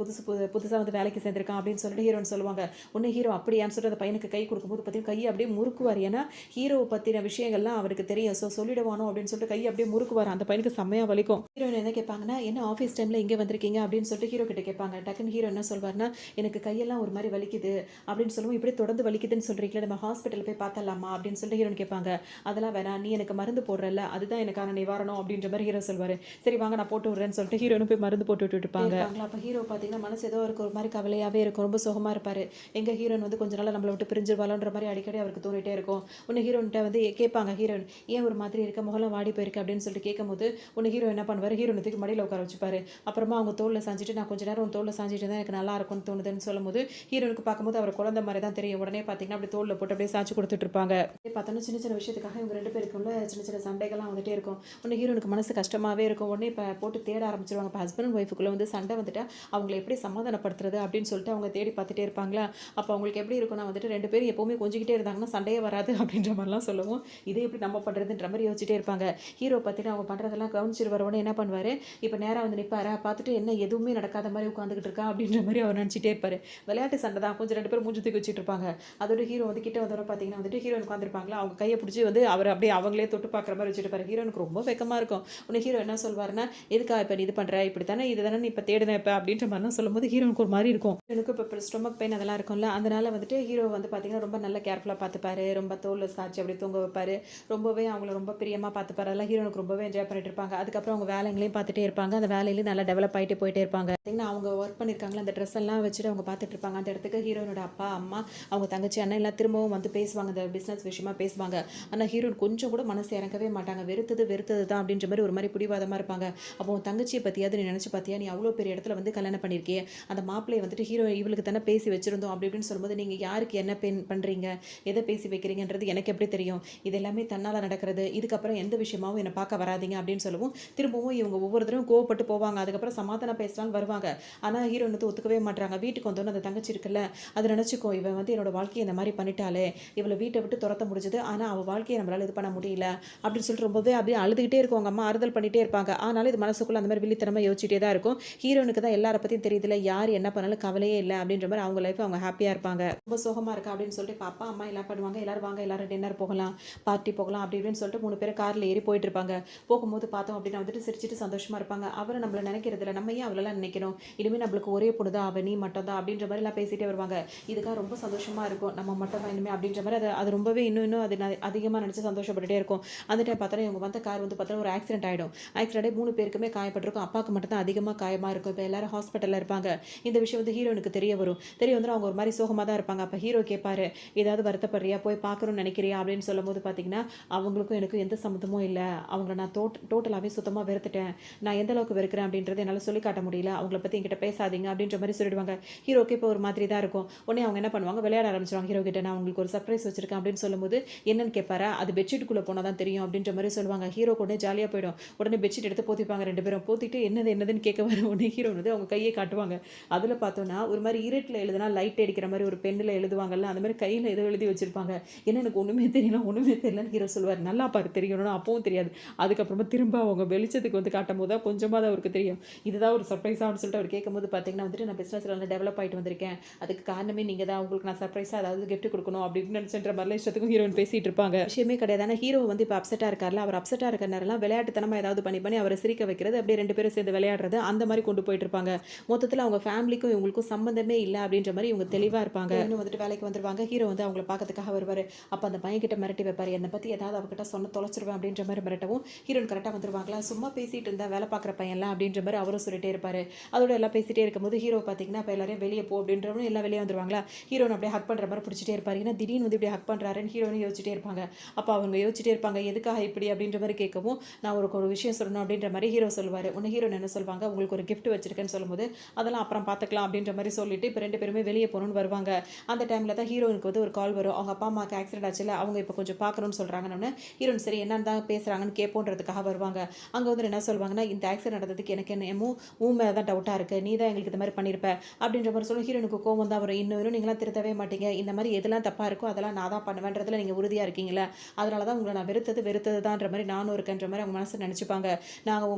புதுசா வந்து வேலைக்கு சேர்ந்திருக்கான்" அப்படின்னு சொல்லிட்டு ஹீரோன்னு சொல்லுவாங்க. உடனே ஹீரோ அப்படியான்னு சொல்லிட்டு அந்த பையனுக்கு கை கொடுக்கும்போது பார்த்தீங்கன்னா, கைய அப்படியே முறுக்குவாரு. ஏன்னா, ஹீரோவ பத்தின விஷயங்கள்லாம் அவருக்கு தெரியும். சொல்லிடுவானோ அப்படின்னு சொல்லிட்டு கைய அப்படியே முறுக்குவாரு. அந்த பையனுக்கு செம்மையா வலிக்கும். ஹீரோயின் என்ன கேட்பாங்கன்னா, "என்ன ஆஃபீஸ் டைம்ல இங்க வந்திருக்கீங்க?" அப்படின்னு சொல்லிட்டு ஹீரோ கிட்ட கேட்பாங்க. டக்குன்னு ஹீரோ என்ன சொல்வாருன்னா, "எனக்கு கையெல்லாம் ஒரு மாரி வலிக்குது" அப்படின்னு சொல்லவும், "இப்படியே தொடர்ந்து வலிக்குதுன்னு சொல்றீங்களே, நம்ம ஹாஸ்பிட்டல் போய் பார்த்தரலாமா?" அப்படின்னு சொல்லிட்டு ஹீரோயின் கேட்பாங்க. "அதெல்லாம் வேணாம். நீ எனக்கு மருந்து போடுறல்ல, அதுதான் எனக்கான நிவாரணம்" அப்படின்ற மாரி ஹீரோ சொல்வாரு. "சரி வாங்க நான் போட்டு விடுறேன்னு" சொல்லிட்டு ஹீரோயினும் போய் மருந்து போட்டு விட்டுட்டு இருப்பாங்க. அப்ப ஹீரோ பார்த்தீங்கன்னா, மனசு ஏதோ அவருக்கு ஒரு மாரி கவலையாவே இருக்கும். ரொம்ப சோகமா இருப்பாரு. எங்க ஹீரோயின் வந்து கொஞ்ச நாள்ல நம்மள விட்டு பிரிஞ்சிருவாளோன்ற மாரி அடிக்கடி அவருக்கு தோணிட்டே இருக்கும். உடனே ஹீரோயின்ட்ட வந்து கேட்பாங்க ஹீரோயின், "ஏன் ஒரு மாதிரி இருக்க? முகம்லாம் வாடி போயிருக்கு" அப்படின்னு சொல்லிட்டு கேட்கும்போது, உடனே ஹீரோ என்ன பண்ணுவாரு, ஹீரோயின தூக்கி மடியில உட்கார வச்சுப்பாரு. அப்புறமா அவங்க தோள்ல சாஞ்சிட்டு, "நான் கொஞ்ச நேரம் உன் தோள்ல சாஞ்சிட்டு இருந்தா எனக்கு நல்லா இருக்கும்னு தோணுதுன்னு" சொல்லும்போது, ஹீரோயினுக்கு பார்க்கும்போது அவர் குழந்தை மாரி தான் தெரியும். உடனே பார்த்தீங்கன்னா, அப்படியே தோள்ல போட்டு அப்படியே சாய்ச்சி குடுத்துட்டு இருப்பாங்க. அப்படியே பார்த்தோம்னா சின்ன சின்ன விஷயத்துக்காக இவங்க 2 பேருக்குள்ள சின்ன சின்ன சண்டைகள்லாம் வந்துட்டே இருக்கும். உடனே ஹீரோயினுக்கு மனசு கஷ்டமாவே இருக்கும். உடனே இப்ப போட்டு தேட ஆரம்பிச்சுருவாங்க. இப்ப ஹஸ்பண்ட் அண்ட் ஒய்ஃப்க்குள்ள வந்து சண்டை வந்துட்டா, அவங்கள எப்படி சமாதானப்படுத்துறது அப்படின்னு சொல்லிட்டு அவங்க தேடி பார்த்துட்டே இருப்பாங்களா. அப்போ அவங்களுக்கு எப்படி இருக்கும்னா வந்துட்டு 2 பேரும் எப்பவுமே கொஞ்சிக்கிட்டே இருந்தாங்கன்னா சண்டையே வராது அப்படின்ற மாரிலாம் சொல்லவும், இதை எப்படி நம்ம பண்றதுன்ற மாரி யோசிச்சுட்டே இருப்பாங்க. ஹீரோ பார்த்தீங்கன்னா அவங்க பண்றதெல்லாம் கவனிச்சுட்டு வரவுடனே என்ன பண்ணுவாரு, இப்ப நேரா வந்து நிப்பாரா, பார்த்துட்டு என்ன எதுவுமே நடக்காத மாரி உட்காந்துக்கிட்டு இருக்கா அப்படின்ற மாரி அவர் நினைச்சிட்டே இருப்பாரு. விளையாட்டு சண்டை தான். கொஞ்சம் 2 பேரும் மூஞ்சி தூக்கி வச்சுட்டு இருப்பாங்க. அதோட ஹீரோ வந்து கிட்ட வந்தவரை பார்த்தீங்கன்னா வந்துட்டு ஹீரோயின் உட்காந்துருப்பாங்களா, அவங்க கைய பிடிச்சு வந்து அவர அப்படியே அவங்களே தொட்டு பார்க்குற மாரி வச்சுட்டு இருப்பாரு. ஹீரோனுக்கு ரொம்ப வெட்கமா இருக்கும். உடனே ஹீரோ என்ன சொல்வாருன்னா, "எதுக்கா இப்ப நீ இது பண்ற? இப்படி தானே இது தானே நீ இப்ப தேடுன இப்ப" அப்படின்ற மாரிலாம் சொல்லும்போது ஹீரோனுக்கு ஒரு மாரி இருக்கும். எனக்கு இப்ப ஸ்டொமக் பெயின் அதெல்லாம் இருக்கும்ல. அதனால வந்துட்டு ஹீரோ வந்து பார்த்தீங்கன்னா, ரொம்ப நல்ல கேர்ஃபுல்லா பார்த்துப்பாரு. ரொம்ப தோள்ல சாய்ச்சு அப்படியே தூங்க வைப்பாரு. ரொம்பவே அவங்கள ரொம்ப பிரியமா பார்த்துப்பாரு. அதெல்லாம் ஹீரோனுக்கு ரொம்பவே என்ஜாய் பண்ணிட்டு இருப்பாங்க. அதுக்கப்புறம் அவங்க வேலைங்களையும் பார்த்துட்டே இருப்பாங்க. அந்த வேலையிலயும் நல்லா டெவலப் ஆயிட்டு போயிட்டே இருப்பாங்க. பார்த்தீங்கன்னா, அவங்க ஒர்க் பண்ணியிருக்காங்கல்ல, அந்த ட்ரெஸ் எல்லாம் வச்சுட்டு அவங்க பார்த்துட்டு இருப்பாங்க. அந்த இடத்துக்கு ஹீரோனோட அப்பா, அம்மா, அவங்க தங்கச்சி, அண்ணன் எல்லாம் திரும்பவும் வந்து பேசுவாங்க. இந்த பிசினஸ் விஷயமா பேசுவாங்க. ஆனா ஹீரோயின் கொஞ்சம் கூட மனசு இறங்கவே மாட்டாங்க. வெறுத்தது வெறுத்தது தான் அப்படின்ற மாரி ஒரு மாரி பிடிவாதமா இருப்பாங்க. அப்போ உன் தங்கச்சிய பத்தியாவது நீ நினைச்சு பார்த்தியா? நீ அவ்வளோ பெரிய இடத்துல வந்து கல்யாணம் பண்ணியிருக்கியே. அந்த மாப்பிள்ளைய வந்துட்டு ஹீரோ இவளுக்கு தானே பேசி வச்சிருந்தோம் அப்படி இப்படின்னு சொல்லும்போது, நீங்க யாருக்கு என்ன பண்றீங்க? எத பேசி வைக்கிறீங்கன்றது எனக்கு எப்படி தெரியும்? இது எல்லாமே தன்னால நடக்கிறது. இதுக்கப்புறம் எந்த விஷயமாவும் என்ன பார்க்க வராதீங்க அப்படின்னு சொல்லவும், திரும்பவும் இவங்க ஒவ்வொரு தடவையும் கோவப்பட்டு போவாங்க. அதுக்கப்புறம் சமாதானம் பேசலாம்னு வருவாங்க. ஆனா ஹீரோயின் வந்து ஒத்துக்கவே மாட்றாங்க. வீட்டுக்கு வந்தோனே அந்த தங்கச்சி இருக்குல்ல, அது நினைச்சுக்கும், இவன் வந்து என்னோட வாழ்க்கைய இந்த மாரி பண்ணிட்டாளே! இவள வீட்ட விட்டு துரத்த முடிஞ்சது. ஆனா அவ வாழ்க்கைய நம்மளால இது பண்ண முடியல. அப்படின்னு சொல்லிட்டு ரொம்பவே அப்படியே அழுதுகிட்டே இருக்கும். அவங்க அம்மா ஆறுதல் பண்ணிட்டே இருப்பாங்க. ஆனாலும் இது மனசுக்குள்ள அந்த மாரி வில்லித்தனமா யோசிச்சுட்டே தான் இருக்கும். ஹீரோனுக்கு தான் எல்லார பத்தியும் தெரியுதுல்ல, யார் என்ன பண்ணாலும் கவலையே இல்ல அப்படின்ற மாரி அவங்க லைஃப் அவங்க ஹேப்பியா இருப்பாங்க. ரொம்ப சோகமா இருக்கா அப்படின்னு சொல்லிட்டு இப்ப அப்பா, அம்மா எல்லாம் பண்ணுவாங்க. எல்லாரும் வாங்க எல்லாரும் டின்னர் போகலாம், பார்ட்டி போகலாம் அப்படி இப்படின்னு சொல்லிட்டு 3 பேரும் கார்ல ஏறி போயிட்டு இருப்பாங்க. போகும்போது பார்த்தோம் அப்படின்னா வந்துட்டு சிரிச்சுட்டு சந்தோஷமா இருப்பாங்க. அவரு நம்மள நினைக்கிறது இல்ல. நம்ம ஏன் அவளெல்லாம் நினைக்கணும்? இனிமே நம்மளுக்கு ஒரே பொண்ணு தான் அவ, நீ மட்டும் தான் அப்படின்ற மாரிலாம் பேசிட்டே வருவாங்க. இதுக்காக ரொம்ப சந்தோஷமா இருக்கும். நம்ம மட்டும் தான் இனிமே அப்படின்ற மாரி அது ரொம்பவே இன்னும் இன்னும் அது அதிகமா நினைச்சு சந்தோஷப்பட்டுட்டே இருக்கும். அந்த டைம் பார்த்தோன்னா இவங்க வந்த கார் வந்து பார்த்தோன்னா ஒரு ஆக்சிடென்ட் ஆயிடும். ஆக்சிடென்ட் ஆகி 3 பேருக்குமே காயப்பட்டிருக்கும். அப்பாவுக்கு மட்டும் தான் அதிகமா காயமா இருக்கும். இப்ப எல்லாரும் ஹாஸ்பிட்டல்ல இருப்பாங்க. இந்த விஷயம் வந்து ஹீரோயினுக்கு தெரிய வரும். தெரிய வந்துரும் அவங்க ஒரு மாரி சோகமா தான் இருப்பாங்க. அப்ப ஹீரோ கேட்பாரு, "ஏதாவது வருத்தப்படுறியா? போய் பார்க்கணும்னு நினைக்கிறியா?" அப்படின்னு சொல்லும்போது பார்த்தீங்கன்னா, அவங்களுக்கும் எனக்கும் எந்த சம்மந்தமும் இல்ல. அவங்கள நான் டோட்டலாவே சுத்தமா வெறுத்துட்டேன். நான் எந்த அளவுக்கு வெறுக்கிறேன் அப்படின்றத என்னால சொல்லி காட்ட முடியல. அவங்கள பத்தி என்கிட்ட பேசாதீங்க அப்படின்ற மாரி சொல்லிடுவாங்க. ஹீரோக்கு இப்போ ஒரு மாதிரி தான் இருக்கும். உடனே அவங்க என்ன பண்ணுவாங்க, விளையாட ஆரம்பிச்சுருவாங்க ஹீரோ கிட்ட. "நான் உங்களுக்கு ஒரு சர்ப்ரைஸ் வச்சிருக்கேன்" அப்படின்னு சொல்லும்போது, என்னன்னு கேட்பாரா, "அது பெட்ஷீட்டுக்குள்ள போனா தான் தெரியும்" அப்படின்ற மாரி சொல்லுவாங்க. ஹீரோக்கு உடனே ஜாலியா போயிடும். உடனே பெட்ஷீட் எடுத்து போத்திப்பாங்க 2 பேரும். போத்திட்டு என்னது என்னதுன்னு கேட்க வர உடனே ஹீரோ வந்து அவங்க கையை காட்டுவாங்க. அதுல பார்த்தோம்னா, ஒரு மாரி இருட்டுல எழுதுனா லைட் அடிக்கிற மாரி ஒரு பென்னுல எழுதுவாங்கல்ல, அந்த மாரி கையில ஏதோ எழுதி வச்சிருப்பாங்க. "என்ன எனக்கு ஒண்ணுமே தெரியல, ஒண்ணுமே தெரியலன்னு" ஹீரோ சொல்லுவாரு. "நல்லா பாரு தெரியும்னா" அப்பவும் தெரியாது. அதுக்கப்புறமா திரும்ப அவங்க வெளிச்சத்துக்கு வந்து காட்டும்போது தான் கொஞ்சமாவது அவருக்கு தெரியும். இதுதான் ஒரு சர்ப்ரைஸான்னு சொல்லிட்டு அவர் கேட்கும்போது பார்த்தீங்கன்னா வந்துட்டு, "நான் பிசினஸ்ல நல்லா டெவலப் ஆயிட்டு வந்திருக்கேன். அதுக்கு காரணமே நீங்க தான். உங்களுக்கு நான் சர்ப்ரைஸா ஏதாவது கிஃப்ட் குடுக்கணும்" அப்படி இப்படின்னு நினைச்சுன்ற மாரிலாம் இஷ்டத்துக்கும் ஹீரோயின் பேசிட்டு இருப்பாங்க. விஷயமே கிடையாது. ஆனா ஹீரோ வந்து இப்ப அப்செட்டா இருக்கார்ல, அவர் அப்செட்டா இருக்கிற நேரம்லாம் விளையாட்டுத்தனமா ஏதாவது பண்ணி பண்ணி அவர சிரிக்க வைக்கிறது, அப்படியே 2 பேரும் சேர்ந்து விளையாடுறது, அந்த மாரி கொண்டு போயிட்டு இருப்பாங்க. மொத்தத்துல அவங்க ஃபேமிலிக்கும் இவங்களுக்கும் சம்மந்தமே இல்ல அப்படின்ற மாரி இவங்க தெளிவா இருப்பாங்க. இருப்பாங்க. இன்னும் வந்துட்டு வேலைக்கு வந்துருவாங்க. ஹீரோ வந்து அவங்கள பார்க்கறதுக்காக வருவாரு. அப்ப அந்த பையன் கிட்ட மிரட்டி வைப்பாரு. என்னை பத்தி ஏதாவது அவகிட்ட சொன்ன தொலைச்சிருவேன் அப்படின்ற மாதிரி மிரட்டவும் ஹீரோயின் கரெக்டா வந்துருவாங்களா. சும்மா பேசிட்டு இருந்தேன் வேலை பார்க்குற பையன்லாம் அப்படின்ற மாதிரி அவரும் சொல்லிட்டே இருப்பாரு. அதோட எல்லாம் பேசிட்டே இருக்கும்போது ஹீரோ பார்த்தீங்கன்னா அப்ப எல்லாரையும் வெளியே போ அப்படின்றவங்க எல்லாம் வெளியே வந்துருவாங்களா. ஹீரோன் அப்படியே ஹக் பண்ற மாதிரி பிடிச்சிட்டே இருப்பாரு. ஏன்னா திடீர்னு வந்து இப்படி ஹக் பண்றாருன்னு ஹீரோயின் யோசிச்சுட்டே இருப்பாங்க. அப்ப அவங்க யோசிச்சுட்டே இருப்பாங்க எதுக்காக இப்படி அப்படின்ற மாதிரி கேட்கவும் நான் ஒரு விஷயம் சொல்லணும் அப்படின்ற மாதிரி ஹீரோ சொல்லுவாரு. உன்னை ஹீரோயின் என்ன சொல்லுவாங்க உங்களுக்கு ஒரு கிஃப்ட் வச்சிருக்கேன்னு சொல்லும்போது அதெல்லாம் அப்புறம் பார்த்துக்கலாம் அப்படின்ற மாதிரி சொல்லிட்டு இப்போ 2 பேருமே வெளியே போகணும்னு வருவாங்க. அந்த டைமில் தான் ஹீரோயினுக்கு வந்து ஒரு கால் வரும். அவங்க அப்பா அம்மாவுக்கு ஆக்சிடென்ட் ஆச்சுல அவங்க இப்போ கொஞ்சம் பார்க்கணும்னு சொல்கிறாங்கன்னு ஹீரோயின் சரி என்னன்னு தான் பேசுகிறாங்கன்னு கேட்போன்றதுக்காக வருவாங்க. அங்கே வந்து என்ன சொல்லுவாங்கன்னா இந்த ஆக்சிடென்ட் நடந்ததுக்கு எனக்கு என்னமோ மேலே தான் டவுட்டாக இருக்குது நீ தான் எங்களுக்கு இந்த மாதிரி பண்ணியிருப்ப அப்படின்ற மாதிரி சொல்லி ஹீரோனுக்கு கோவம் தான் வரும். இன்னும் நீங்களாம் திருத்தவே மாட்டீங்க இந்த மாதிரி எதெல்லாம் தப்பாக இருக்கோ அதெல்லாம் நான் தான் பண்ணுவேன்றதுல நீங்கள் உறுதியாக இருக்கீங்களா அதனால தான் உங்களை நான் வெறுத்தது தான்ற மாதிரி நானும் இருக்கேன்ற மாதிரி அவங்க மனசு நினச்சிப்பாங்க. நாங்கள்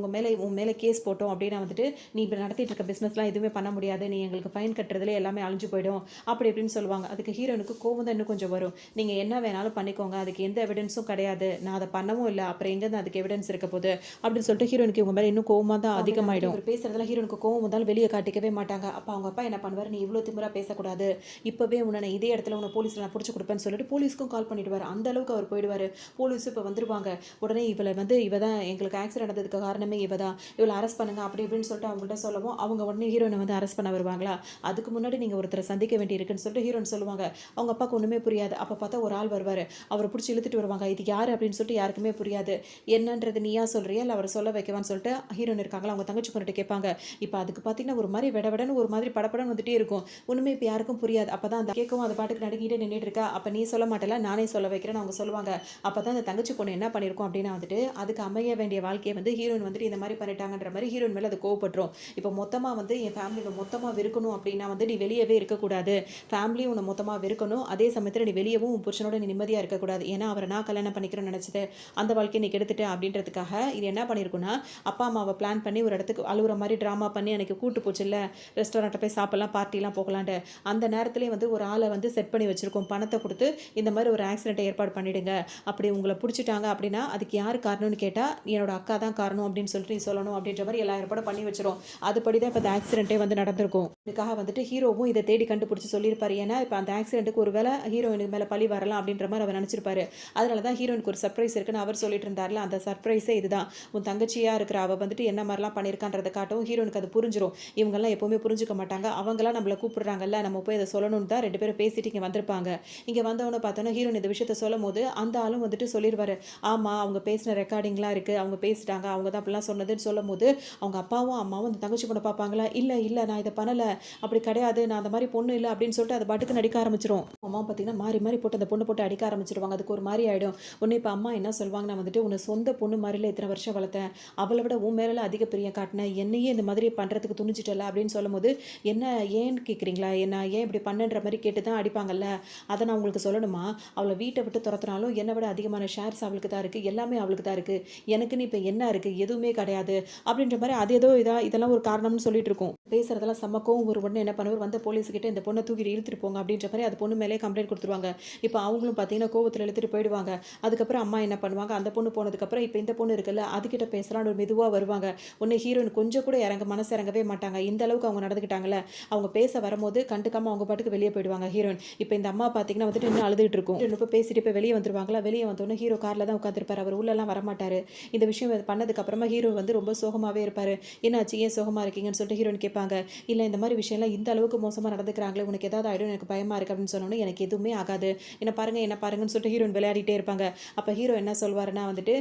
உன் மேலே கேஸ் போட்டோம் அப்படின்னா வந்துட்டு நீ இப்போ நடத்திட்டு இருக்க பிஸ்னஸ்லாம் எதுவுமே பண்ண முடியாது நீ எங்களுக்கு ஃபைன் கட்டுறதுல எல்லாமே அழிஞ்சு போயிடும் அப்படி இப்படின்னு சொல்லுவாங்க. அதுக்கு ஹீரோனுக்கு கோவம் தான் இன்னும் கொஞ்சம் வரும். நீங்கள் என்ன வேணாலும் பண்ணிக்கோங்க அதுக்கு எந்த எவிடன்ஸும் கிடையாது நான் அதை பண்ணவும் இல்லை அப்புறம் எங்கேருந்து அதுக்கு எவிடன்ஸ் இருக்க போகுது அப்படின்னு சொல்லிட்டு ஹீரோனுக்கு இவங்க மேலே இன்னும் கோவமாக தான் அதிகமாகிடும். இவர் பேசுறதுல ஹீரோனுக்கு கோவம் வந்தாலும் வெளியே காட்டிக்கவே மாட்டாங்க. அப்போ அவங்க அப்பா என்ன பண்ணுவார் நீ இவ்வளோ திமிரா பேசக்கூடாது இப்போவே உன்னை இதே இடத்துல உன்னை போலீஸில் நான் பிடிச்சி கொடுப்பேன்னு சொல்லிட்டு போலீஸ்க்கும் கால் பண்ணிடுவார். அந்த அளவுக்கு அவர் போயிடுவார். போலீஸும் இப்போ வந்துருவாங்க. உடனே இவளை வந்து இவ தான் எங்களுக்கு ஆக்சிடென்ட் நடந்ததுக்கு காரணமே இவ தான் இவளை அரெஸ்ட் பண்ணுங்க அப்படி இப்படின்னு சொல்லிட்டு அவங்கள்ட்ட சொல்லவும் அவங்க உடனே ஹீரோனை வந்து அரெஸ்ட் பண்ண வருவாங்களா. அதுக்கு முன்னாடி நீங்கள் ஒருத்தரை சந்திக்க வேண்டி இருக்குன்னு சொல்லிட்டு ஹீரோன் சொல்லுவாங்க. அவங்க அப்பாவுக்கு ஒன்றுமே புரியாது. அப்போ பார்த்தா ஒரு ஆள் வருவார். அவரை பிடிச்சி இழுத்துட்டு வருவாங்க. இது யார் அப்படின்னு சொல்லிட்டு யாருக்குமே புரியாது. என்னன்றது நீயா சொல்றியா இல்லை அவரை சொல்ல வைக்கவான்னு சொல்லிட்டு ஹீரோன் இருக்காங்களா அவங்க தங்கச்சி பொண்ணுட்டு கேட்பாங்க. இப்போ அதுக்கு பார்த்தீங்கன்னா ஒரு மாதிரி விடன்னு ஒரு மாதிரி படப்படன்னு வந்துட்டே இருக்கும். ஒன்றுமே இப்போ யாருக்கும் புரியாது. அப்போ தான் அந்த கேட்கவும் அந்த பாட்டுக்கு நடுங்கிட்டே நின்றுட்டு இருக்கா. அப்போ நீ சொல்ல மாட்டல நானே சொல்ல வைக்கிறேன்னு அவங்க சொல்லுவாங்க. அப்போ தான் அந்த தங்கச்சி பொண்ணு என்ன பண்ணியிருக்கோம் அப்படின்னா வந்துட்டு அதுக்கு அமைய வேண்டிய வாழ்க்கையை வந்து ஹீரோயின் வந்துட்டு இந்த மாதிரி பண்ணிட்டாங்கன்ற மாதிரி ஹீரோயின் மேலே அது கோவப்பட்டுரும். இப்போ மொத்தமாக வந்து என் ஃபேமிலியை மொத்தமாக வெறுக்கணும் அப்படின்னா வந்து நீ வெளியவே இருக்கக்கூடாது. ஃபேமிலியும் உன்னை மொத்தமாக வெறுக்கணும். அதே சமயத்தில் நீ வெளியவும் உன் புருஷனோட நீ நிம்மதியாக இருக்கக்கூடாது. ஏன்னா அவரை நான் கல்யாணம் பண்ணிக்கிறேன்னு நினச்சிட்டு அந்த வாழ்க்கையை நீ கெடுத்துட்டு அப்படின்றதுக்காக இது என்ன பண்ணியிருக்குன்னா அப்பா அம்மாவை பிளான் பண்ணி ஒரு இடத்துக்கு அழுகுற மாதிரி ட்ராமா பண்ணி அன்றைக்கி கூட்டு போச்சு இல்லை ரெஸ்டாரண்ட்டை போய் சாப்பிடலாம் பார்ட்டிலாம் போகலான்ட்டு அந்த நேரத்துலேயே வந்து ஒரு ஆளை வந்து செட் பண்ணி வச்சுருக்கோம். பணத்தை கொடுத்து இந்த மாதிரி ஒரு ஆக்சிடென்ட்டை ஏற்பாடு பண்ணிவிடுங்க. அப்படி உங்களை பிடிச்சிட்டாங்க அப்படின்னா அதுக்கு யார் காரணம்னு கேட்டால் என்னோட அக்கா தான் காரணம் அப்படின்னு சொல்லிட்டு நீ சொல்லணும் அப்படின்ற மாதிரி எல்லா ஏற்பாடும் பண்ணி வச்சிரும். அதுபடி தான் இப்போ அந்த ஆக்சிடென்ட்டே வந்து நடந்திருக்கும். இதுக்காக வந்துட்டு ஹீரோவும் இதை தேடி கண்டுபிடிச்சி சொல்லியிருப்பாரு. ஏன்னா இப்போ அந்த ஆக்சிடென்ட்டுக்கு ஒரு வேளை ஹீரோயினுக்கு மேலே பழி வரலாம் அப்படின்ற மாதிரி அவர் நினச்சிருப்பாரு. அதனால தான் ஹீரோயினுக்கு ஒரு சர்ப்ரைஸ் இருக்குன்னு அவர் சொல்லிட்டு இருந்தார்ல அந்த சர்ப்ரைஸே இதுதான். உன் தங்கச்சியாக இருக்கிற அவள் வந்துட்டு என்ன மாதிரிலாம் பண்ணியிருக்கான்றதை காட்டவும் ஹீரோனுக்கு அது புரிஞ்சிடும். இவங்கெல்லாம் எப்போவுமே புரிஞ்சுக்க மாட்டாங்க. அவங்களாம் நம்மளை கூப்பிடுறாங்கல்ல நம்ம போய் அதை சொல்லணும்னு தான் 2 பேரும் பேசிட்டு இங்கே வந்திருப்பாங்க. இங்கே வந்தவொன்னே பார்த்தோன்னா ஹீரோயின் இந்த விஷயத்த சொல்லும் போது அந்த ஆளும் வந்துட்டு சொல்லிடுவாரு. ஆமாம் அவங்க பேசின ரெக்கார்டிங்லாம் இருக்குது அவங்க பேசிட்டாங்க அவங்க தான் அப்படிலாம் சொன்னதுன்னு சொல்லும் போது அவங்க அப்பாவும் அம்மாவும் அந்த தங்கச்சி பொண்ணை பார்ப்பாங்களா. இல்லை நான் இதை பண்ணலை அப்படி கிடையாது நான் அந்த மாதிரி பொண்ணு இல்லை அப்படின்னு சொல்லிட்டு அதை பாட்டுக்கு நடிக்க ஆரம்பிச்சிரும். அம்மா பார்த்தீங்கன்னா மாறி போட்டு அந்த பொண்ணு போட்டு அடிக்க ஆரம்பிச்சிருவாங்க. அதுக்கு ஒரு மாதிரி ஆகிடும். உன்னை இப்போ அம்மா என்ன சொல்லுவாங்கன்னா வந்துட்டு உன்னை சொந்த பொண்ணு மாதிரில இத்தனை வருஷம் வளர்த்தேன் அவளை விட உன் மேலே அதிக பிரியம் காட்டினேன் என்னையே இந்த மாதிரி பண்ணுறதுக்கு துணிச்சிட்டல அப்படின்னு சொல்லும் போது என்ன ஏன்னு கேட்குறீங்களா என்ன ஏன் இப்படி பண்ணுன்ற மாதிரி கேட்டு தான் அடிப்பாங்கல்ல. அதை நான் உங்களுக்கு சொல்லணுமா அவளை வீட்டை விட்டு துரத்துனாலும் என்னை விட அதிகமான ஷேர்ஸ் அவளுக்கு தான் இருக்குது எல்லாமே அவளுக்கு தான் இருக்குது எனக்குன்னு இப்போ என்ன இருக்குது எதுவுமே கிடையாது அப்படின்ற மாதிரி அது ஏதோ இதெல்லாம் ஒரு காரணம்னு சொல்லிட்டு இருக்கும். பேசுறதெல்லாம் சமக்கவும் ஒரு உடனே என்ன பண்ணுவார் வந்த போலீஸ்கிட்ட இந்த பொண்ணை தூக்கிட்டு இழுத்துட்டு போங்க அப்படின்ற மாதிரி அது பொண்ணு மேலே கம்ப்ளைண்ட் கொடுத்துருவாங்க. இப்போ அவங்களும் பார்த்தீங்கன்னா கோவத்தில் இழுத்துட்டு போயிடுவாங்க. அதுக்கப்புறம் அம்மா என்ன பண்ணுவாங்க அந்த பொண்ணு போனதுக்கப்புறம் இப்போ இந்த பொண்ணு இருக்குல்ல அதுக்கிட்ட பேசலான்னு ஒரு மெதுவாக வருவாங்க. உன்னை ஹீரோயின் கொஞ்சம் கூட மனசு இறங்கவே மாட்டாங்க. இந்த அளவுக்கு அவங்க நடந்துக்கிட்டாங்கல்ல அவங்க பேச வரும்போது கண்டுக்காம அவங்க பாட்டுக்கு வெளியே போயிடுவாங்க ஹீரோயின். இப்போ இந்த அம்மா பார்த்தீங்கன்னா வந்துட்டு இன்னும் அழுதுட்டு இருக்கும். இப்போ பேசிட்டு இப்போ வெளியே வந்துருவாங்களா. வெளியே வந்தோடனே ஹீரோ காரில் தான் உட்காந்துருப்பார். அவர் உள்ளெல்லாம் வரமாட்டார். இந்த விஷயம் பண்ணதுக்கு அப்புறமா ஹீரோ வந்து ரொம்ப சோகமாகவே இருப்பார். என்னாச்சு ஏன் சோகமாக இருக்கீங்கன்னு சொல்லிட்டு ஹீரோயின் கேட்பாங்க. இல்லை இந்த மாதிரி விஷயம்லாம் இந்த அளவுக்கு மோசமாக நடந்துக்கிறாங்களே உனக்கு ஏதாவது ஆகிடும் எனக்கு பயமாக இருக்குது அப்படின்னு சொன்னோன்னே எனக்கு எதுவுமே ஆகாது என்ன பாருங்கன்னு சொல்லிட்டு ஹீரோயின் விளையாடிட்டே இருப்பாங்க. அப்போ ஹீரோ என்ன சொல்வாருன்னா வந்துட்டு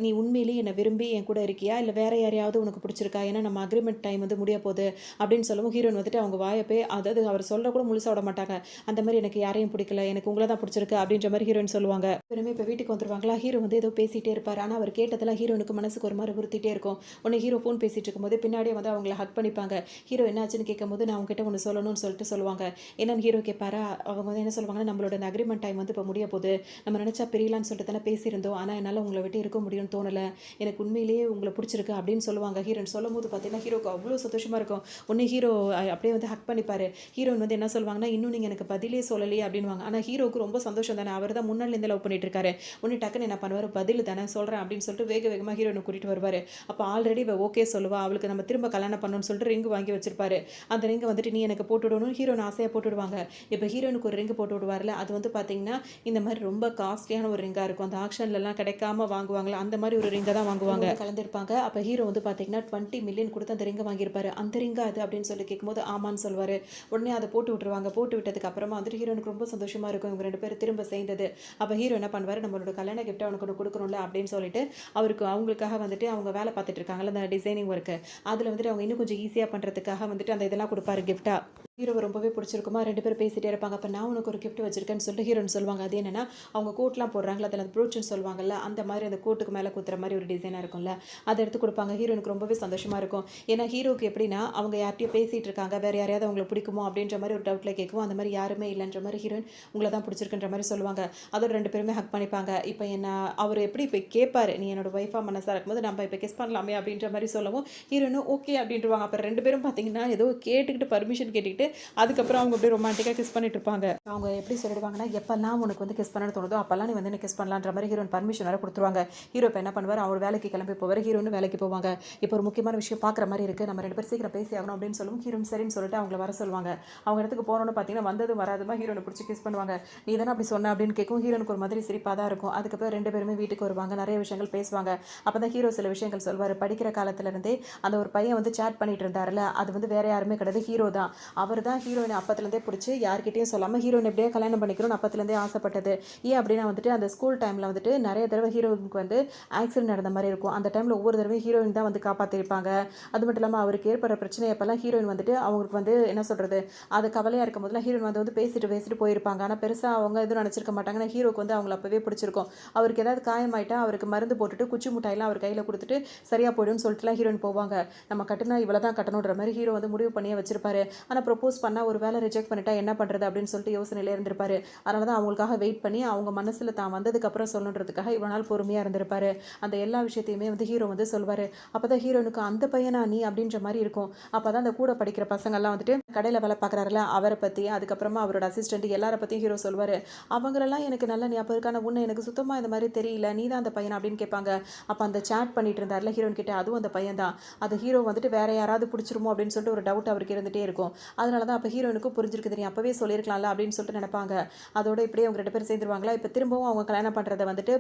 நீ உண்மையிலேயே என்னை விரும்பி என் கூட இருக்கியா இல்லை வேற யாரையாவது உனக்கு பிடிச்சிருக்கா ஏன்னா நம்ம அக்ரிமெண்ட் டைம் வந்து முடிய போகுது அப்படின்னு சொல்லவும் ஹீரோயின் வந்துட்டு அவங்க வாயப்பே அதாவது அவர் சொல்ல கூட முழுசாக விட மாட்டாங்க. அந்த மாதிரி எனக்கு யாரையும் பிடிக்கல எனக்கு உங்களை தான் பிடிச்சிருக்கு அப்படின்ற மாதிரி ஹீரோயின் சொல்லுவாங்க. திரும்பி இப்போ வீட்டுக்கு வந்துருவாங்களா. ஹீரோ வந்து ஏதோ பேசிகிட்டே இருப்பார். ஆனால் அவர் கேட்டதெல்லாம் ஹீரோனுக்கு மனசுக்கு ஒரு மாதிரி உறுத்திட்டே இருக்கும். உடனே ஹீரோ ஃபோன் பேசிகிட்டு இருக்கும்போது பின்னாடியே வந்து அவங்கள ஹக் பண்ணிப்பாங்க. ஹீரோ என்னாச்சுன்னு கேட்கும்போது நான் அவங்ககிட்ட ஒன்று சொல்லணும்னு சொல்லிட்டு சொல்லுவாங்க. என்னன்னு ஹீரோ கேட்பாரா. அவங்க வந்து என்ன சொல்லுவாங்கன்னா நம்மளோட அந்த அக்ரிமெண்ட் டைம் வந்து இப்போ முடிய போகுது நம்ம நினச்சா பிரியலான்னு சொல்லிட்டு தானே பேசியிருந்தோம் ஆனால் என்னால் உங்களை விட்டு இருக்க முடியும்னு தோணலை எனக்கு உண்மையிலேயே உங்களை பிடிச்சிருக்கு அப்படின்னு சொல்லுவாங்க. ஹீரோயின் சொல்லும் போது பார்த்தீங்கன்னா ஹீரோக்கு அவ்வளோ சந்தோஷமாக இருக்கும். உடனே ஹீரோ அப்படியே வந்து ஹக் பண்ணிப்பார். ஹீரோயின் வந்து என்ன சொல்லுவாங்கன்னா இன்னும் நீங்கள் எனக்கு பதிலே சொல்லலையே அப்படின்வாங்க. ஆனால் ஹீரோக்கு ரொம்ப சந்தோஷம் தானே அவர் தான் முன்னாடிலேருந்து லவ் பண்ணிட்டு இருக்காரு. உடனே டக்குன்னு என்ன பண்ணுவார் பதில் தானே சொல்கிறேன் அப்படின்னு சொல்லிட்டு வேகமாக ஹீரோனை கூட்டிகிட்டு வருவார். அப்போ ஆல்ரெடி ஓகே சொல்லுவா அவளுக்கு நம்ம திரும்ப கல்யாணம் பண்ணணும்னு சொல்லிட்டு ரிங்கு வாங்கி வச்சிருப்பாரு. அந்த ரிங்கை வந்துட்டு நீ எனக்கு போட்டுவிடணும்னு ஹீரோனை ஆசையாக போட்டு விடுவாங்க. இப்போ ஹீரோயினுக்கு ஒரு ரிங்கு போட்டு விடுவார்ல, அது வந்து பார்த்தீங்கன்னா இந்த மாதிரி ரொம்ப காஸ்ட்லியான ஒரு ரிங்காக இருக்கும். அந்த ஆக்ஷன்லலாம் கிடைக்காம வாங்குவாங்களா அந்த மாதிரி ஒரு ரிங்கை தான் வாங்குவாங்க. கலந்துருப்பாங்க. அப்போ ஹீரோ வந்து பார்த்தீங்கன்னா 20 மில்லியன் கொடுத்து அந்த ரிங்கை வாங்கியிருப்பாரு. அந்த ரிங்கா அது அப்படின்னு சொல்லி கேட்கும்போது ஆமான்னு சொல்லுவார். உடனே அதை போட்டு விட்டுருவாங்க. போட்டு விட்டதுக்கு அப்புறமா வந்துட்டு ஹீரோனுக்கு ரொம்ப சந்தோஷமாக இருக்கும் இவங்க 2 பேரும் திரும்ப சேர்ந்தது. அப்போ ஹீரோ என்ன பண்ணுவார், நம்மளோட கல்யாண கிஃப்ட்டை அவனுக்கு ஒன்று கொடுக்கணும்ல அப்படின்னு சொல்லிட்டு அவங்களுக்காக வந்துட்டு அவங்க வேலை பார்த்துட்டு இருக்காங்கல்ல அந்த டிசைனிங் ஒர்க்கு, அதில் வந்துட்டு அவங்க இன்னும் கொஞ்சம் ஈஸியாக பண்ணுறதுக்காக வந்துட்டு அந்த இதெல்லாம் கொடுப்பாரு கிஃப்ட்டா. ஹீரோவை ரொம்பவே பிடிச்சிருக்குமா, 2 பேரும் பேசிகிட்டே இருப்பாங்க. அப்போ நான் உனக்கு ஒரு கிஃப்ட் வச்சிருக்கேன்னு சொல்லிட்டு ஹீரோன்னு சொல்லுவாங்க. அது என்னன்னா அவங்க கோட்லாம் போடுறாங்களா, அதில் அந்த ப்ரூச்சுன்னு சொல்லுவாங்கல்ல, அந்த மாதிரி அந்த கோட்டுக்கு மேலே குத்துற மாதிரி ஒரு டிசைனாக இருக்கும்ல, அதை எடுத்து கொடுப்பாங்க. ஹீரோனுக்கு ரொம்பவே சந்தோஷமாக இருக்கும். ஏன்னா ஹீரோக்கு எப்படின்னா அவங்க யார்ட்டையும் பேசிகிட்டு இருக்காங்க, வேறு யாரையாவது அவங்களை பிடிக்குமோ அப்படின்ற மாதிரி ஒரு டவுட்டில் கேட்கும். அந்த மாதிரி யாருமே இல்லைன்ற மாதிரி ஹீரோயின் உங்களை தான் பிடிச்சிருக்குன்ற மாதிரி சொல்லுவாங்க. அதோட 2 பேருமே ஹக் பண்ணிப்பாங்க. இப்போ என்ன அவர் எப்படி இப்போ கேட்பாரு, நீ என்னோட ஒய்ஃபாக மனசாக இருக்கும்போது நம்ம இப்போ கிஸ் பண்ணலாமே அப்படின்ற மாதிரி சொல்லவும் ஹீரோனும் ஓகே அப்படின்ட்டுருவாங்க. அப்புறம் 2 பேரும் பார்த்தீங்கன்னா ஏதோ கேட்டுக்கிட்டு பர்மிஷன் கேட்டுக்கிட்டு அதுக்கப்புறம் அவங்க அப்படியே ரொமான்டிக்காக கிஸ் பண்ணிட்டு இருப்பாங்க. அவங்க எப்படி சொல்லிடுவாங்கன்னா, எப்பெல்லாம் உனக்கு வந்து கிஸ் பண்ணணும்னு தோணுதோ அப்பெல்லாம் நீ வந்து எனக்கு கிஸ் பண்ணலான்ற மாதிரி ஹீரோயின் பர்மிஷன் வேறு கொடுத்துருவாங்க. ஹீரோ இப்போ என்ன பண்ணுவார், அவர் வேலைக்கு கிளம்பி போவார், ஹீரோன்னு வேலைக்கு போவாங்க. இப்போ ஒரு முக்கியமான விஷயம் பார்க்குற மாதிரி இருக்குது, நம்ம 2 பேரும் சீக்கிரம் பேசி ஆகணும் அப்படின்னு சொல்லுவோம். ஹீரோயின் சரின்னு சொல்லிட்டு அவங்கள வர சொல்லுவாங்க. அவங்க இடத்துக்கு போனோன்னு பார்த்தீங்கன்னா வந்ததும் வராதுமா ஹீரோனை பிடிச்சி கிஸ் பண்ணுவாங்க. நீ தானே அப்படி சொன்ன அப்படின்னு கேட்கும். ஹீரோனுக்கு ஒரு மாதிரி சிரிப்பாக தான் இருக்கும். அதுக்கப்புறம் 2 பேருமே வீட்டுக்கு வருவாங்க, நிறைய விஷயங்கள் பேசுவாங்க. அப்போ தான் ஹீரோ சில விஷயங்கள் சொல்வார். படிக்கிற காலத்துலேருந்தே அந்த ஒரு பையன் வந்து சேட் பண்ணிட்டு இருந்தார்ல, அது வந்து வேற யாருமே கிடையாது, ஹீரோ தான். அவர் தான் ஹீரோயின் அப்பத்துலேருந்தே பிடிச்சி யார்கிட்டையும் சொல்லாமல் ஹீரோயின் எப்படியே கல்யாணம் பண்ணிக்கணும்னு அப்பத்துலேருந்தே ஆசைப்பட்டது. ஏன் அப்படின்னா வந்துட்டு அந்த ஸ்கூல் டைமில் வந்துட்டு நிறைய தடவை ஹீரோயினுக்கு வந்து ஆக்சிடென்ட் நடந்த மாதிரி இருக்கும். அந்த டைமில் ஒவ்வொரு தடவையும் ஹீரோயின் தான் வந்து காப்பாற்றிருப்பாங்க. அது மட்டும் இல்லாமல் அவருக்கு ஏற்படுற பிரச்சனை எப்போல்லாம் ஹீரோயின் வந்துட்டு அவங்களுக்கு வந்து என்ன சொல்கிறது, அது கவலையாக இருக்கும் போதெல்லாம் ஹீரோயின் வந்து பேசிட்டு போயிருப்பாங்க. ஆனால் பெருசாக அவங்க எதுவும் நினச்சிருக்க மாட்டாங்க. ஆனால் ஹீரோக்கு வந்து அவங்கள அப்போவே பிடிச்சிருக்கும். அவருக்கு ஏதாவது காயமாயிட்டா அவருக்கு மருந்து போட்டுட்டு குச்சி முட்டாயெல்லாம் அவர் கையில் கொடுத்துட்டு சரியாக போய்டும்னு சொல்லிட்டுலாம் ஹீரோயின் போவாங்க. நம்ம கட்டினா இவ்வளோ தான் கட்டணுன்ற மாதிரி ஹீரோ வந்து முடிவு பண்ணியே வச்சிருப்பாரு. ஆனால் ப்ரொப்போஸ் பண்ணால் ஒரு வேலை ரிஜெக்ட் பண்ணிட்டா என்ன பண்ணுறது அப்படின்னு சொல்லிட்டு யோசனையிலே இருந்திருப்பாரு. அதனால தான் அவங்களுக்காக வெயிட் பண்ணி அவங்க மனசில் தான் வந்ததுக்கப்புறம் சொல்லணுன்றதுக்காக இவ்வளோ நாள் பொறுமையாக இருந்திருப்பாரு. அந்த எல்லா விஷயத்தையுமே வந்து ஹீரோ வந்து சொல்வார். அப்போ தான் ஹீரோனுக்கு அந்த பையனா நீ அப்படின்ற மாதிரி இருக்கும். அப்போ தான் அந்த கூட படிக்கிற பசங்கள்லாம் வந்துட்டு கடையில் வேலை பார்க்குறாருல அவரை பற்றி, அதுக்கப்புறமா அவரோட அசிஸ்டண்ட் எல்லாரை பற்றியும் ஹீரோ சொல்வார். அவங்களெல்லாம் எனக்கு நல்ல ஞாபகம் இருக்கான உன்னை எனக்கு சுத்தமாக இந்த மாதிரி தெரியல, நீ தான் அந்த பையன் அப்படின்னு கேட்பாங்க. அப்போ அந்த சேட் பண்ணிட்டு இருந்தார்ல ஹீரோன் கிட்ட, அதுவும் அந்த பையன் தான். அது ஹீரோ வந்துட்டு வேற யாராவது பிடிச்சிருமோ அப்படின்னு சொல்லிட்டு ஒரு டவுட் அவருக்கு இருந்துகிட்டே இருக்கும். அதனால தான் அப்போ ஹீரோனுக்கும் புரிஞ்சிருக்குது, நீ அப்போவே சொல்லியிருக்கலாம்ல அப்படின்னு சொல்லிட்டு நினைப்பாங்க. அதோட இப்படியே அவங்க 2 பேரும் சேர்ந்துருவாங்களா. இப்போ திரும்பவும் அவங்க கல்யாணம் பண்ணுறதை வந்துட்டு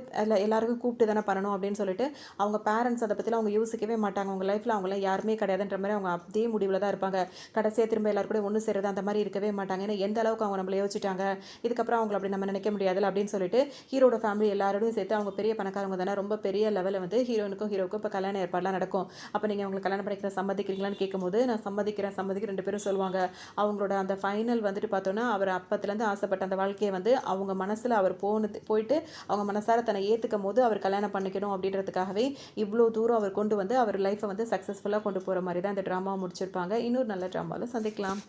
எல்லாருக்கும் கூப்பிட்டு தானே பண்ணணும் அப்படின்னு சொல்லிட்டு அவங்க பேரண்ட்ஸ் அதை பற்றிலாம் அவங்க யோசிக்கவே மாட்டாங்க. அவங்க லைஃப்பில் அவங்களாம் யாருமே கிடையாதுன்ற மாதிரி அவங்க அதே முடிவில் தான் இருப்பாங்க. கடைசியாக திரும்ப எல்லாரும் கூட ஒன்று சேருது அந்த மாதிரி இருக்கவே மாட்டாங்க. ஏன்னா எந்த அளவுக்கு அவங்க நம்மளை யோசிச்சிட்டாங்க, இதுக்கப்புறம் அவங்களை அப்படி நம்ம நினைக்க முடியாதுல்ல அப்படின்னு சொல்லிட்டு ஹீரோட ஃபேமிலி எல்லாரோடையும் சேர்த்து அவங்க பெரிய பணக்காரங்க தானே, ரொம்ப பெரிய லெவலில் வந்து ஹீரோனுக்கும் இப்போ கல்யாண ஏற்பாடுலாம் நடக்கும். அப்போ நீங்கள் அவங்களை கல்யாணம் பண்ணிக்கிற சம்மதிக்கிறீங்களான்னு கேட்கும்போது நான் சம்மதிக்கிறேன் 2 பேரும் சொல்லுவாங்க. அவங்களோட அந்த ஃபைனல் வந்துட்டு பார்த்தோன்னா அவர் அப்பத்துலேருந்து ஆசைப்பட்ட அந்த வாழ்க்கையை வந்து அவங்க மனசில் அவர் போயிட்டு அவங்க மனசார தன்னை ஏற்றுக்கும் போது அவர் கல்யாணம் பண்ணிக்கணும் அப்படின்றதுக்காகவே இவ்வளோ தூரம் அவர் கொண்டு வந்து அவர் லைஃப்பை வந்து சக்ஸஸ்ஃபுல்லாக கொண்டு போகிற மாதிரி தான் இந்த ட்ராமாவை முடிச்சிருப்பாங்க. இன்னொரு நல்ல ட்ராமாவில் சந்திக்கலாம்.